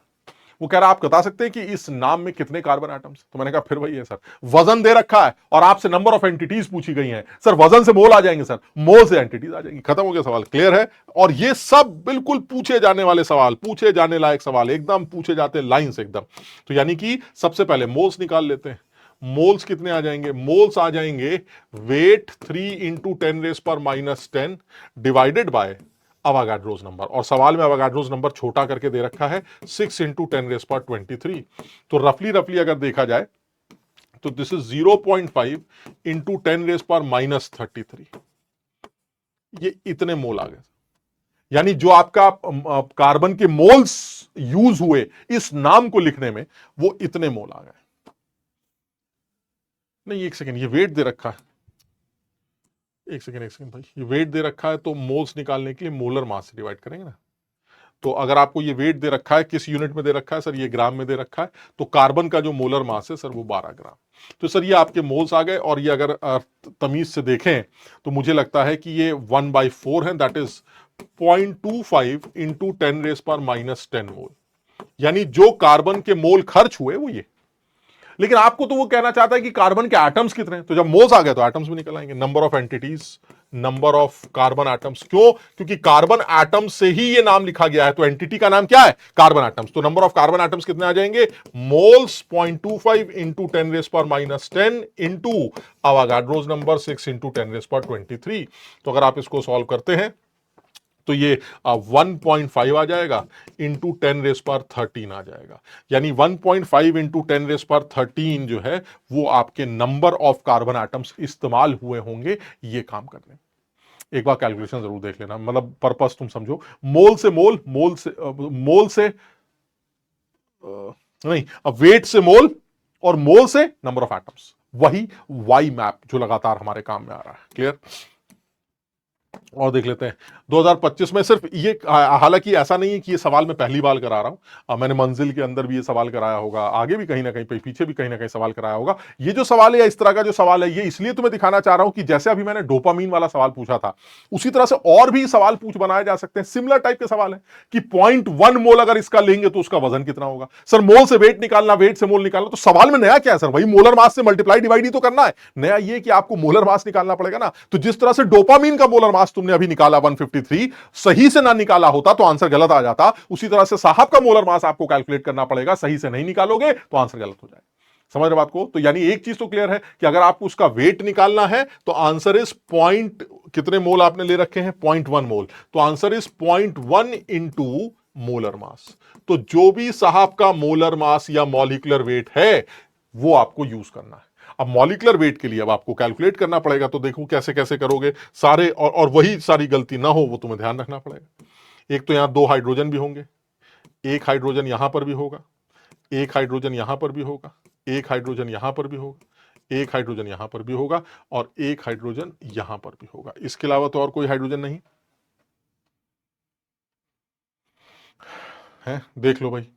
वो कह रहा आप बता सकते हैं कि इस नाम में कितने कार्बन एटम्स। तो मैंने कहा फिर वही है सर, वजन दे रखा है और आपसे नंबर ऑफ एंटिटीज पूछी गई हैं सर, वजन से मोल आ जाएंगे सर, मोल से एंटिटीज आ जाएंगी, खत्म हो गया सवाल। क्लियर है? और ये सब बिल्कुल पूछे जाने वाले सवाल, पूछे जाने लायक सवाल, एकदम पूछे जाते लाइन से एकदम। तो यानी कि सबसे पहले मोल्स निकाल लेते हैं। मोल्स कितने आ जाएंगे? मोल्स आ जाएंगे वेट 3 × 10⁻⁻10 डिवाइडेड बाय अवागाड्रोस नंबर, और सवाल में अवागाड्रोस नंबर छोटा करके दे रखा है 6 × 10⁻23। तो रफली रफली अगर देखा जाए तो दिस इज 0.5 × 10⁻⁻33। ये इतने मोल आ गए। यानी जो आपका कार्बन के मोल्स यूज हुए इस नाम को लिखने में, वो इतने मोल आ गए। नहीं एक सेकेंड, ये वेट दे रखा है, एक सेकेंड भाई, ये वेट दे रखा है तो मोल्स निकालने के लिए मोलर मास से डिवाइड करेंगे ना। तो अगर आपको ये वेट दे रखा है, किस यूनिट में दे रखा है सर? ये ग्राम में दे रखा है। तो कार्बन का जो मोलर मास है सर वो 12 ग्राम। तो सर ये आपके मोल्स आ गए। और ये अगर तमीज से देखें तो मुझे लगता है कि ये 1/4 है, दैट इज 0.25 × 10⁻⁻10 मोल। यानी जो कार्बन के मोल खर्च हुए वो ये। लेकिन आपको तो वो कहना चाहता है कि कार्बन के एटम्स कितने हैं, तो जब मोल्स आ गए तो एटम्स भी निकल आएंगे। Number of entities, number of carbon atoms. क्यों? क्योंकि कार्बन एटम्स से ही ये नाम लिखा गया है, तो एंटिटी का नाम क्या है? Carbon atoms. तो नंबर ऑफ कार्बन एटम्स कितने आ जाएंगे? Moles 0.25 × 10⁻⁻10 into Avogadro's number 6 × 10⁻23। तो अगर आप इसको सॉल्व करते हैं तो ये 1.5 आ जाएगा, इंटू 10⁻13 आ जाएगा। यानी 1.5 × 10⁻13 जो है वो आपके नंबर ऑफ कार्बन एटम्स इस्तेमाल हुए होंगे ये काम करने। एक बार कैलकुलेशन जरूर देख लेना, मतलब पर्पस तुम समझो। मोल से मोल, मोल से नहीं, अब वेट से मोल और मोल से नंबर ऑफ एटम्स, वही वाई मैप जो लगातार हमारे काम में आ रहा है। क्लियर? और देख लेते हैं 2025 में सिर्फ ये, हालांकि ऐसा नहीं है कि ये सवाल मैं पहली बार करा रहा हूं, मैंने मंजिल के अंदर भी ये सवाल कराया होगा, आगे भी कहीं ना कहीं पीछे भी कहीं ना कहीं सवाल कराया होगा। ये जो सवाल है या इस तरह का जो सवाल है, ये इसलिए तुम्हें दिखाना चाह रहा हूं कि जैसे अभी मैंने डोपामीन वाला सवाल पूछा था, उसी तरह से और भी सवाल पूछ बनाए जा सकते हैं। सिमिलर टाइप के सवाल है कि 0.1 मोल अगर इसका लेंगे तो उसका वजन कितना होगा। सर मोल से वेट निकालना, वेट से मोल निकालना, तो सवाल में नया क्या है सर? वही मोलर मास से मल्टीप्लाई डिवाइड ही तो करना है। नया ये कि आपको मोलर मास निकालना पड़ेगा ना। तो जिस तरह से डोपामीन का मोलर मास तुमने अभी निकाला 153, सही से ना निकाला होता तो आंसर गलत आ जाता, उसी तरह से साहब का मोलर मास आपको कैलकुलेट करना पड़ेगा, सही से नहीं निकालोगे तो आंसर गलत हो जाएगा। समझ रहे बात को? तो यानी एक चीज तो क्लियर है कि अगर आपको उसका वेट निकालना है तो आंसर इज पॉइंट, कितने मोल आपने ले रखे हैं? 0.1 मोल। तो answer is 0.1 into molar mass. तो जो भी साहब का मोलर मास या मॉलिक्यूलर वेट है वो आपको यूज करना है। अब मॉलिक्यूलर वेट के लिए अब आपको कैलकुलेट करना पड़ेगा, तो देखो कैसे कैसे करोगे सारे, और वही सारी गलती ना हो वो तुम्हें ध्यान रखना पड़ेगा। एक तो यहां 2 हाइड्रोजन भी होंगे, एक हाइड्रोजन यहां पर भी होगा, एक हाइड्रोजन यहां पर भी होगा, एक हाइड्रोजन यहां पर भी होगा, एक हाइड्रोजन यहां पर भी होगा, और एक हाइड्रोजन यहां पर भी होगा। इसके अलावा तो और कोई हाइड्रोजन नहीं है। देख लो भाई।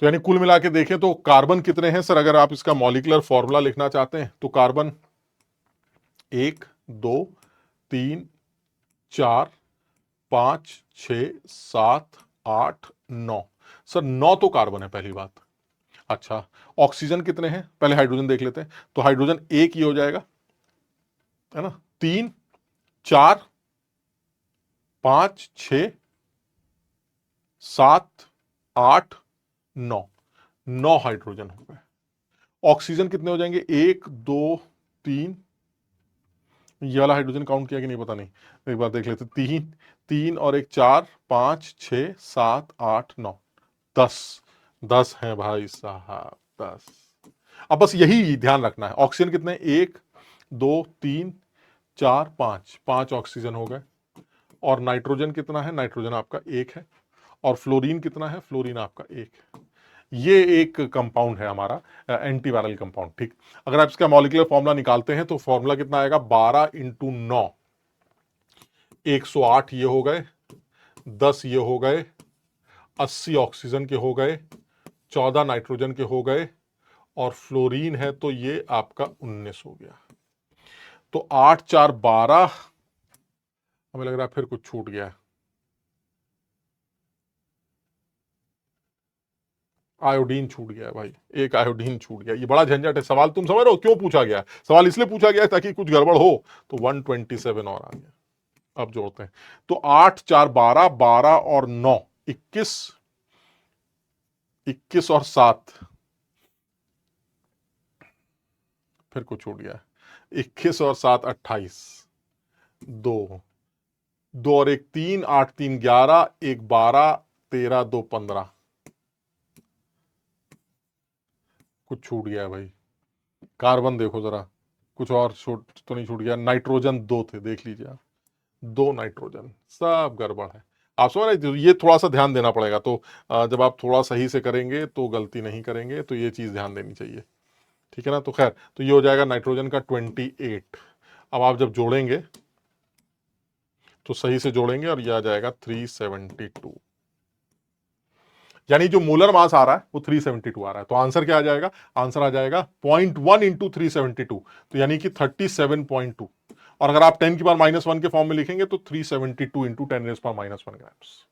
तो यानी कुल मिला के देखें तो कार्बन कितने हैं सर? अगर आप इसका मॉलिक्यूलर फॉर्मूला लिखना चाहते हैं तो कार्बन 1 2 3 4 5 6 7 8 9। सर 9 तो कार्बन है पहली बात। अच्छा, ऑक्सीजन कितने हैं? पहले हाइड्रोजन देख लेते हैं। तो हाइड्रोजन एक ही हो जाएगा, है ना? 3 4 5 6 7 8 9, 9 हाइड्रोजन हो गए। ऑक्सीजन कितने हो जाएंगे? 1 2 3, ये वाला हाइड्रोजन काउंट किया कि नहीं पता नहीं, एक बार देख लेते। 3, 3 और 1 4, 5 6 7 8 9 10, 10 है भाई साहब, 10। अब बस यही ध्यान रखना है। ऑक्सीजन कितने, 1 2 3 4 5, 5 ऑक्सीजन हो गए। और नाइट्रोजन कितना है, नाइट्रोजन आपका 1 है। और फ्लोरीन कितना है, फ्लोरीन आपका 1 है। ये एक कंपाउंड है हमारा एंटीवायरल कंपाउंड, ठीक। अगर आप इसका मॉलिक्यूलर फॉर्मूला निकालते हैं तो फॉर्मूला कितना आएगा, 12 × 9, 108 ये हो गए, 10 ये हो गए, 80 ऑक्सीजन के हो गए, 14 नाइट्रोजन के हो गए, और फ्लोरीन है तो ये आपका 19 हो गया। तो 8 4 12, हमें लग रहा है फिर कुछ छूट गया है। आयोडीन छूट गया है भाई, एक आयोडीन छूट गया। ये बड़ा झंझट है। सवाल तुम समझ रहे हो क्यों पूछा गया? सवाल इसलिए पूछा गया ताकि कुछ गड़बड़ हो। तो 127 और आ गया। अब जोड़ते हैं तो 8 4 12, 12 और 9 21, 21 और 7 फिर कुछ छूट गया, 21 और 7 28, 2 2 और 1 3, 8 3 11, 1 12, 13 2 15, कुछ छूट गया है भाई। कार्बन देखो जरा, कुछ और छूट तो नहीं छूट गया? नाइट्रोजन 2 थे, देख लीजिए आप, 2 नाइट्रोजन, सब गड़बड़ है। आप समझ रहे, ये थोड़ा सा ध्यान देना पड़ेगा। तो जब आप थोड़ा सही से करेंगे तो गलती नहीं करेंगे, तो ये चीज ध्यान देनी चाहिए, ठीक है ना। तो खैर, तो ये हो जाएगा नाइट्रोजन का 28। अब आप जब जोड़ेंगे तो सही से जोड़ेंगे और ये आ जाएगा 372, यानी जो मोलर मास आ रहा है वो 372 आ रहा है। तो आंसर क्या आ जाएगा? आंसर आ जाएगा 0.1 × 372, तो यानी कि 37.2। और अगर आप 10⁻⁻1 के फॉर्म में लिखेंगे तो 372 × 10⁻⁻1 ग्राम्स।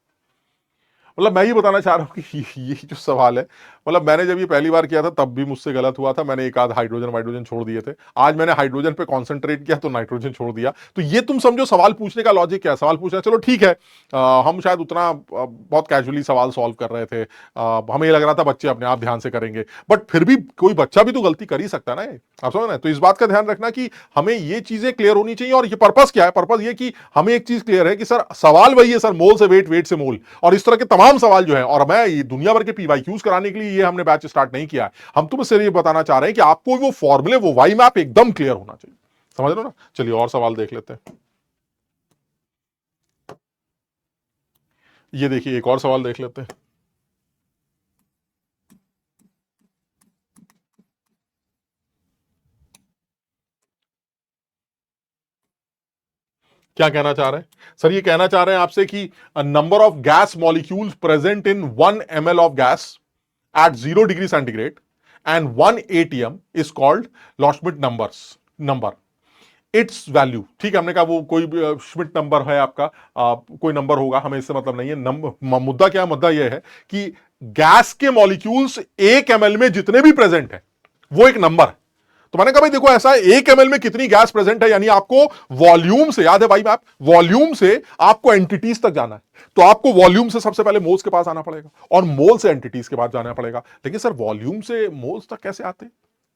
मतलब मैं ये बताना चाह रहा हूँ कि ये जो सवाल है, मतलब मैंने जब ये पहली बार किया था तब भी मुझसे गलत हुआ था। मैंने एक आध हाइड्रोजन वाइड्रोजन छोड़ दिए थे। आज मैंने हाइड्रोजन पे कंसंट्रेट किया तो नाइट्रोजन छोड़ दिया। तो ये तुम समझो सवाल पूछने का लॉजिक क्या है। सवाल पूछना, चलो ठीक है, हम शायद उतना बहुत कैजुअली सवाल सॉल्व कर रहे थे, हमें ये लग रहा था बच्चे अपने आप ध्यान से करेंगे, बट फिर भी कोई बच्चा भी तो गलती कर ही सकता है ना। आप समझ रहे हैं? तो इस बात का ध्यान रखना कि हमें ये चीजें क्लियर होनी चाहिए। और ये पर्पस क्या है? पर्पस ये कि हमें एक चीज क्लियर है कि सर सवाल वही है सर, मोल से वेट, वेट से मोल, और इस तरह के तमाम सवाल जो है। और मैं ये दुनिया भर के पीवाईक्यूज कराने के लिए ये हमने बैच स्टार्ट नहीं किया है। हम तुम्हें सिर्फ ये बताना चाह रहे हैं कि आपको वो फॉर्मूले, वो वाई मैप एकदम क्लियर होना चाहिए। समझ लो ना। चलिए और सवाल देख लेते हैं। ये देखिए, एक और सवाल देख लेते हैं। क्या कहना चाह रहे हैं सर? ये कहना चाह रहे हैं आपसे कि number of gas molecules present in 1 ml of gas at 0 degree centigrade and 1 atm is called Loschmidt number its value. ठीक है, हमने कहा वो कोई श्मिट नंबर है आपका, कोई नंबर होगा, हमें इससे मतलब नहीं है। मुद्दा क्या है? मुद्दा यह है कि गैस के मॉलिक्यूल्स 1 ml में जितने भी प्रेजेंट है वो एक नंबर है। तो मैंने कहा भाई देखो, ऐसा है 1 ml में कितनी गैस प्रेजेंट है, यानी आपको वॉल्यूम से, याद है भाई मैप, वॉल्यूम से आपको एंटिटीज तक जाना है। तो आपको वॉल्यूम से सबसे पहले मोल्स के पास आना पड़ेगा और मोल से एंटिटीज के पास जाना पड़ेगा। लेकिन सर वॉल्यूम से मोल्स तक कैसे आते हैं?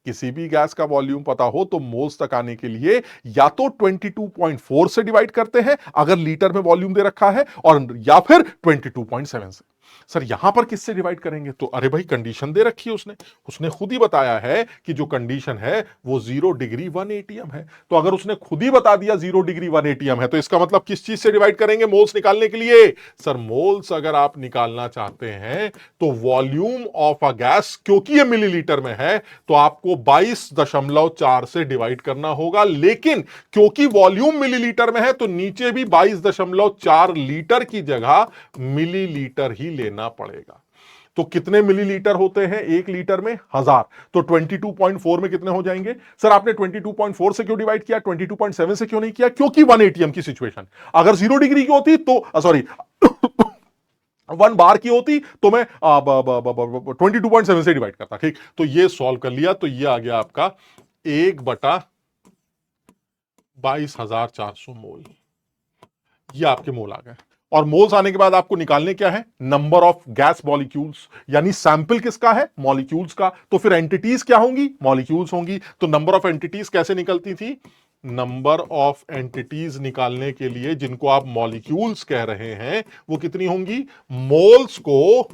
किसी भी गैस का वॉल्यूम पता हो तो मोल्स तक आने के लिए या तो 22.4 से डिवाइड करते हैं अगर लीटर में वॉल्यूम दे रखा है, और या फिर 22.7 से। सर यहां पर किससे डिवाइड करेंगे? तो अरे भाई कंडीशन दे रखी है उसने, उसने खुद ही बताया है कि जो कंडीशन है वो 0 डिग्री 1 atm है। तो अगर उसने खुद ही बता दिया 0 डिग्री 1 atm है, तो इसका मतलब किस चीज से डिवाइड करेंगे मोल्स निकालने के लिए? सर मोल्स अगर आप निकालना चाहते हैं तो वॉल्यूम ऑफ अ गैस, क्योंकि ये मिलीलीटर में है, तो आपको 22.4 से डिवाइड करना होगा। लेकिन क्योंकि वॉल्यूम मिलीलीटर में है तो नीचे भी 22.4 लीटर की जगह मिलीलीटर ही लेना पड़ेगा। तो कितने मिलीलीटर होते हैं 1 लीटर में? 1000। तो 22.4 में कितने हो जाएंगे? सर आपने 22.4 से क्यों डिवाइड किया, 22.7 से क्यों नहीं किया? क्योंकि 1 atm की सिचुएशन, अगर 0 डिग्री की होती तो सॉरी 1 बार की होती तो मैं 22.7 से डिवाइड करता। ठीक, तो ये सॉल्व कर लिया, तो ये आ गया आपका 1/22,400 मोल। ये आपके मोल आ गए। और मोल्स आने के बाद आपको निकालने क्या है, नंबर ऑफ गैस मॉलिक्यूल्स, यानी सैंपल किसका है, मॉलिक्यूल्स का। तो फिर एंटिटीज क्या होंगी, मॉलिक्यूल्स होंगी। तो नंबर ऑफ एंटिटीज कैसे निकलती थी, नंबर ऑफ एंटिटीज निकालने के लिए जिनको आप मॉलिक्यूल्स कह रहे हैं वो कितनी होंगी, मोल्स को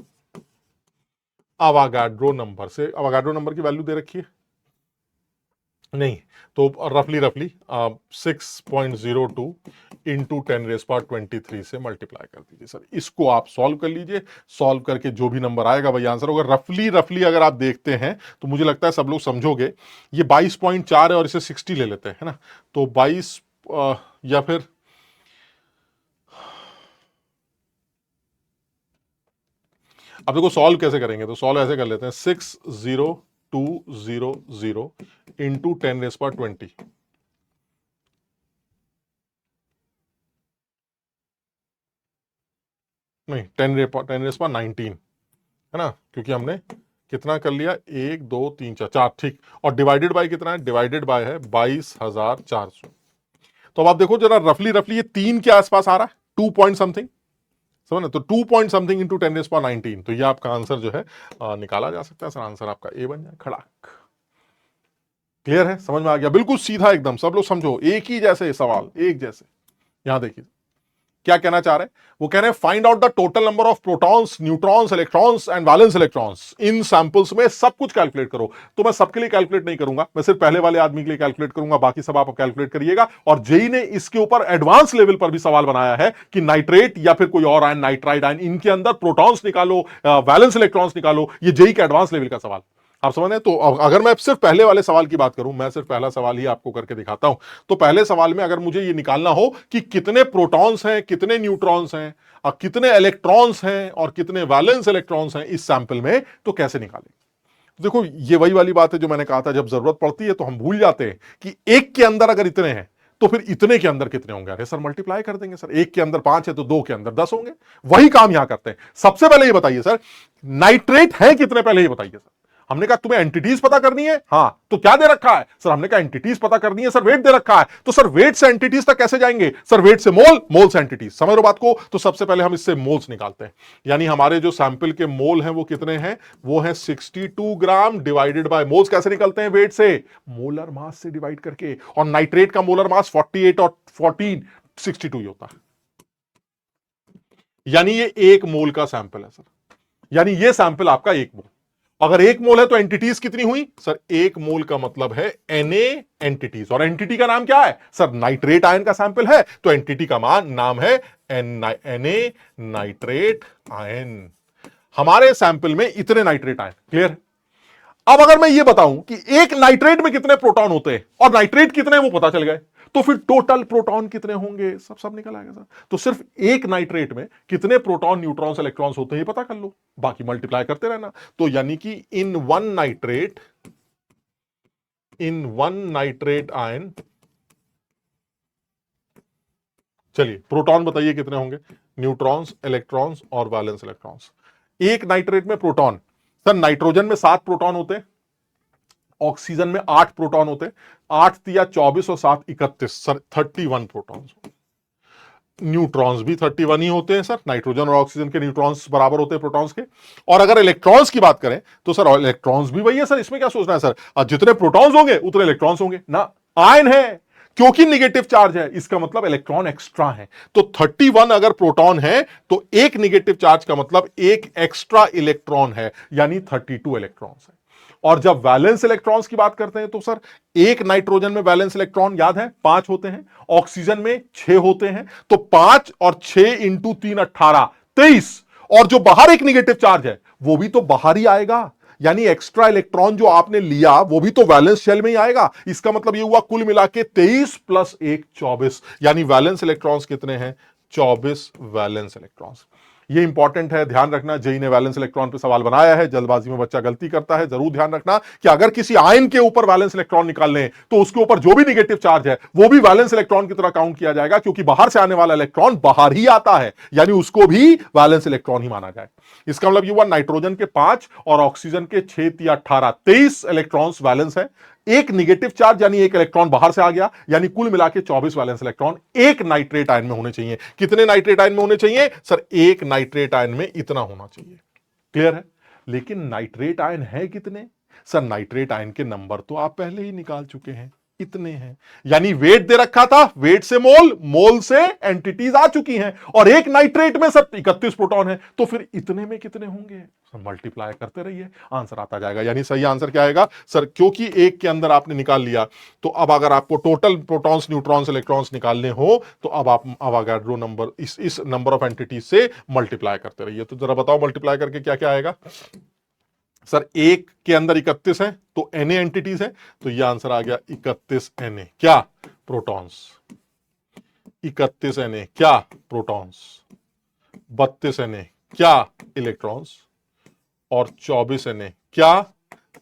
अवागाड्रो नंबर से, अवागाड्रो नंबर की वैल्यू दे रखी है नहीं, तो रफली 6.02 इंटू 10⁻23 से मल्टीप्लाई कर दीजिए सर। इसको आप सॉल्व कर लीजिए, सॉल्व करके जो भी नंबर आएगा वही आंसर होगा। रफली अगर आप देखते हैं तो मुझे लगता है सब लोग समझोगे। ये 22.4 है और इसे 60 ले लेते हैं, है ना, तो 22 या फिर अब देखो सॉल्व कैसे करेंगे, तो सॉल्व ऐसे कर लेते हैं, 60200 इंटू 10⁻20 नहीं 10⁻19 है ना, क्योंकि हमने कितना कर लिया, 1 2 3 4 ठीक, और डिवाइडेड बाय कितना है, डिवाइडेड बाय है 22,400। तो अब आप देखो जरा रफली ये 3 के आसपास आ रहा है, 2 पॉइंट समथिंग, समझ ना, तो 2 पॉइंट समथिंग इंटू 10⁻19, तो ये आपका आंसर जो है निकाला जा सकता है सर। आंसर आपका ए बन जाए खड़ाक। क्लियर है, समझ में आ गया, बिल्कुल सीधा एकदम, सब लोग समझो, एक ही जैसे सवाल, एक जैसे। यहां देखिए क्या कहना चाह रहे हैं, वो कह रहे हैं find out the total number of protons, neutrons, electrons and valence electrons in samples में, सब कुछ कैलकुलेट करो। तो मैं सबके लिए कैलकुलेट नहीं करूंगा, मैं सिर्फ पहले वाले आदमी के लिए कैलकुलेट करूंगा, बाकी सब आप कैलकुलेट करिएगा। और जेई ने इसके ऊपर एडवांस लेवल पर भी सवाल बनाया है कि नाइट्रेट या फिर कोई और आयन, नाइट्राइड आयन, इनके अंदर प्रोटॉन्स निकालो, वैलेंस इलेक्ट्रॉन्स निकालो। ये जेई का एडवांस लेवल का सवाल, आप समझ रहे हैं। तो अगर मैं सिर्फ पहले वाले सवाल की बात करूं, मैं सिर्फ पहला सवाल ही आपको करके दिखाता हूं। तो पहले सवाल में अगर मुझे ये निकालना हो कि कितने प्रोटॉन्स हैं, कितने न्यूट्रॉन्स हैं, और कितने इलेक्ट्रॉन्स हैं और कितने वैलेंस इलेक्ट्रॉन्स हैं इस सैंपल में, तो कैसे निकालेंगे। देखो ये वही वाली बात है जो मैंने कहा था, जब जरूरत पड़ती है तो हम भूल जाते हैं कि एक के अंदर अगर इतने हैं तो फिर इतने के अंदर कितने होंगे। अरे सर मल्टीप्लाई कर देंगे सर, एक के अंदर 5 है तो 2 के अंदर 10 होंगे। वही काम यहां करते हैं। सबसे पहले ये बताइए सर, नाइट्रेट है कितने, पहले ये बताइए सर। हमने कहा तुम्हें एंटिटीज पता करनी है, हां, तो क्या दे रखा है सर, हमने कहा एंटिटीज पता करनी है सर, वेट दे रखा है। तो सर वेट से एंटिटीज तक कैसे जाएंगे सर, वेट से मोल, मोल से एंटिटीज, समझ लो बात को। तो सबसे पहले हम इससे मोल्स निकालते हैं, यानी हमारे जो सैंपल के मोल हैं वो कितने हैं, वो है 62 ग्राम डिवाइडेड बाय, मोल्स कैसे निकलते हैं, वेट से, मोलर मास से डिवाइड करके। और नाइट्रेट का मोलर मास 48 और 14 62 ही होता है, यानी ये 1 मोल का सैंपल है सर, यानी ये सैंपल आपका 1 मोल। अगर 1 मोल है तो एंटिटीज कितनी हुई सर, 1 मोल का मतलब है Na एंटिटीज, और एंटिटी का नाम क्या है सर, नाइट्रेट आयन का सैंपल है तो एंटिटी का नाम है Na नाइट्रेट आयन। हमारे सैंपल में इतने नाइट्रेट आयन, क्लियर। अब अगर मैं ये बताऊं कि एक नाइट्रेट में कितने प्रोटॉन होते हैं और नाइट्रेट कितने, वो पता चल गए, तो फिर टोटल प्रोटॉन कितने होंगे, सब निकल आएगा सर। तो सिर्फ एक नाइट्रेट में कितने प्रोटॉन, न्यूट्रॉन्स, इलेक्ट्रॉन्स होते हैं ये पता कर लो, बाकी मल्टीप्लाई करते रहना। तो यानी कि इन वन नाइट्रेट आयन, चलिए प्रोटॉन बताइए कितने होंगे, न्यूट्रॉन्स, इलेक्ट्रॉन्स और वैलेंस इलेक्ट्रॉन्स। एक नाइट्रेट में प्रोटॉन, सर नाइट्रोजन में 7 प्रोटॉन होते हैं, ऑक्सीजन में 8 प्रोटॉन होते हैं, 8 तिया 24 और 7 31, सर 31 प्रोटॉन। न्यूट्रॉन्स भी 31 ही होते हैं सर, नाइट्रोजन और ऑक्सीजन के न्यूट्रॉन्स बराबर होते हैं प्रोटॉन्स के। और अगर इलेक्ट्रॉन्स की बात करें तो सर इलेक्ट्रॉन्स भी वही है सर, इसमें क्या सोचना है सर, जितने प्रोटॉन्स होंगे उतने इलेक्ट्रॉन्स होंगे ना, आयन है क्योंकि निगेटिव चार्ज है, इसका मतलब इलेक्ट्रॉन एक्स्ट्रा है। तो 31 अगर प्रोटॉन है तो एक निगेटिव चार्ज का मतलब एक एक्स्ट्रा इलेक्ट्रॉन है, यानी 32 इलेक्ट्रॉन्स है। और जब वैलेंस इलेक्ट्रॉन्स की बात करते हैं तो सर एक नाइट्रोजन में वैलेंस इलेक्ट्रॉन याद है 5 होते हैं, ऑक्सीजन में 6 होते हैं, तो 5 और 6 इंटू 3 18 23, और जो बाहर एक निगेटिव चार्ज है वो भी तो बाहर ही आएगा, यानी एक्स्ट्रा इलेक्ट्रॉन जो आपने लिया वो भी तो वैलेंस शेल में ही आएगा। इसका मतलब ये हुआ कुल मिला के 23 प्लस 1 24, यानी वैलेंस इलेक्ट्रॉन्स कितने हैं, 24 वैलेंस इलेक्ट्रॉन्स। ये इंपॉर्टेंट है, ध्यान रखना, जेई ने वैलेंस इलेक्ट्रॉन पे सवाल बनाया है, जल्दबाजी में बच्चा गलती करता है। जरूर ध्यान रखना कि अगर किसी आयन के ऊपर वैलेंस इलेक्ट्रॉन निकालने तो उसके ऊपर जो भी निगेटिव चार्ज है वो भी वैलेंस इलेक्ट्रॉन की तरह काउंट किया जाएगा, क्योंकि बाहर से आने वाला इलेक्ट्रॉन बाहर ही आता है, यानी उसको भी वैलेंस इलेक्ट्रॉन ही माना जाए। इसका मतलब ये हुआ नाइट्रोजन के 5 और ऑक्सीजन के 6 या 18 23 इलेक्ट्रॉन्स वैलेंस है, एक निगेटिव चार्ज यानी एक इलेक्ट्रॉन बाहर से आ गया, यानी कुल मिला के 24 वैलेंस इलेक्ट्रॉन एक नाइट्रेट आयन में होने चाहिए। कितने नाइट्रेट आयन में होने चाहिए सर? एक नाइट्रेट आयन में इतना होना चाहिए। क्लियर है? लेकिन नाइट्रेट आयन है कितने सर? नाइट्रेट आयन के नंबर तो आप पहले ही निकाल चुके हैं, इतने हैं। यानी वेट दे रखा था, वेट से मोल, मोल से एंटिटीज आ चुकी हैं, और एक नाइट्रेट में सर 31 प्रोटॉन है, तो फिर इतने में कितने होंगे सर? मल्टीप्लाई करते रहिए, आंसर आता जाएगा। यानी सही आंसर क्या आएगा सर? क्योंकि एक के अंदर आपने निकाल लिया, तो अब अगर आपको टोटल प्रोटॉन्स, न्यूट्रॉन्स, इलेक्ट्रॉन्स निकालने हो तो अब आप अवोगाड्रो नंबर, इस नंबर ऑफ एंटिटीज से मल्टीप्लाई करते रहिए। तो जरा बताओ मल्टीप्लाई करके क्या क्या आएगा सर? एक के अंदर 31 है तो Na एंटिटीज है, तो यह आंसर आ गया 31 Na क्या? प्रोटॉन्स। 31 Na क्या? प्रोटॉन्स। 32 Na क्या? इलेक्ट्रॉन्स। और 24 Na क्या?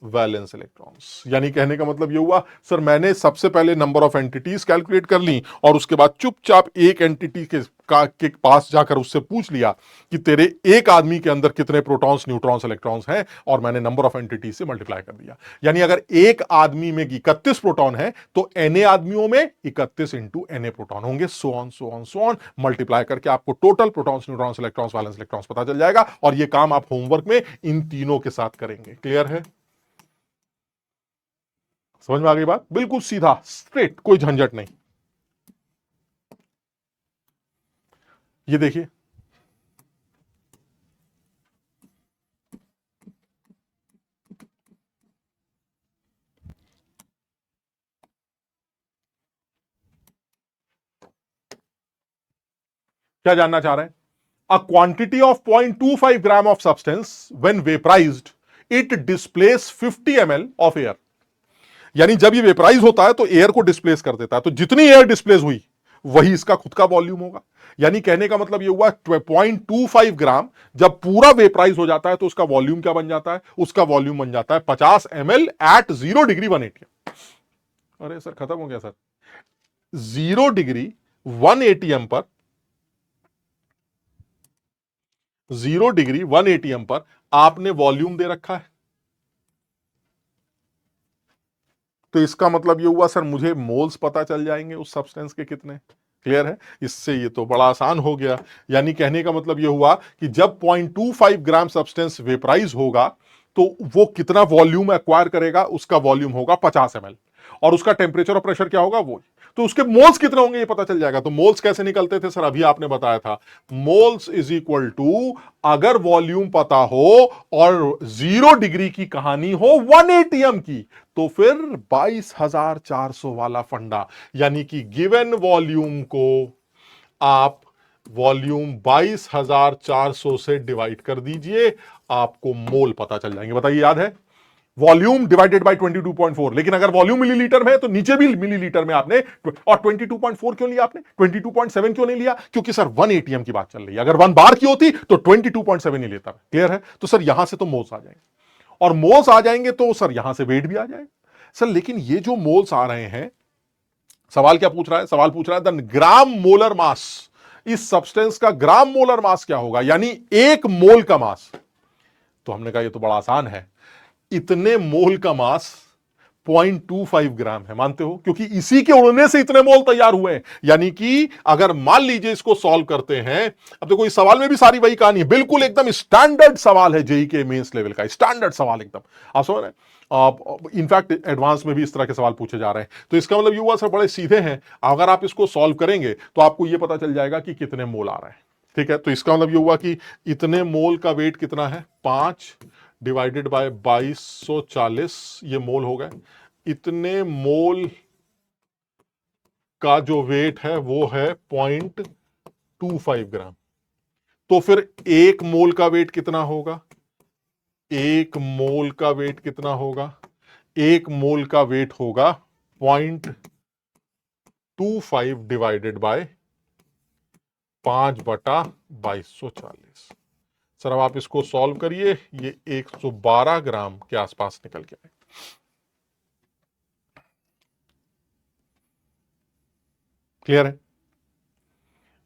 Valence electrons. यानी कहने का मतलब यह हुआ सर, मैंने सबसे पहले नंबर ऑफ एंटिटीज कैलकुलेट कर ली, और उसके बाद चुपचाप एक एंटिटी के पास जाकर उससे पूछ लिया कि तेरे एक आदमी के अंदर कितने प्रोटॉन्स, न्यूट्रॉन्स, इलेक्ट्रॉन्स हैं, और मैंने नंबर ऑफ एंटिटीज से मल्टीप्लाई कर दिया। यानी अगर एक आदमी में 31 प्रोटॉन है तो Na आदमियों में 31 इंटू Na प्रोटॉन होंगे, so on so on so on. Multiply करके आपको total protons, neutrons, electrons, valence electrons पता चल जाएगा, और यह काम आप होमवर्क में इन तीनों के साथ करेंगे। क्लियर है? समझ में आ गई बात? बिल्कुल सीधा स्ट्रेट, कोई झंझट नहीं। ये देखिए, क्या जानना चाह रहे हैं? A quantity of 0.25 gram of substance when vaporized it displace 50 ml of air. यानी जब ये वेपराइज होता है तो एयर को डिस्प्लेस कर देता है, तो जितनी एयर डिस्प्लेस हुई वही इसका खुद का वॉल्यूम होगा। यानी कहने का मतलब ये हुआ 0.25 ग्राम जब पूरा वेपराइज हो जाता है तो उसका वॉल्यूम क्या बन जाता है? उसका वॉल्यूम बन जाता है 50 ml एट 0 डिग्री 180। अरे सर खत्म हो गया सर। 0 डिग्री 180 पर, 0 डिग्री 180 पर आपने वॉल्यूम दे रखा है, तो इसका मतलब ये हुआ सर मुझे मोल्स पता चल जाएंगे उस सब्सटेंस के कितने। क्लियर है? इससे ये तो बड़ा आसान हो गया। यानी कहने का मतलब ये हुआ कि जब 0.25 ग्राम सब्सटेंस वेपराइज होगा तो वो कितना वॉल्यूम एक्वायर करेगा? उसका वॉल्यूम होगा 50 ml, और उसका टेम्परेचर और प्रेशर क्या होगा? वो। तो उसके मोल्स कितने होंगे ये पता चल जाएगा। तो मोल्स कैसे निकलते थे सर? अभी आपने बताया था, मोल्स इज इक्वल टू, अगर वॉल्यूम पता हो और 0 डिग्री की कहानी हो 180 की, तो फिर 22,400 वाला फंडा, यानी कि गिवन वॉल्यूम को आप वॉल्यूम 22,400 से डिवाइड कर दीजिए, आपको मोल पता चल जाएंगे। बताइए, याद है? वॉल्यूम डिवाइडेड बाय 22.4, लेकिन अगर वॉल्यूम मिलीलीटर में है तो नीचे भी मिलीलीटर में आपने, और 22.4 क्यों लिया आपने? 22.7 क्यों नहीं लिया? क्योंकि सर 180 की बात चल रही है, अगर 1 बार की होती तो 22.7 ही लेता। क्लियर है? तो सर यहां से तो मोल्स आ जाएंगे, और मोल्स आ जाएंगे तो सर यहां से वेट भी आ जाएगा। सर लेकिन ये जो मोल्स आ रहे हैं, सवाल क्या पूछ रहा है? सवाल पूछ रहा है द ग्राम मोलर मास, इस सब्सटेंस का ग्राम मोलर मास क्या होगा, यानी एक मोल का मास। तो हमने कहा ये तो बड़ा आसान है, इतने मोल का मास 0.25 ग्राम है। मानते हो? क्योंकि इसी के उड़ने से इतने मोल तैयार हुए हैं। यानी कि अगर मान लीजिए इसको सॉल्व करते हैं, अब देखो इस सवाल में भी सारी वही कहानी है, बिल्कुल एकदम स्टैंडर्ड सवाल है, जेई के मेंस लेवल का स्टैंडर्ड सवाल एकदम। आप समझ रहे हैं? इनफैक्ट एडवांस में भी इस तरह के सवाल पूछे जा रहे हैं। तो इसका मतलब ये हुआ सर बड़े सीधे हैं, अगर आप इसको सॉल्व करेंगे तो आपको ये पता चल जाएगा कि कितने मोल आ रहे हैं। ठीक है? तो इसका मतलब ये हुआ कि इतने मोल का वेट कितना है? 5 डिवाइडेड बाय 2240, ये मोल हो गए। इतने मोल का जो वेट है वो है 0.25 ग्राम। तो फिर एक मोल का वेट कितना होगा? एक मोल का वेट कितना होगा? एक मोल का वेट होगा 0.25 डिवाइडेड बाय 5/2240। सर अब आप इसको सॉल्व करिए, ये 112 ग्राम के आसपास निकल के आए। क्लियर है?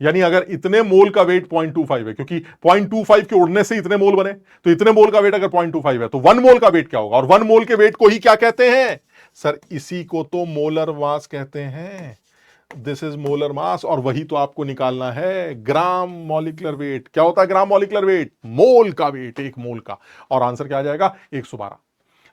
यानी अगर इतने मोल का वेट 0.25 है, क्योंकि 0.25 के उड़ने से इतने मोल बने, तो इतने मोल का वेट अगर 0.25 है तो 1 मोल का वेट क्या होगा? और 1 मोल के वेट को ही क्या कहते हैं? सर इसी को तो मोलर मास कहते हैं। दिस इज मोलर मास, और वही तो आपको निकालना है ग्राम मॉलिक्यूलर वेट। क्या होता है ग्राम मॉलिक्यूलर वेट? मोल का वेट, एक मोल का। और आंसर क्या आ जाएगा? 112।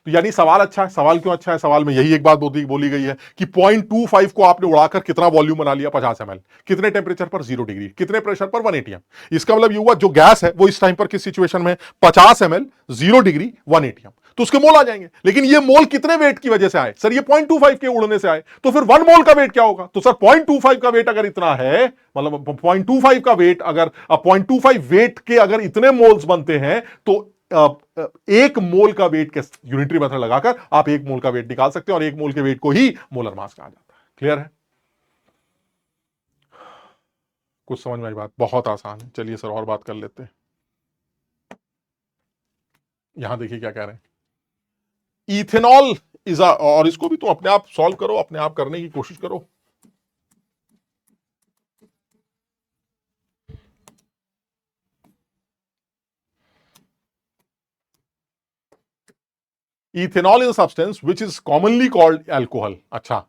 तो यानी सवाल अच्छा है। सवाल क्यों अच्छा है? सवाल में यही एक बात बोली गई है कि 0.25 को आपने उड़ाकर कितना वॉल्यूम बना लिया? 50 ml। कितने टेंपरेचर पर? 0 डिग्री। कितने प्रेशर पर? 180 एम। इसका मतलब ये हुआ जो गैस है वो इस टाइम पर किस सिचुएशन में? 50 ml, 0 डिग्री, 180 एम। तो उसके मोल आ जाएंगे। लेकिन ये मोल कितने वेट की वजह से आए? सर ये 0.25 के उड़ने से आए। तो फिर 1 मोल का वेट क्या होगा? तो सर 0.25 का वेट अगर इतना है, मतलब 0.25 का वेट अगर 0.25 वेट के अगर इतने मोल्स बनते हैं, तो एक मोल का वेट के यूनिटरी मेथड लगाकर आप एक मोल का वेट निकाल सकते हैं, और एक मोल के वेट को ही मोलर मास कहा जाता है। क्लियर है? कुछ समझ में आई बात? बहुत आसान है। चलिए सर और बात कर लेते हैं। यहां देखिए क्या कह रहे हैं। इथेनॉल इज और इसको भी तुम अपने आप सॉल्व करो, अपने आप करने की कोशिश करो। Ethanol is a substance which is commonly called alcohol. अच्छा,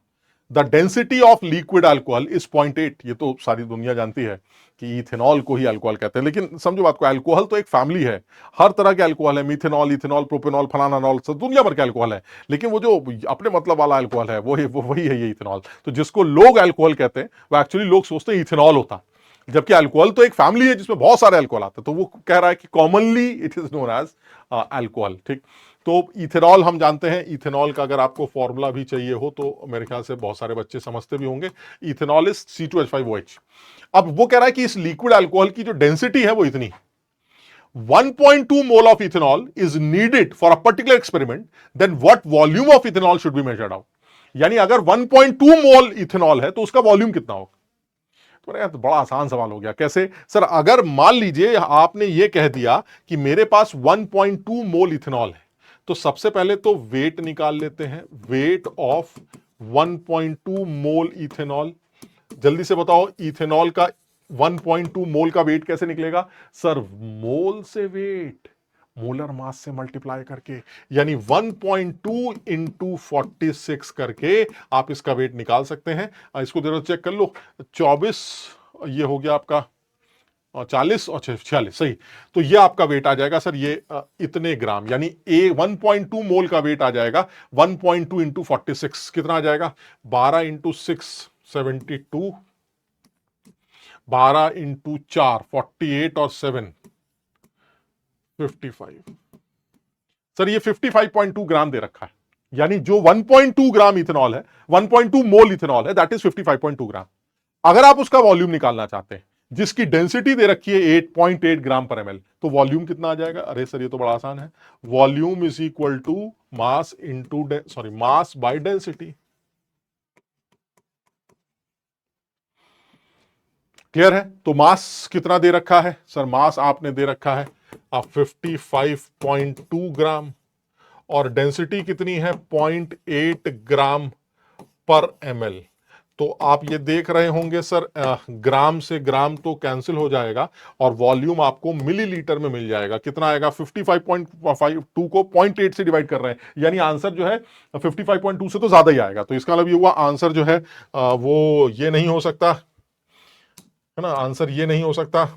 the density of liquid alcohol is 0.8। ये तो सारी दुनिया जानती है कि इथेनॉल को ही अल्कोहल कहते हैं। लेकिन समझो बात को, अल्कोहल तो एक फैमिली है। हर तरह के अल्कोहल है, मिथेनॉल, इथेनॉल, प्रोपेनॉल, फलानानॉल, सब दुनिया भर के अल्कोहल है। लेकिन वो जो अपने मतलब वाला अल्कोहल है वो वही है, ये इथेनॉल। तो जिसको लोग अल्कोहल कहते हैं वो एक्चुअली लोग सोचते हैं इथेनॉल होता है। जबकि अल्कोहल तो एक फैमिली है जिसमें बहुत सारे अल्कोहल आते हैं। तो वो कह रहा है कि commonly it is known as alcohol. ठीक। तो इथेनॉल हम जानते हैं। इथेनॉल का अगर आपको फॉर्मूला भी चाहिए हो तो मेरे ख्याल से बहुत सारे बच्चे समझते भी होंगे। Ethanol is C2H5OH। अब वो कह रहा है कि इस लिक्विड अल्कोहल की जो डेंसिटी है वो इतनी 1.2 mole of ethanol is needed for a particular experiment, then what volume of ethanol should be measured out. यानी अगर 1.2 मोल इथेनॉल है तो उसका वॉल्यूम कितना होगा? तो यार तो बड़ा आसान सवाल हो गया। कैसे? सर अगर मान लीजिए आपने ये कह दिया कि मेरे पास 1.2 मोल इथेनॉल है, तो सबसे पहले तो वेट निकाल लेते हैं। Weight of 1.2 mole ethanol. जल्दी से बताओ इथेनॉल का 1.2 मोल का वेट कैसे निकलेगा? सर मोल से वेट मोलर मास से मल्टीप्लाई करके, यानी 1.2 इंटू 46 करके आप इसका वेट निकाल सकते हैं। इसको जरा चेक कर लो। 24, ये हो गया आपका 40 और 46, सही। तो ये आपका वेट आ जाएगा सर, ये इतने ग्राम, यानी 1.2 मोल का वेट आ जाएगा। 1.2 इंटू 46 कितना आ जाएगा? 12 इंटू 6 72, 12 इंटू 4 48, और 7 55। सर ये 55.2 ग्राम दे रखा है। यानी जो 1.2 ग्राम इथेनॉल है, 1.2 मोल इथेनॉल है, दैट इज 55.2 ग्राम। अगर आप उसका वॉल्यूम निकालना चाहते हैं, जिसकी डेंसिटी दे रखी है 8.8 ग्राम पर एमएल, तो वॉल्यूम कितना आ जाएगा? अरे सर ये तो बड़ा आसान है। Volume is equal to mass into mass by density. Clear है? तो मास कितना दे रखा है? सर मास आपने दे रखा है 55.2 ग्राम, और डेंसिटी कितनी है? 0.8 ग्राम पर एमएल। तो आप ये देख रहे होंगे सर, ग्राम से ग्राम तो कैंसिल हो जाएगा, और वॉल्यूम आपको मिलीलीटर में मिल जाएगा। कितना आएगा? 55.2 को 0.8 से डिवाइड कर रहे हैं, यानी आंसर जो है 55.2 से तो ज्यादा ही आएगा। तो इसका मतलब ये हुआ आंसर जो है वो ये नहीं हो सकता, है ना? आंसर ये नहीं हो सकता,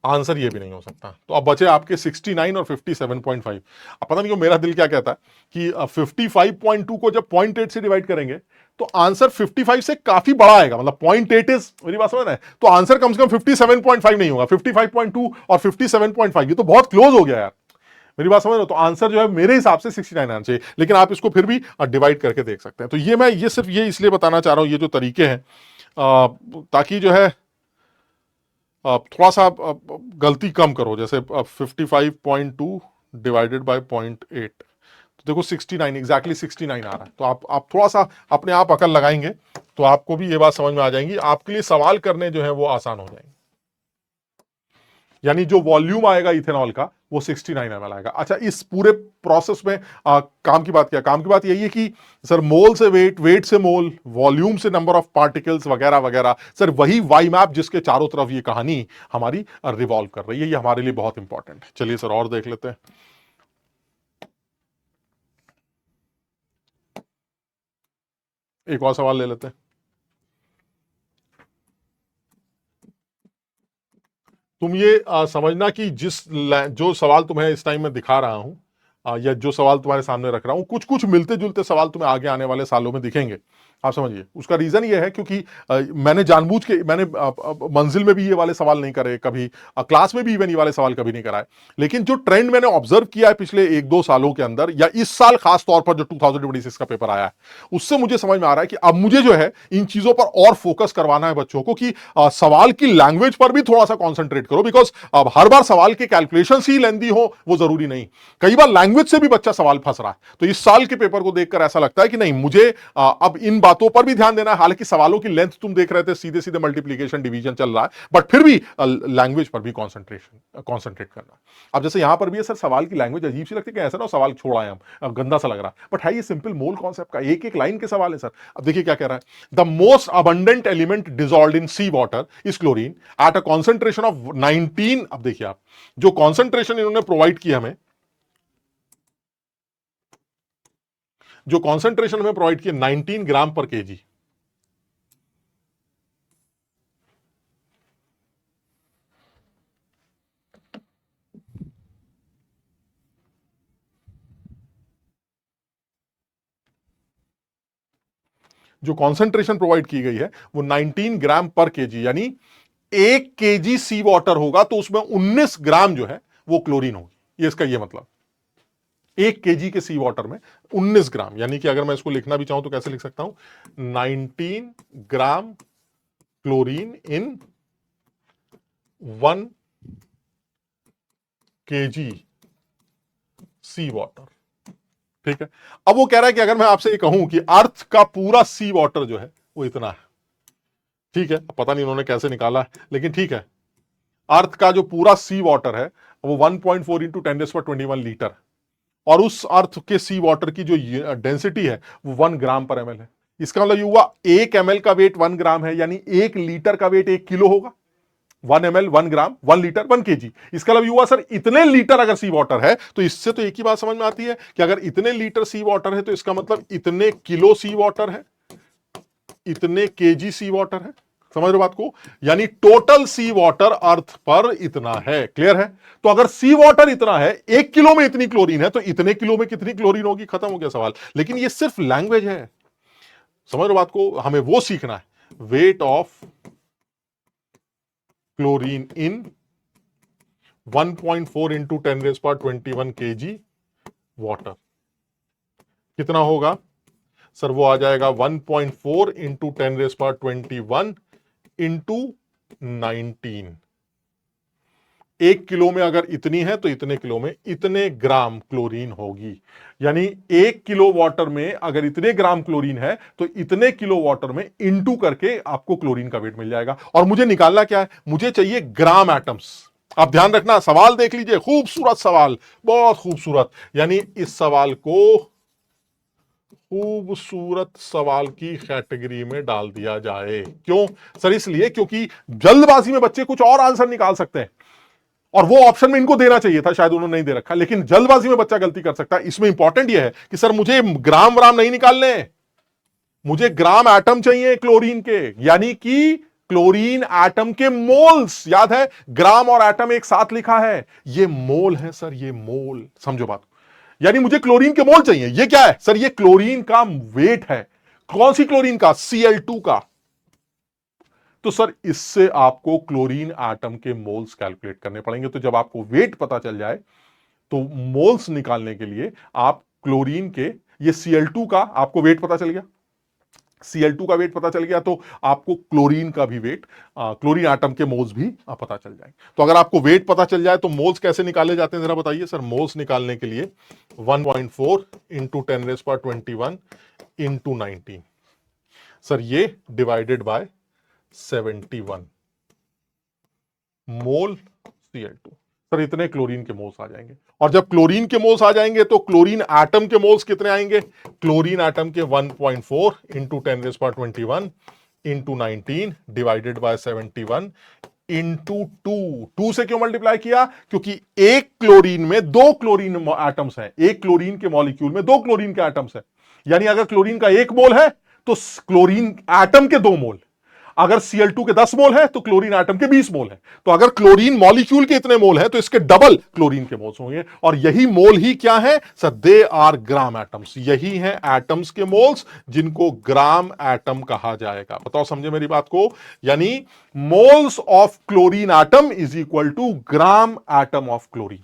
आंसर ये भी नहीं हो सकता। तो अब बचे आपके 69 और 57.5। अब पता नहीं क्यों मेरा दिल क्या कहता है कि 55.2 को जब 0.8 से डिवाइड करेंगे तो आंसर 55 से काफी बड़ा आएगा। मतलब 0.8 इज, मेरी बात समझ रहे हैं? तो आंसर कम से कम 57.5 नहीं होगा, 55.2 और 57.5 ये तो बहुत क्लोज हो गया यार। मेरी बात समझ रहे हो? तो आंसर जो है मेरे हिसाब से 69 आना चाहिए, लेकिन आप इसको फिर भी डिवाइड करके देख सकते हैं। तो ये मैं ये सिर्फ ये इसलिए बताना चाह रहा हूं, ये जो तरीके हैं ताकि जो है थोड़ा सा गलती कम करो। जैसे 55.2 डिवाइडेड बाय 0.8, तो देखो 69, एग्जैक्टली 69 आ रहा है। तो आप थोड़ा सा अपने आप अकल लगाएंगे तो आपको भी ये बात समझ में आ जाएंगी, आपके लिए सवाल करने जो है वो आसान हो जाएंगे। यानी जो वॉल्यूम आएगा इथेनॉल का वो 69 ml आएगा। अच्छा, इस पूरे प्रोसेस में काम की बात क्या? काम की बात यही है कि सर मोल से वेट, वेट से मोल, वॉल्यूम से नंबर ऑफ पार्टिकल्स वगैरह वगैरह। सर वही वाई मैप जिसके चारों तरफ ये कहानी हमारी रिवॉल्व कर रही है, ये हमारे लिए बहुत इंपॉर्टेंट है। चलिए सर और देख लेते हैं। एक और सवाल ले लेते हैं। तुम ये समझना कि जो सवाल तुम्हें इस टाइम में दिखा रहा हूं, या जो सवाल तुम्हारे सामने रख रहा हूं, कुछ कुछ मिलते जुलते सवाल तुम्हें आगे आने वाले सालों में दिखेंगे। आप समझिए, उसका रीजन ये है क्योंकि मैंने जानबूझ के मंजिल में भी ये वाले सवाल नहीं करे कभी, क्लास में भी इवन ये वाले सवाल कभी नहीं कराए। लेकिन जो ट्रेंड मैंने ऑब्जर्व किया है पिछले 1-2 सालों के अंदर, या इस साल खास तौर पर जो 2026 का पेपर आया है, उससे मुझे समझ में आ रहा है कि अब मुझे जो है इन चीजों पर और फोकस करवाना है बच्चों को कि सवाल की लैंग्वेज पर भी थोड़ा सा कॉन्सेंट्रेट करो। बिकॉज अब हर बार सवाल के कैलकुलेशन ही लेंदी हो वो जरूरी नहीं, कई बार लैंग्वेज से भी बच्चा सवाल फंस रहा है। तो इस साल के पेपर को देखकर ऐसा लगता है कि नहीं, मुझे अब इन बातों पर भी ध्यान देना है। हालांकि सवालों की लेंथ तुम देख रहे थे, सीधे सीधे मल्टीप्लीकेशन डिवीजन चल रहा है, बट फिर भी लैंग्वेज पर भी कॉन्सेंट्रेट करना। अब जैसे यहां पर भी है सर, सवाल की लैंग्वेज अजीब सी लगती है कि ऐसा ना सवाल छोड़ा है हम, गंदा सा लग रहा है, बट है ये सिंपल मोल कॉन्सेप्ट का, एक एक लाइन के सवाल है सर। अब देखिए क्या कह रहा है, the most abundant element dissolved in sea water is chlorine at a concentration of 19। अब देखिए आप, जो कॉन्सेंट्रेशन इन्होंने प्रोवाइड किया हमें, जो कॉन्सेंट्रेशन हमें प्रोवाइड किया 19 ग्राम पर केजी, जो कॉन्सेंट्रेशन प्रोवाइड की गई है वो 19 ग्राम पर केजी, यानी 1 केजी सी वाटर होगा तो उसमें 19 ग्राम जो है वो क्लोरीन होगी। ये इसका ये मतलब, 1 केजी के सी वाटर में 19 ग्राम, यानी कि अगर मैं इसको लिखना भी चाहूं तो कैसे लिख सकता हूं, 19 ग्राम क्लोरीन इन 1 केजी सी वाटर। ठीक है। अब वो कह रहा है कि अगर मैं आपसे ये कहूं कि अर्थ का पूरा सी वाटर जो है वो इतना है, ठीक है, पता नहीं उन्होंने कैसे निकाला है, लेकिन ठीक है, अर्थ का जो पूरा सी वाटर है वो 1.4 इंटू 10⁻21 लीटर, और उस अर्थ के सी वाटर की जो डेंसिटी है वो 1 ग्राम पर एमएल है। इसका मतलब ये हुआ 1 एमएल का वेट 1 ग्राम है, यानी 1 लीटर का वेट 1 किलो होगा। 1 ml 1 ग्राम, 1 लीटर 1 केजी। इसका मतलब हुआ सर, इतने लीटर अगर सी वाटर है तो इससे तो एक ही बात समझ में आती है कि अगर इतने लीटर सी वाटर है तो इसका मतलब इतने किलो सी वाटर है, इतने केजी सी वाटर है। समझ रहे हो बात को, यानी टोटल सी वाटर अर्थ पर इतना है। क्लियर है? तो अगर सी वाटर इतना है, 1 किलो में इतनी क्लोरीन है, तो इतने किलो में कितनी क्लोरीन होगी, खत्म हो गया सवाल। लेकिन ये सिर्फ लैंग्वेज है, समझ रहे हो बात को, हमें वो सीखना है, weight of chlorine in 1.4 into 10⁻21 KG water कितना होगा सर, वो आ जाएगा 1.4 इंटू 10⁻21 इंटू 19। 1 किलो में अगर इतनी है तो इतने किलो में इतने ग्राम क्लोरीन होगी, यानी 1 किलो वाटर में अगर इतने ग्राम क्लोरीन है तो इतने किलो वाटर में इंटू करके आपको क्लोरीन का वेट मिल जाएगा। और मुझे निकालना क्या है, मुझे चाहिए ग्राम एटम्स। आप ध्यान रखना, सवाल देख लीजिए, खूबसूरत सवाल, बहुत खूबसूरत, यानी इस सवाल को खूबसूरत सवाल की कैटेगरी में डाल दिया जाए। क्यों सर? इसलिए क्योंकि जल्दबाजी में बच्चे कुछ और आंसर निकाल सकते हैं, और वो ऑप्शन में इनको देना चाहिए था, शायद उन्होंने नहीं दे रखा, लेकिन जल्दबाजी में बच्चा गलती कर सकता है। इसमें इंपॉर्टेंट यह है कि सर मुझे ग्राम व्राम नहीं निकालने, मुझे ग्राम एटम चाहिए क्लोरीन के, यानी कि क्लोरीन एटम के मोल्स। याद है, ग्राम और एटम एक साथ लिखा है, ये मोल है सर, ये मोल, समझो बात। यानी मुझे क्लोरीन के मोल चाहिए। ये क्या है सर? ये क्लोरीन का वेट है। कौन सी क्लोरीन का? Cl2 का। तो सर इससे आपको क्लोरीन एटम के मोल्स कैलकुलेट करने पड़ेंगे। तो जब आपको वेट पता चल जाए तो मोल्स निकालने के लिए आप क्लोरीन के, ये Cl2 का आपको वेट पता चल गया, Cl2 का वेट पता चल गया, तो आपको क्लोरीन का भी वेट, क्लोरीन एटम के मोल्स भी पता चल जाएंगे। तो अगर आपको वेट पता चल जाए तो मोल्स कैसे निकाले जाते हैं जरा बताइए सर। मोल्स निकालने के लिए 1.4 इंटू 10⁻21 इंटू 19 सर, ये divided by 71 mole Cl2। Sir इतने क्लोरीन के मोल्स आ जाएंगे, और जब क्लोरीन के मोल्स आ जाएंगे तो क्लोरीन एटम के मोल्स कितने आएंगे? क्लोरीन एटम के 1.4 into 10⁻21 into 19 divided by 71 into 2 से क्यों मल्टीप्लाई किया? क्योंकि एक क्लोरीन में 2 क्लोरीन एटम्स हैं, एक क्लोरीन के मॉलिक्यूल में 2 क्लोरीन के एटम्स हैं। यानी अगर क्लोरीन का 1 मोल है तो क्लोरीन एटम के 2 मोल, अगर Cl2 के 10 मोल है तो क्लोरीन एटम के 20 मोल है। तो अगर क्लोरीन मॉलिक्यूल के इतने मोल है तो इसके डबल क्लोरीन के मोल्स होंगे, और यही मोल ही क्या है sir, they are gram atoms. यही है एटम्स के मोल्स जिनको ग्राम एटम कहा जाएगा। बताओ समझे मेरी बात को? यानी moles of chlorine atom is equal to gram atom of chlorine.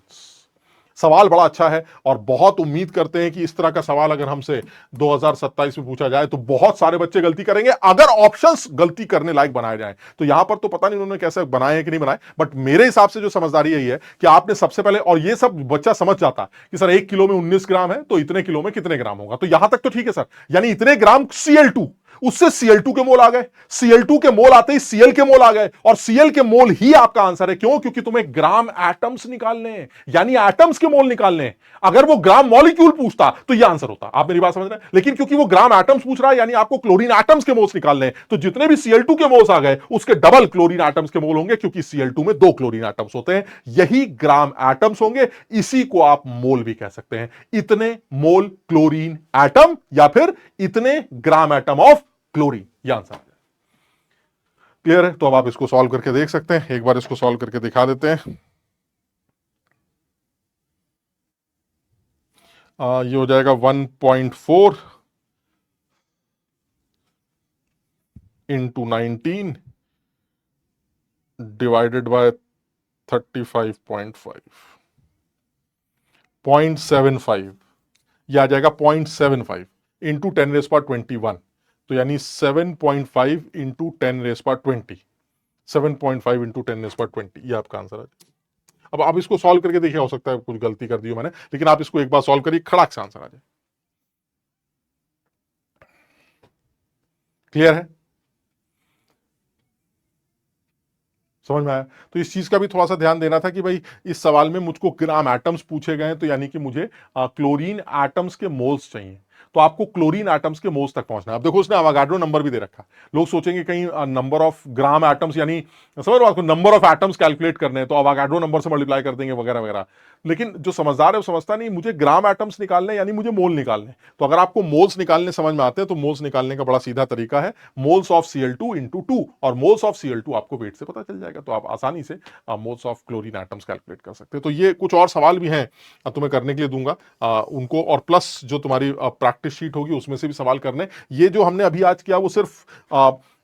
सवाल बड़ा अच्छा है और बहुत उम्मीद करते हैं कि इस तरह का सवाल अगर हमसे 2027 में पूछा जाए तो बहुत सारे बच्चे गलती करेंगे, अगर ऑप्शंस गलती करने लायक बनाए जाएं। तो यहां पर तो पता नहीं उन्होंने कैसे बनाए हैं कि नहीं बनाए, बट मेरे हिसाब से जो समझदारी यही है कि आपने सबसे पहले, और ये सब बच्चा समझ जाता कि सर 1 किलो में 19 ग्राम है तो इतने किलो में कितने ग्राम होगा, तो यहां तक तो ठीक है सर। यानी इतने ग्राम Cl2, उससे Cl2 के मोल आ गए, Cl2 के मोल आते ही Cl के मोल आ गए, और Cl के मोल ही आपका आंसर है। क्यों? क्योंकि तुम्हें ग्राम एटम्स निकालने हैं, यानी एटम्स के मोल निकालने हैं। अगर वो ग्राम मॉलिक्यूल पूछता तो ये आंसर होता। आप मेरी बात समझ रहे हैं? लेकिन क्योंकि वो ग्राम एटम्स पूछ रहा है, यानी आपको क्लोरीन एटम्स के मोल्स निकालने हैं, तो जितने भी Cl2 के मोल्स आ गए उसके डबल क्लोरीन एटम्स के मोल होंगे, क्योंकि Cl2 में 2 क्लोरीन एटम्स होते हैं। यही ग्राम एटम्स होंगे, इसी को आप मोल भी कह सकते हैं। इतने मोल क्लोरीन एटम या फिर इतने ग्राम एटम ऑफ क्लोरीन, ये आंसर है। क्लियर है? तो अब आप इसको सॉल्व करके देख सकते हैं। एक बार इसको सॉल्व करके दिखा देते हैं। ये हो जाएगा 1.4 इंटू 19 डिवाइडेड बाय 35.5, 0.75, यह आ जाएगा 0.75 इंटू 10⁻21। तो यानी 7.5 इंटू 10⁻20, 7.5 इंटू 10⁻20, ये आपका आंसर है। अब आप इसको सॉल्व करके देखिए, हो सकता है कुछ गलती कर दी हो मैंने, लेकिन आप इसको एक बार सॉल्व करिए, खड़ाक से आंसर आ जाए। क्लियर है? समझ में आया? तो इस चीज का भी थोड़ा सा ध्यान देना था कि भाई इस सवाल में मुझको ग्राम एटम्स पूछे गए, तो यानी कि मुझे क्लोरीन एटम्स के मोल्स चाहिए, तो आपको क्लोरीन एटम्स के मोल्स तक पहुंचना है। अब देखो उसने अवागाड्रो नंबर भी दे रखा। लोग सोचेंगे कहीं नंबर ऑफ ग्राम एटम्स, यानी समझ लो आपको नंबर ऑफ एटम्स कैलकुलेट करने हैं तो अवागाड्रो नंबर से मल्टीप्लाई कर देंगे वगैरह वगैरह। लेकिन जो समझदार है वो समझता नहीं, मुझे ग्राम एटम्स निकालने यानी मुझे मोल निकालने। तो अगर आपको मोल्स निकालने समझ में आते हैं तो मोल्स निकालने का बड़ा सीधा तरीका है, मोल्स ऑफ Cl2 इंटू 2, और मोल्स ऑफ Cl2 आपको वेट से पता चल जाएगा, तो आप आसानी से moles of chlorine atoms calculate कर सकते हैं। तो ये कुछ और सवाल भी हैं तुम्हें करने के लिए दूंगा उनको, और प्लस जो तुम्हारी प्रैक्टिस शीट होगी उसमें से भी सवाल करने। ये जो हमने अभी आज किया वो सिर्फ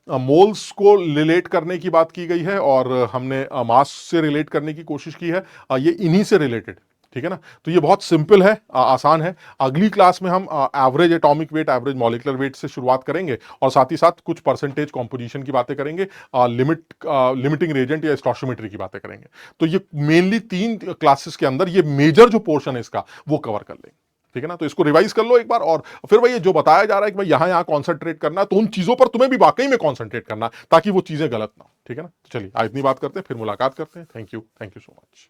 मोल्स को रिलेट करने की बात की गई है, और हमने मास से रिलेट करने की कोशिश की है, ये इन्हीं से रिलेटेड। ठीक है ना? तो ये बहुत सिंपल है, आसान है। अगली क्लास में हम average atomic weight, average molecular weight से शुरुआत करेंगे, और साथ ही साथ कुछ परसेंटेज कॉम्पोजिशन की बातें करेंगे, लिमिटिंग रेजेंट या स्टोशियोमेट्री की बातें करेंगे। तो ये मेनली 3 क्लासेस के अंदर ये मेजर जो पोर्शन है इसका वो कवर कर लेंगे। ठीक है ना? तो इसको रिवाइज कर लो एक बार, और फिर भाई ये जो बताया जा रहा है कि भाई यहां कॉन्सेंट्रेट करना, तो उन चीजों पर तुम्हें भी वाकई में कॉन्सेंट्रेट करना, ताकि वो चीजें गलत ना हो। ठीक है ना? तो चलिए आज इतनी बात करते हैं, फिर मुलाकात करते हैं। Thank you so much.